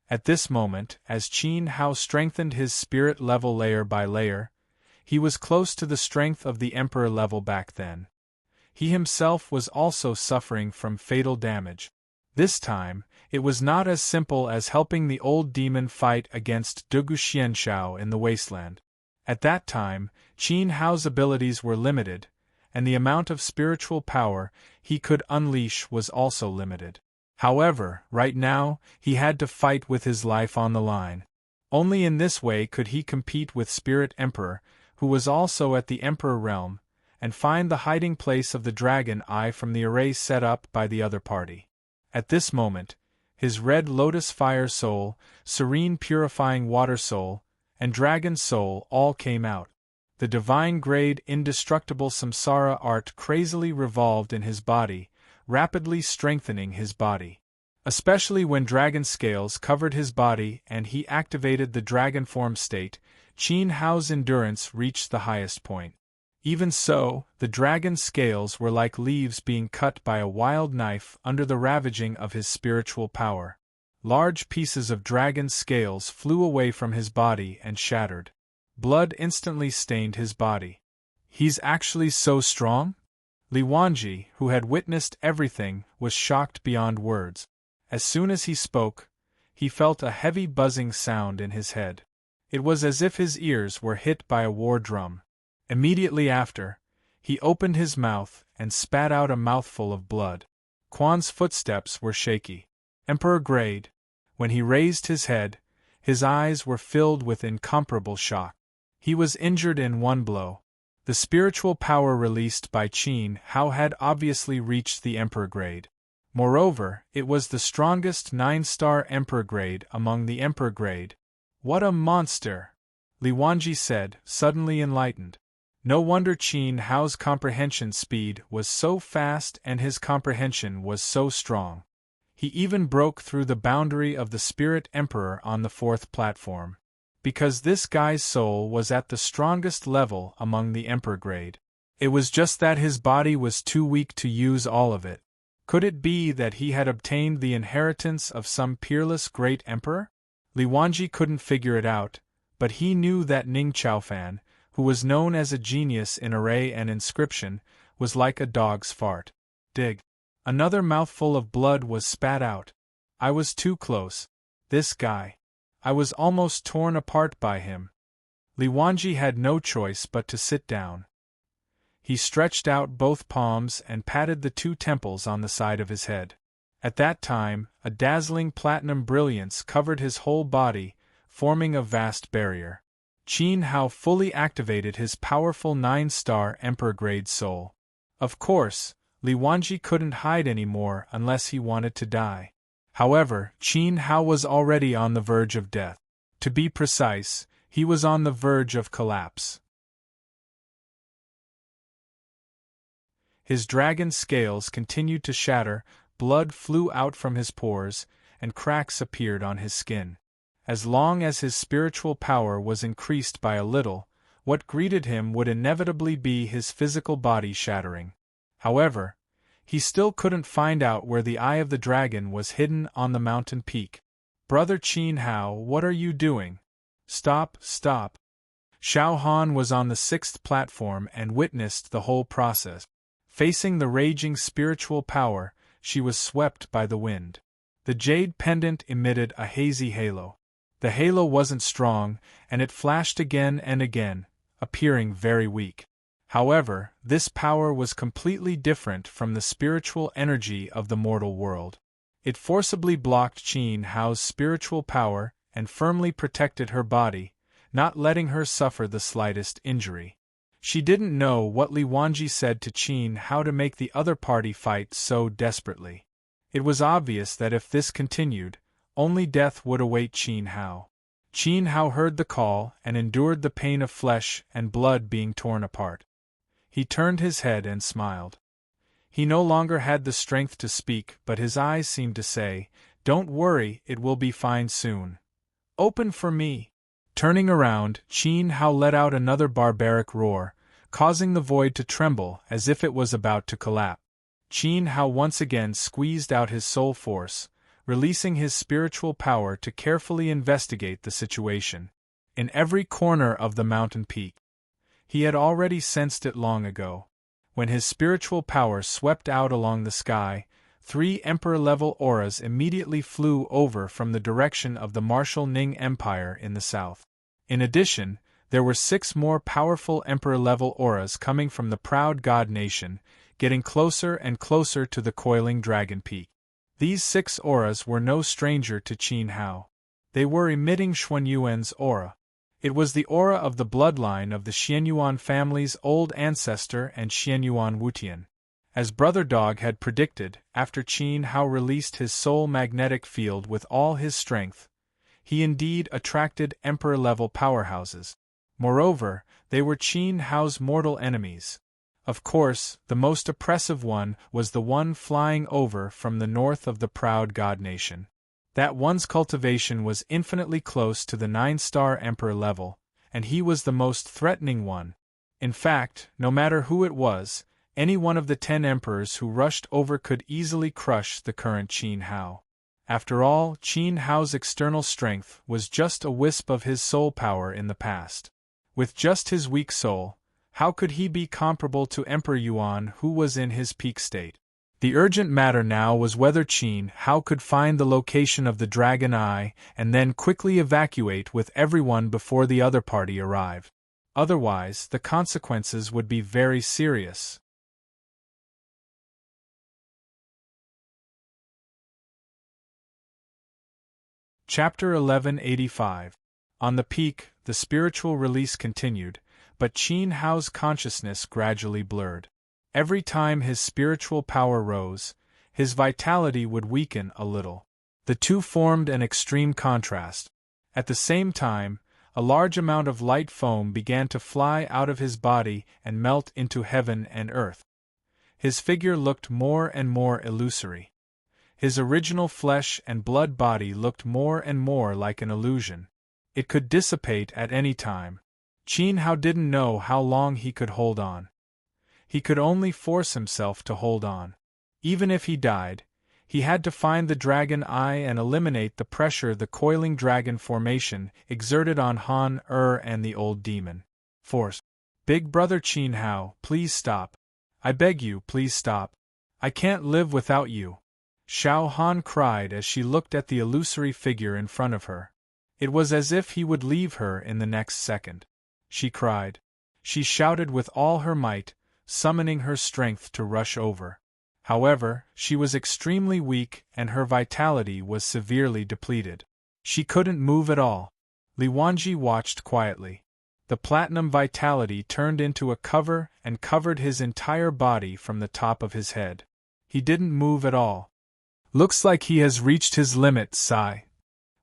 At this moment, as Qin Hao strengthened his spirit level layer by layer, he was close to the strength of the Emperor level back then. He himself was also suffering from fatal damage. This time, it was not as simple as helping the old demon fight against Dugu Xianshao in the wasteland. At that time, Qin Hao's abilities were limited, and the amount of spiritual power he could unleash was also limited. However, right now, he had to fight with his life on the line. Only in this way could he compete with Spirit Emperor, who was also at the Emperor realm, and find the hiding place of the dragon eye from the array set up by the other party. At this moment, his red lotus fire soul, serene purifying water soul, and dragon soul all came out. The divine-grade indestructible samsara art crazily revolved in his body, rapidly strengthening his body. Especially when dragon scales covered his body and he activated the dragon form state, Qin Hao's endurance reached the highest point. Even so, the dragon scales were like leaves being cut by a wild knife under the ravaging of his spiritual power. Large pieces of dragon scales flew away from his body and shattered. Blood instantly stained his body. He's actually so strong? Li Wanji, who had witnessed everything, was shocked beyond words. As soon as he spoke, he felt a heavy buzzing sound in his head. It was as if his ears were hit by a war drum. Immediately after, he opened his mouth and spat out a mouthful of blood. Quan's footsteps were shaky. Emperor Grade, when he raised his head, his eyes were filled with incomparable shock. He was injured in one blow. The spiritual power released by Qin Hao had obviously reached the Emperor grade. Moreover, it was the strongest 9-star Emperor grade among the Emperor grade. What a monster! Li Wanji said, suddenly enlightened. No wonder Qin Hao's comprehension speed was so fast and his comprehension was so strong. He even broke through the boundary of the Spirit Emperor on the 4th platform. Because this guy's soul was at the strongest level among the Emperor grade. It was just that his body was too weak to use all of it. Could it be that he had obtained the inheritance of some peerless great emperor? Li Wanji couldn't figure it out, but he knew that Ning Chaofan, who was known as a genius in array and inscription, was like a dog's fart. Dig. Another mouthful of blood was spat out. I was too close. This guy. I was almost torn apart by him. Li Wanji had no choice but to sit down. He stretched out both palms and patted the 2 temples on the side of his head. At that time, a dazzling platinum brilliance covered his whole body, forming a vast barrier. Qin Hao fully activated his powerful 9-star Emperor-grade soul. Of course, Li Wanji couldn't hide anymore unless he wanted to die. However, Qin Hao was already on the verge of death. To be precise, he was on the verge of collapse. His dragon scales continued to shatter, blood flew out from his pores, and cracks appeared on his skin. As long as his spiritual power was increased by a little, what greeted him would inevitably be his physical body shattering. However, he still couldn't find out where the eye of the dragon was hidden on the mountain peak. Brother Qin Hao, what are you doing? Stop, stop. Xiao Han was on the 6th platform and witnessed the whole process. Facing the raging spiritual power, she was swept by the wind. The jade pendant emitted a hazy halo. The halo wasn't strong, and it flashed again and again, appearing very weak. However, this power was completely different from the spiritual energy of the mortal world. It forcibly blocked Qin Hao's spiritual power and firmly protected her body, not letting her suffer the slightest injury. She didn't know what Li Wanji said to Qin Hao to make the other party fight so desperately. It was obvious that if this continued, only death would await Qin Hao. Qin Hao heard the call and endured the pain of flesh and blood being torn apart. He turned his head and smiled. He no longer had the strength to speak, but his eyes seemed to say, "Don't worry, it will be fine soon. Open for me." Turning around, Qin Hao let out another barbaric roar, causing the void to tremble as if it was about to collapse. Qin Hao once again squeezed out his soul force, releasing his spiritual power to carefully investigate the situation. In every corner of the mountain peak. He had already sensed it long ago. When his spiritual power swept out along the sky, 3 Emperor-level auras immediately flew over from the direction of the martial Ning Empire in the south. In addition, there were 6 more powerful Emperor-level auras coming from the proud God Nation, getting closer and closer to the coiling Dragon Peak. These 6 auras were no stranger to Qin Hao. They were emitting Xuanyuan's aura. It was the aura of the bloodline of the Xianyuan family's old ancestor and Xianyuan Wutian. As Brother Dog had predicted, after Qin Hao released his soul magnetic field with all his strength, he indeed attracted Emperor-level powerhouses. Moreover, they were Qin Hao's mortal enemies. Of course, the most oppressive one was the one flying over from the north of the proud God Nation. That one's cultivation was infinitely close to the 9-star Emperor level, and he was the most threatening one. In fact, no matter who it was, any one of the 10 emperors who rushed over could easily crush the current Qin Hao. After all, Qin Hao's external strength was just a wisp of his soul power in the past. With just his weak soul, how could he be comparable to Emperor Yuan, who was in his peak state? The urgent matter now was whether Qin Hao could find the location of the Dragon Eye and then quickly evacuate with everyone before the other party arrived. Otherwise, the consequences would be very serious. Chapter 1185. On the peak, the spiritual release continued, but Qin Hao's consciousness gradually blurred. Every time his spiritual power rose, his vitality would weaken a little. The two formed an extreme contrast. At the same time, a large amount of light foam began to fly out of his body and melt into heaven and earth. His figure looked more and more illusory. His original flesh and blood body looked more and more like an illusion. It could dissipate at any time. Qin Hao didn't know how long he could hold on. He could only force himself to hold on. Even if he died, he had to find the dragon eye and eliminate the pressure the coiling dragon formation exerted on Han and the old demon. Force. Big brother Qin Hao, please stop. I beg you, please stop. I can't live without you. Xiao Han cried as she looked at the illusory figure in front of her. It was as if he would leave her in the next second. She cried. She shouted with all her might, summoning her strength to rush over. However, she was extremely weak and her vitality was severely depleted. She couldn't move at all. Li Wanji watched quietly. The platinum vitality turned into a cover and covered his entire body from the top of his head. He didn't move at all. Looks like he has reached his limit, sigh.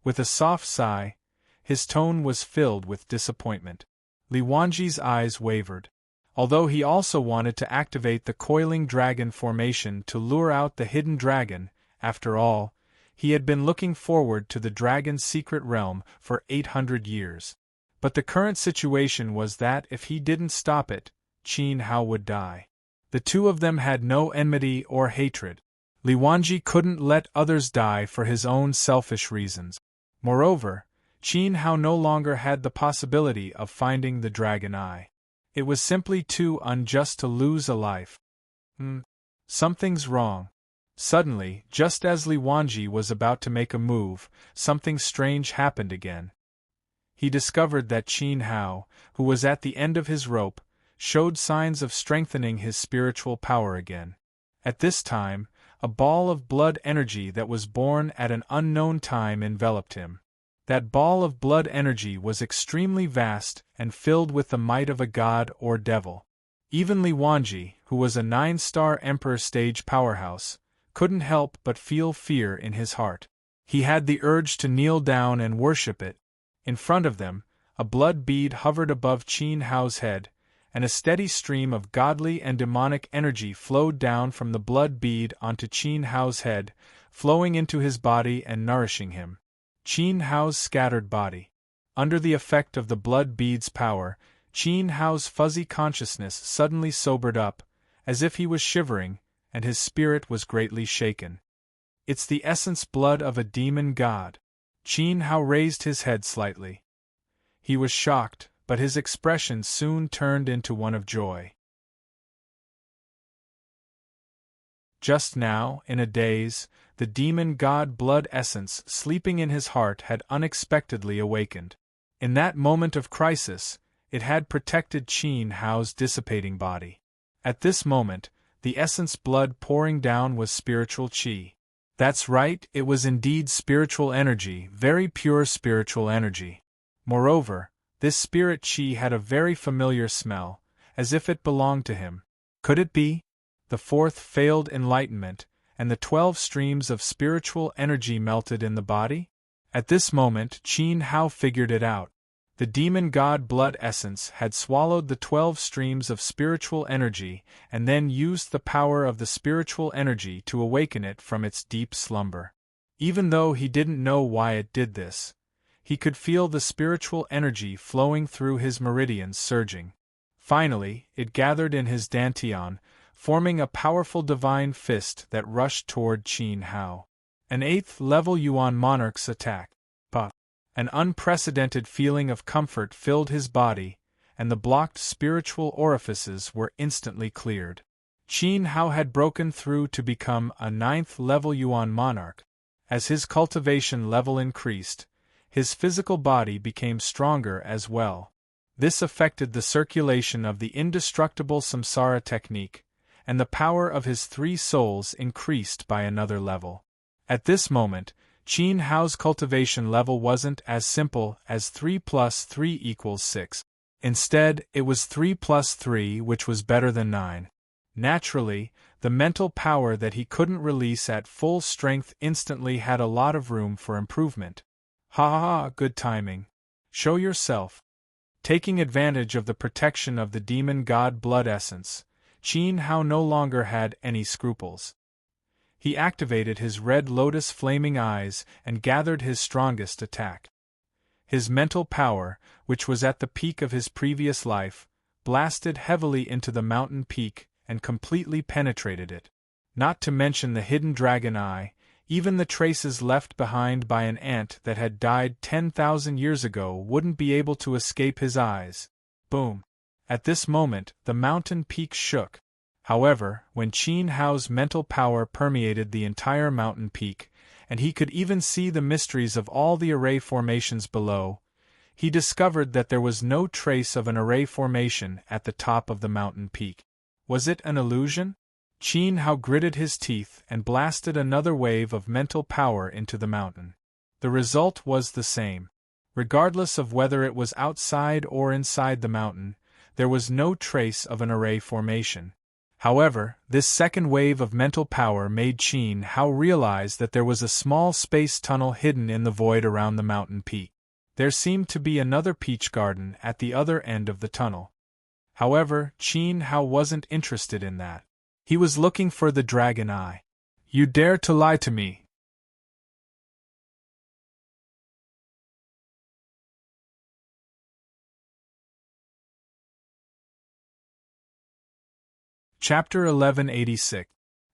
With a soft sigh, his tone was filled with disappointment. Li Wanji's eyes wavered. Although he also wanted to activate the coiling dragon formation to lure out the hidden dragon, after all, he had been looking forward to the dragon's secret realm for 800 years. But the current situation was that if he didn't stop it, Qin Hao would die. The two of them had no enmity or hatred. Li Wanji couldn't let others die for his own selfish reasons. Moreover, Qin Hao no longer had the possibility of finding the dragon eye. It was simply too unjust to lose a life. Something's wrong. Suddenly, just as Li Wanji was about to make a move, something strange happened again. He discovered that Qin Hao, who was at the end of his rope, showed signs of strengthening his spiritual power again. At this time, a ball of blood energy that was born at an unknown time enveloped him. That ball of blood energy was extremely vast and filled with the might of a god or devil. Even Li Wanji, who was a 9-star Emperor stage powerhouse, couldn't help but feel fear in his heart. He had the urge to kneel down and worship it. In front of them, a blood bead hovered above Qin Hao's head, and a steady stream of godly and demonic energy flowed down from the blood bead onto Qin Hao's head, flowing into his body and nourishing him. Qin Hao's scattered body. Under the effect of the blood bead's power, Qin Hao's fuzzy consciousness suddenly sobered up, as if he was shivering, and his spirit was greatly shaken. It's the essence blood of a demon god. Qin Hao raised his head slightly. He was shocked, but his expression soon turned into one of joy. Just now, in a daze, the demon god blood essence sleeping in his heart had unexpectedly awakened. In that moment of crisis, it had protected Qin Hao's dissipating body. At this moment, the essence blood pouring down was spiritual qi. That's right, it was indeed spiritual energy, very pure spiritual energy. Moreover, this spirit qi had a very familiar smell, as if it belonged to him. Could it be? The fourth failed enlightenment, and the 12 streams of spiritual energy melted in the body? At this moment, Qin Hao figured it out. The demon god blood essence had swallowed the 12 streams of spiritual energy and then used the power of the spiritual energy to awaken it from its deep slumber. Even though he didn't know why it did this, he could feel the spiritual energy flowing through his meridians surging. Finally, it gathered in his dantian, forming a powerful divine fist that rushed toward Qin Hao. An 8th-level Yuan monarch's attack. An unprecedented feeling of comfort filled his body, and the blocked spiritual orifices were instantly cleared. Qin Hao had broken through to become a 9th-level Yuan monarch. As his cultivation level increased, his physical body became stronger as well. This affected the circulation of the indestructible samsara technique, and the power of his 3 souls increased by another level. At this moment, Qin Hao's cultivation level wasn't as simple as 3 plus 3 equals 6. Instead, it was 3 plus 3, which was better than 9. Naturally, the mental power that he couldn't release at full strength instantly had a lot of room for improvement. Ha ha ha, good timing. Show yourself. Taking advantage of the protection of the demon god blood essence, Qin Hao no longer had any scruples. He activated his red lotus flaming eyes and gathered his strongest attack. His mental power, which was at the peak of his previous life, blasted heavily into the mountain peak and completely penetrated it. Not to mention the hidden dragon eye, even the traces left behind by an ant that had died 10,000 years ago wouldn't be able to escape his eyes. Boom! At this moment, the mountain peak shook. However, when Qin Hao's mental power permeated the entire mountain peak, and he could even see the mysteries of all the array formations below, he discovered that there was no trace of an array formation at the top of the mountain peak. Was it an illusion? Qin Hao gritted his teeth and blasted another wave of mental power into the mountain. The result was the same. Regardless of whether it was outside or inside the mountain, there was no trace of an array formation. However, this second wave of mental power made Qin Hao realize that there was a small space tunnel hidden in the void around the mountain peak. There seemed to be another peach garden at the other end of the tunnel. However, Qin Hao wasn't interested in that. He was looking for the dragon eye. You dare to lie to me? Chapter 1186.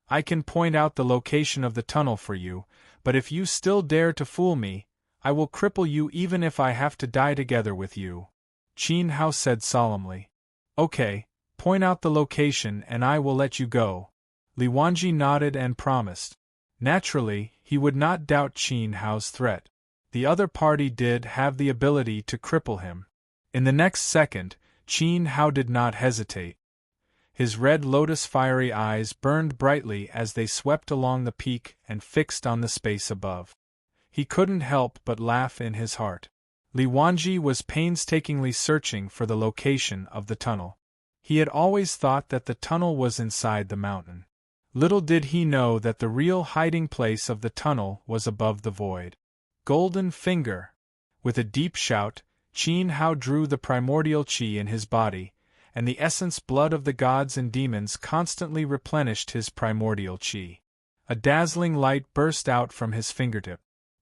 I can point out the location of the tunnel for you, but if you still dare to fool me, I will cripple you even if I have to die together with you, Qin Hao said solemnly. Okay, point out the location and I will let you go. Li Wanji nodded and promised. Naturally, he would not doubt Qin Hao's threat. The other party did have the ability to cripple him. In the next second, Qin Hao did not hesitate. His red lotus fiery eyes burned brightly as they swept along the peak and fixed on the space above. He couldn't help but laugh in his heart. Li Wanji was painstakingly searching for the location of the tunnel. He had always thought that the tunnel was inside the mountain. Little did he know that the real hiding place of the tunnel was above the void. Golden Finger! With a deep shout, Qin Hao drew the primordial qi in his body, and the essence blood of the gods and demons constantly replenished his primordial qi. A dazzling light burst out from his fingertip.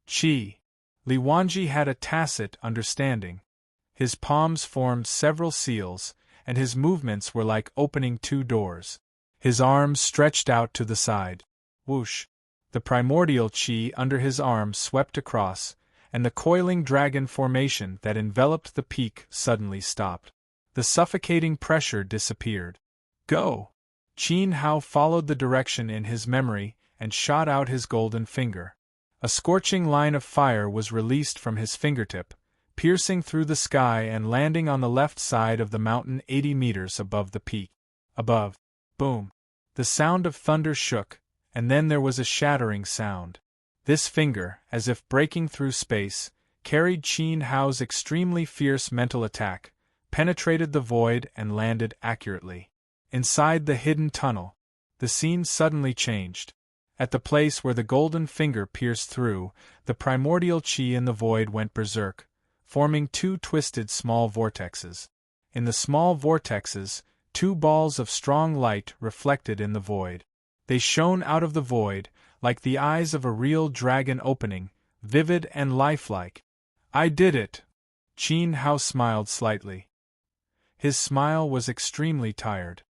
Qi. Li Wanji had a tacit understanding. His palms formed several seals, and his movements were like opening two doors. His arms stretched out to the side. Whoosh! The primordial qi under his arm swept across, and the coiling dragon formation that enveloped the peak suddenly stopped. The suffocating pressure disappeared. Go! Qin Hao followed the direction in his memory and shot out his golden finger. A scorching line of fire was released from his fingertip, piercing through the sky and landing on the left side of the mountain 80 meters above the peak. Above. Boom! The sound of thunder shook, and then there was a shattering sound. This finger, as if breaking through space, carried Qin Hao's extremely fierce mental attack, penetrated the void and landed accurately. Inside the hidden tunnel, the scene suddenly changed. At the place where the golden finger pierced through, the primordial qi in the void went berserk, forming two twisted small vortexes. In the small vortexes, two balls of strong light reflected in the void. They shone out of the void, like the eyes of a real dragon opening, vivid and lifelike. I did it! Qin Hao smiled slightly. His smile was extremely tired.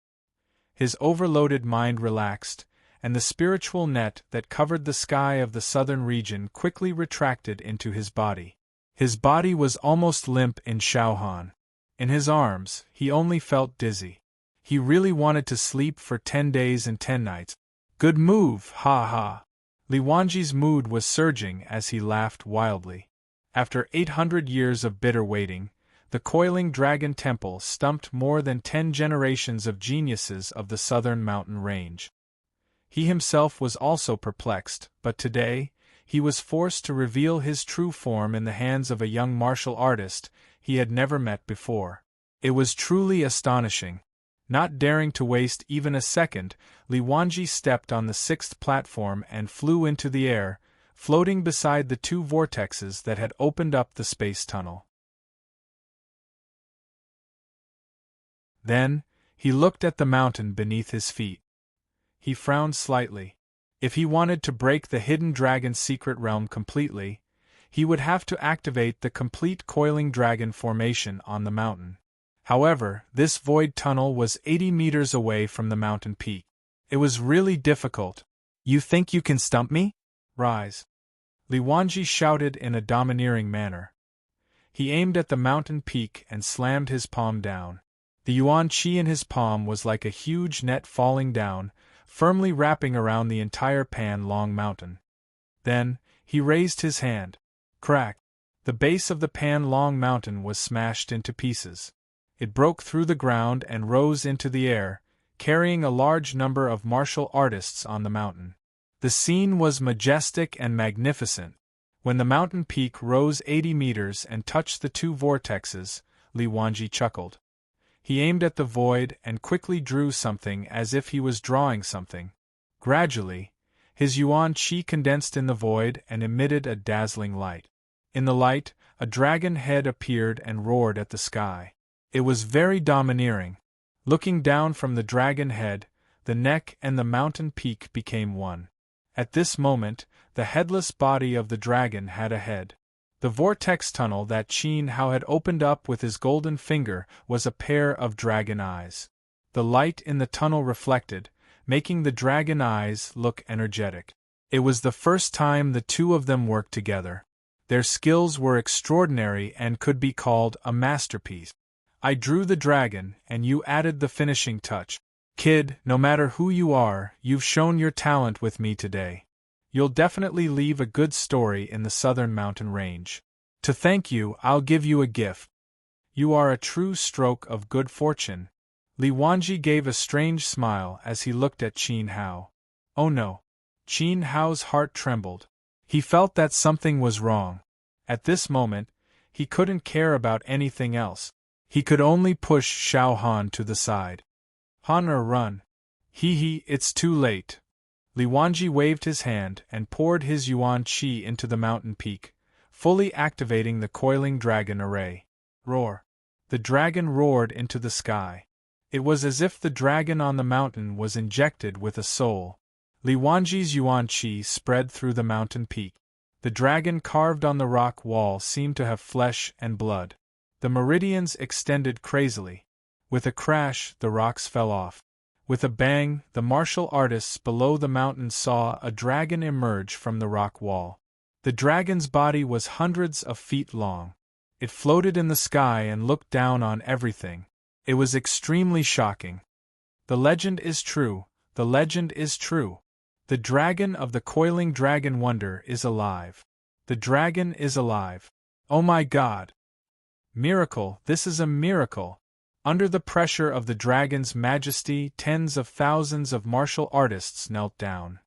His overloaded mind relaxed, and the spiritual net that covered the sky of the southern region quickly retracted into his body. His body was almost limp in Shaohan. In his arms, he only felt dizzy. He really wanted to sleep for 10 days and 10 nights. Good move, ha ha! Li Wanji's mood was surging as he laughed wildly. After 800 years of bitter waiting, the coiling dragon temple stumped more than 10 generations of geniuses of the southern mountain range. He himself was also perplexed, but today, he was forced to reveal his true form in the hands of a young martial artist he had never met before. It was truly astonishing. Not daring to waste even a second, Li Wanji stepped on the 6th platform and flew into the air, floating beside the 2 vortexes that had opened up the space tunnel. Then, he looked at the mountain beneath his feet. He frowned slightly. If he wanted to break the hidden dragon's secret realm completely, he would have to activate the complete coiling dragon formation on the mountain. However, this void tunnel was 80 meters away from the mountain peak. It was really difficult. "You think you can stump me? Rise!" Li Wanji shouted in a domineering manner. He aimed at the mountain peak and slammed his palm down. The yuan qi in his palm was like a huge net falling down, firmly wrapping around the entire Pan-Long mountain. Then, he raised his hand. Crack! The base of the Pan-Long mountain was smashed into pieces. It broke through the ground and rose into the air, carrying a large number of martial artists on the mountain. The scene was majestic and magnificent. When the mountain peak rose 80 meters and touched the 2 vortexes, Li Wanji chuckled. He aimed at the void and quickly drew something as if he was drawing something. Gradually, his yuan qi condensed in the void and emitted a dazzling light. In the light, a dragon head appeared and roared at the sky. It was very domineering. Looking down from the dragon head, the neck and the mountain peak became one. At this moment, the headless body of the dragon had a head. The vortex tunnel that Qin Hao had opened up with his golden finger was a pair of dragon eyes. The light in the tunnel reflected, making the dragon eyes look energetic. It was the first time the 2 of them worked together. Their skills were extraordinary and could be called a masterpiece. "I drew the dragon, and you added the finishing touch. Kid, no matter who you are, you've shown your talent with me today. You'll definitely leave a good story in the southern mountain range. To thank you, I'll give you a gift. You are a true stroke of good fortune." Li Wanji gave a strange smile as he looked at Qin Hao. Oh no! Qin Hao's heart trembled. He felt that something was wrong. At this moment, he couldn't care about anything else. He could only push Xiao Han to the side. "Han or run. Hee, it's too late." Li Wanji waved his hand and poured his yuan qi into the mountain peak, fully activating the coiling dragon array. Roar! The dragon roared into the sky. It was as if the dragon on the mountain was injected with a soul. Li Wanji's yuan qi spread through the mountain peak. The dragon carved on the rock wall seemed to have flesh and blood. The meridians extended crazily. With a crash, the rocks fell off. With a bang, the martial artists below the mountain saw a dragon emerge from the rock wall. The dragon's body was hundreds of feet long. It floated in the sky and looked down on everything. It was extremely shocking. The legend is true, the legend is true. The dragon of the coiling dragon wonder is alive. The dragon is alive. Oh my God! Miracle, this is a miracle! Under the pressure of the dragon's majesty, tens of thousands of martial artists knelt down.